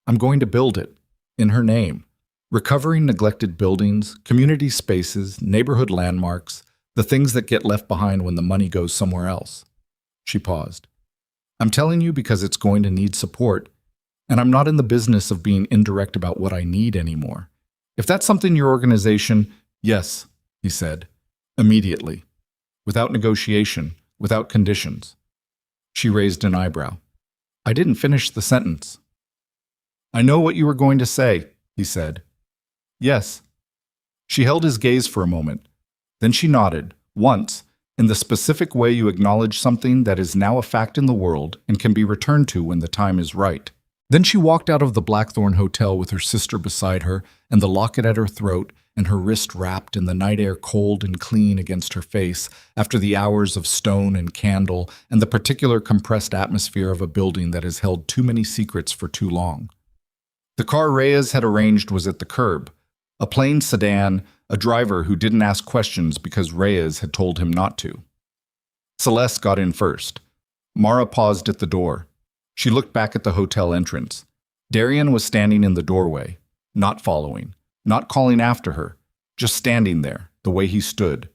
[SPEAKER 1] "I'm going to build it, in her name. Recovering neglected buildings, community spaces, neighborhood landmarks, the things that get left behind when the money goes somewhere else." She paused. "I'm telling you because it's going to need support, and I'm not in the business of being indirect about what I need anymore. If that's something your organization—" "Yes," he said, immediately, without negotiation, without conditions. She raised an eyebrow. "I didn't finish the sentence." "I know what you were going to say," he said. "Yes." She held his gaze for a moment. Then she nodded, once, in the specific way you acknowledge something that is now a fact in the world and can be returned to when the time is right. Then she walked out of the Blackthorn Hotel with her sister beside her and the locket at her throat and her wrist wrapped in the night air cold and clean against her face after the hours of stone and candle and the particular compressed atmosphere of a building that has held too many secrets for too long. The car Reyes had arranged was at the curb, a plain sedan, a driver who didn't ask questions because Reyes had told him not to. Celeste got in first. Mara paused at the door. She looked back at the hotel entrance. Darian was standing in the doorway, not following, not calling after her, just standing there, the way he stood,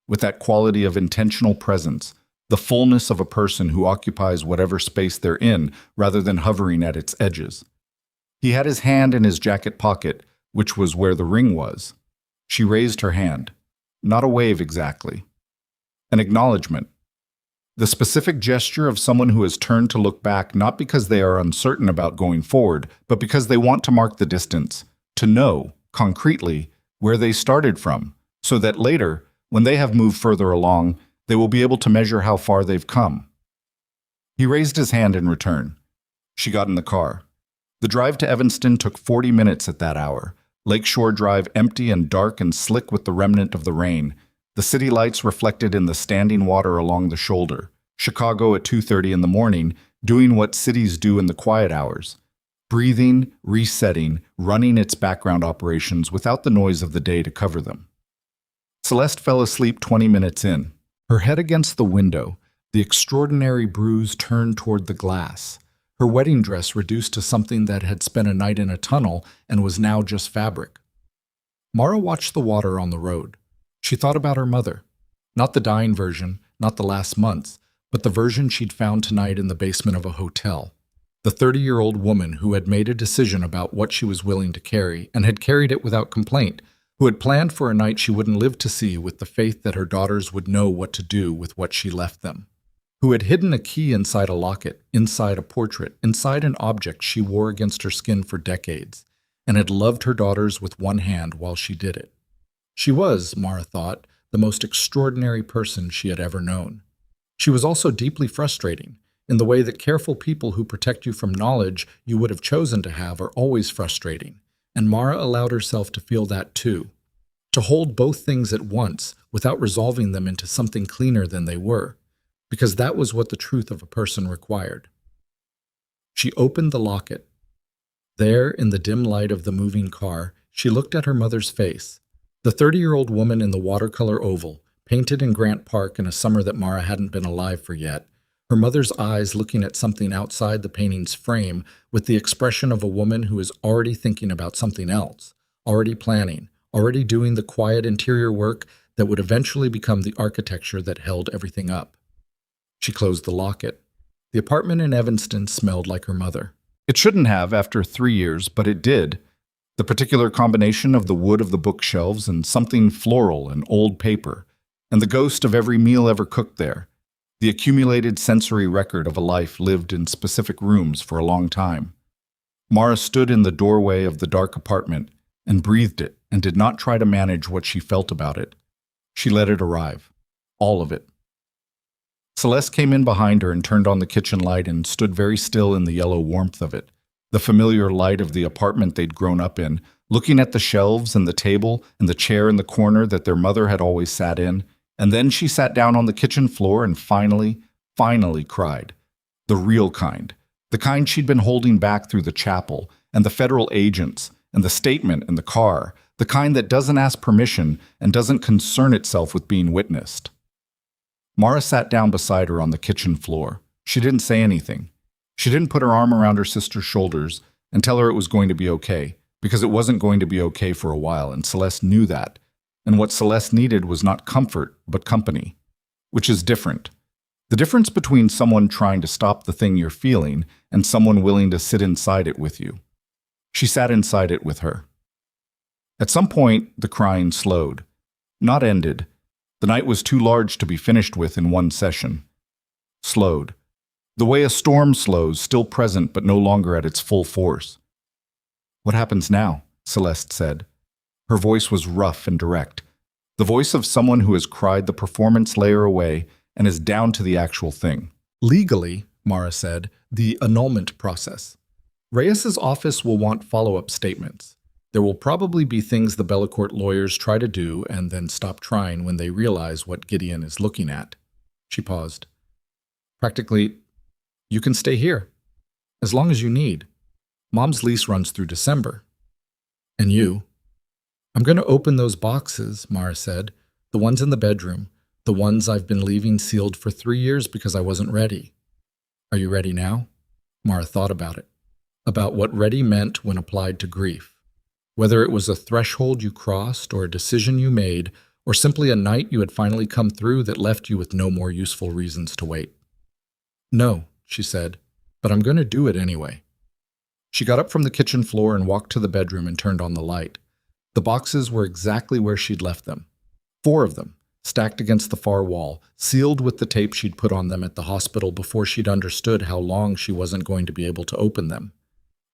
[SPEAKER 1] with that quality of intentional presence, the fullness of a person who occupies whatever space they're in rather than hovering at its edges. He had his hand in his jacket pocket, which was where the ring was. She raised her hand. Not a wave exactly. An acknowledgement. The specific gesture of someone who has turned to look back not because they are uncertain about going forward, but because they want to mark the distance, to know, concretely, where they started from, so that later, when they have moved further along, they will be able to measure how far they've come. He raised his hand in return. She got in the car. The drive to Evanston took 40 minutes at that hour. Lakeshore Drive empty and dark and slick with the remnant of the rain. The city lights reflected in the standing water along the shoulder. Chicago at 2:30 in the morning, doing what cities do in the quiet hours. Breathing, resetting, running its background operations without the noise of the day to cover them. Celeste fell asleep 20 minutes in. Her head against the window, the extraordinary bruise turned toward the glass. Her wedding dress reduced to something that had spent a night in a tunnel and was now just fabric. Mara watched the water on the road. She thought about her mother. Not the dying version, not the last months, but the version she'd found tonight in the basement of a hotel. The 30-year-old woman who had made a decision about what she was willing to carry and had carried it without complaint, who had planned for a night she wouldn't live to see with the faith that her daughters would know what to do with what she left them, who had hidden a key inside a locket, inside a portrait, inside an object she wore against her skin for decades, and had loved her daughters with one hand while she did it. She was, Mara thought, the most extraordinary person she had ever known. She was also deeply frustrating, in the way that careful people who protect you from knowledge you would have chosen to have are always frustrating, and Mara allowed herself to feel that too. To hold both things at once without resolving them into something cleaner than they were, because that was what the truth of a person required. She opened the locket. There, in the dim light of the moving car, she looked at her mother's face, the 30-year-old woman in the watercolor oval, painted in Grant Park in a summer that Mara hadn't been alive for yet, her mother's eyes looking at something outside the painting's frame with the expression of a woman who is already thinking about something else, already planning, already doing the quiet interior work that would eventually become the architecture that held everything up. She closed the locket. The apartment in Evanston smelled like her mother. It shouldn't have after 3 years, but it did. The particular combination of the wood of the bookshelves and something floral and old paper, and the ghost of every meal ever cooked there, the accumulated sensory record of a life lived in specific rooms for a long time. Mara stood in the doorway of the dark apartment and breathed it and did not try to manage what she felt about it. She let it arrive. All of it. Celeste came in behind her and turned on the kitchen light and stood very still in the yellow warmth of it, the familiar light of the apartment they'd grown up in, looking at the shelves and the table and the chair in the corner that their mother had always sat in. And then she sat down on the kitchen floor and finally cried. The real kind. The kind she'd been holding back through the chapel and the federal agents and the statement in the car. The kind that doesn't ask permission and doesn't concern itself with being witnessed. Mara sat down beside her on the kitchen floor. She didn't say anything. She didn't put her arm around her sister's shoulders and tell her it was going to be okay, because it wasn't going to be okay for a while, and Celeste knew that. And what Celeste needed was not comfort, but company, which is different. The difference between someone trying to stop the thing you're feeling and someone willing to sit inside it with you. She sat inside it with her. At some point, the crying slowed. Not ended. The night was too large to be finished with in one session. Slowed. The way a storm slows, still present but no longer at its full force. "What happens now?" Celeste said. Her voice was rough and direct, the voice of someone who has cried the performance layer away and is down to the actual thing. "Legally," Mara said, "the annulment process. Reyes's office will want follow-up statements. There will probably be things the Bellecourt lawyers try to do and then stop trying when they realize what Gideon is looking at." She paused. "Practically, you can stay here, as long as you need. Mom's lease runs through December. And you?" "I'm going to open those boxes," Mara said. "The ones in the bedroom. The ones I've been leaving sealed for 3 years because I wasn't ready." "Are you ready now?" Mara thought about it. About what ready meant when applied to grief. Whether it was a threshold you crossed or a decision you made, or simply a night you had finally come through that left you with no more useful reasons to wait. "No," she said, "but I'm going to do it anyway." She got up from the kitchen floor and walked to the bedroom and turned on the light. The boxes were exactly where she'd left them. 4 of them, stacked against the far wall, sealed with the tape she'd put on them at the hospital before she'd understood how long she wasn't going to be able to open them.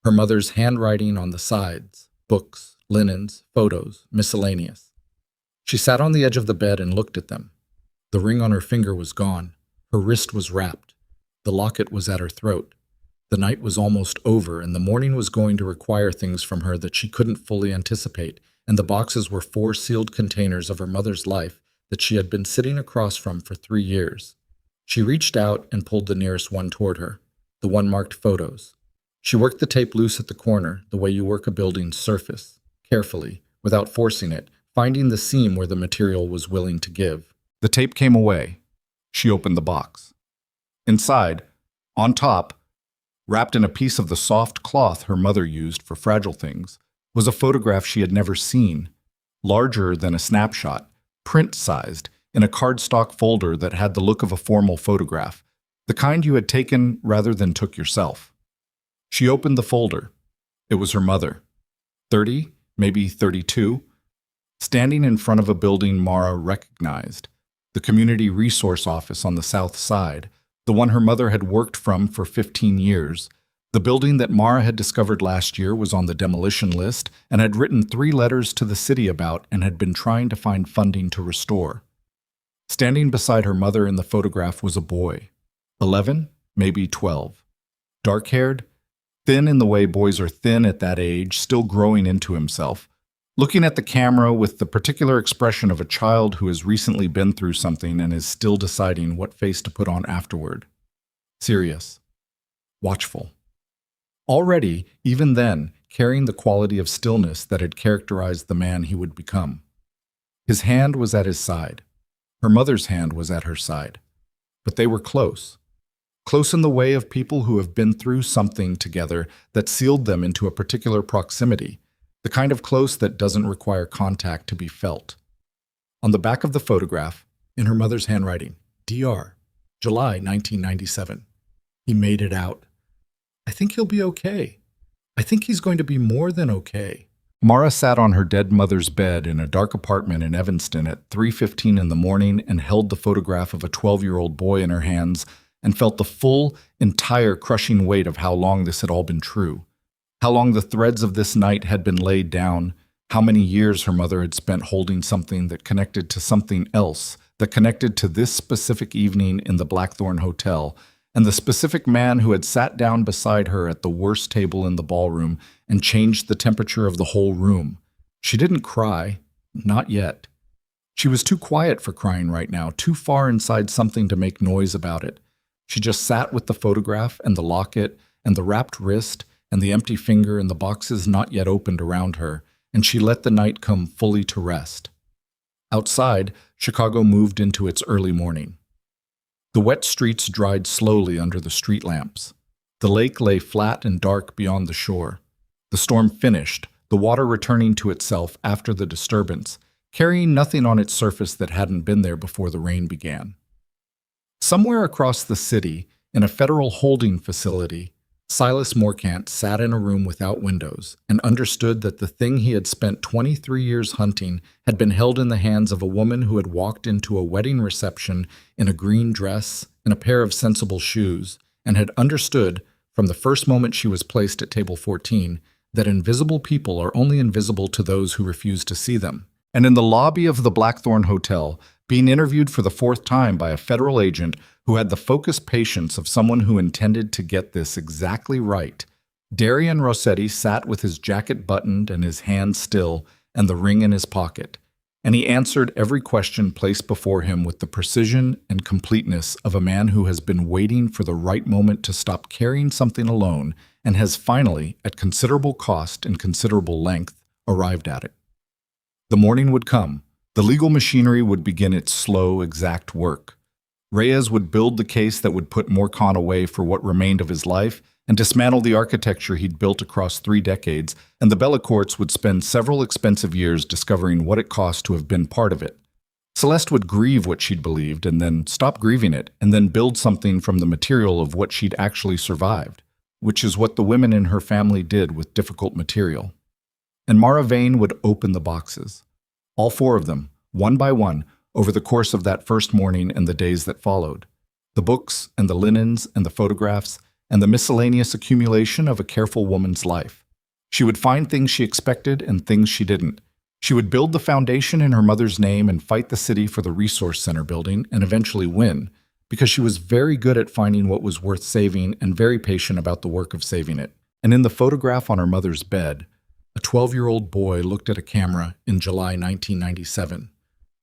[SPEAKER 1] Her mother's handwriting on the sides, books, linens, photos, miscellaneous. She sat on the edge of the bed and looked at them. The ring on her finger was gone. Her wrist was wrapped. The locket was at her throat. The night was almost over, and the morning was going to require things from her that she couldn't fully anticipate, and the boxes were 4 sealed containers of her mother's life that she had been sitting across from for 3 years. She reached out and pulled the nearest one toward her, the one marked photos. She worked the tape loose at the corner, the way you work a building's surface, carefully, without forcing it, finding the seam where the material was willing to give. The tape came away. She opened the box. Inside, on top, wrapped in a piece of the soft cloth her mother used for fragile things, was a photograph she had never seen, larger than a snapshot, print-sized, in a cardstock folder that had the look of a formal photograph, the kind you had taken rather than took yourself. She opened the folder. It was her mother, 30, maybe 32, standing in front of a building Mara recognized, the community resource office on the south side, the one her mother had worked from for 15 years. The building that Mara had discovered last year was on the demolition list and had written 3 letters to the city about and had been trying to find funding to restore. Standing beside her mother in the photograph was a boy, 11, maybe 12. Dark-haired, thin in the way boys are thin at that age, still growing into himself, looking at the camera with the particular expression of a child who has recently been through something and is still deciding what face to put on afterward. Serious. Watchful. Already, even then, carrying the quality of stillness that had characterized the man he would become. His hand was at his side. Her mother's hand was at her side. But they were close. Close in the way of people who have been through something together that sealed them into a particular proximity, the kind of close that doesn't require contact to be felt. On the back of the photograph, in her mother's handwriting, DR, July 1997. He made it out. I think he'll be okay. I think he's going to be more than okay. Mara sat on her dead mother's bed in a dark apartment in Evanston at 3:15 in the morning and held the photograph of a 12-year-old boy in her hands and felt the full, entire crushing weight of how long this had all been true. How long the threads of this night had been laid down, how many years her mother had spent holding something that connected to something else, that connected to this specific evening in the Blackthorn Hotel, and the specific man who had sat down beside her at the worst table in the ballroom and changed the temperature of the whole room. She didn't cry, not yet. She was too quiet for crying right now, too far inside something to make noise about it. She just sat with the photograph and the locket and the wrapped wrist and the empty finger and the boxes not yet opened around her, and she let the night come fully to rest. Outside, Chicago moved into its early morning. The wet streets dried slowly under the street lamps. The lake lay flat and dark beyond the shore. The storm finished, the water returning to itself after the disturbance, carrying nothing on its surface that hadn't been there before the rain began. Somewhere across the city, in a federal holding facility, Silas Morcant sat in a room without windows and understood that the thing he had spent 23 years hunting had been held in the hands of a woman who had walked into a wedding reception in a green dress and a pair of sensible shoes, and had understood, from the first moment she was placed at table 14, that invisible people are only invisible to those who refuse to see them. And in the lobby of the Blackthorn Hotel, being interviewed for the 4th time by a federal agent who had the focused patience of someone who intended to get this exactly right, Darian Rossetti sat with his jacket buttoned and his hand still and the ring in his pocket, and he answered every question placed before him with the precision and completeness of a man who has been waiting for the right moment to stop carrying something alone and has finally, at considerable cost and considerable length, arrived at it. The morning would come. The legal machinery would begin its slow, exact work. Reyes would build the case that would put Morcant away for what remained of his life and dismantle the architecture he'd built across 3 decades, and the Bellacourts would spend several expensive years discovering what it cost to have been part of it. Celeste would grieve what she'd believed and then stop grieving it and then build something from the material of what she'd actually survived, which is what the women in her family did with difficult material. And Mara Vane would open the boxes. All 4 of them, one by one, over the course of that first morning and the days that followed. The books and the linens and the photographs and the miscellaneous accumulation of a careful woman's life. She would find things she expected and things she didn't. She would build the foundation in her mother's name and fight the city for the resource center building and eventually win, because she was very good at finding what was worth saving and very patient about the work of saving it. And in the photograph on her mother's bed, a 12-year-old boy looked at a camera in July 1997,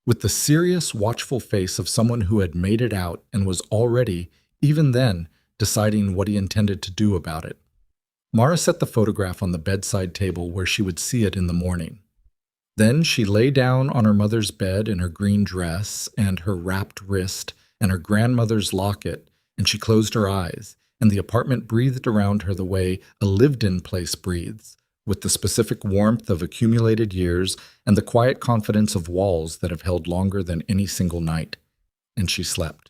[SPEAKER 1] with the serious, watchful face of someone who had made it out and was already, even then, deciding what he intended to do about it. Mara set the photograph on the bedside table where she would see it in the morning. Then she lay down on her mother's bed in her green dress and her wrapped wrist and her grandmother's locket, and she closed her eyes, and the apartment breathed around her the way a lived-in place breathes, with the specific warmth of accumulated years and the quiet confidence of walls that have held longer than any single night. And she slept.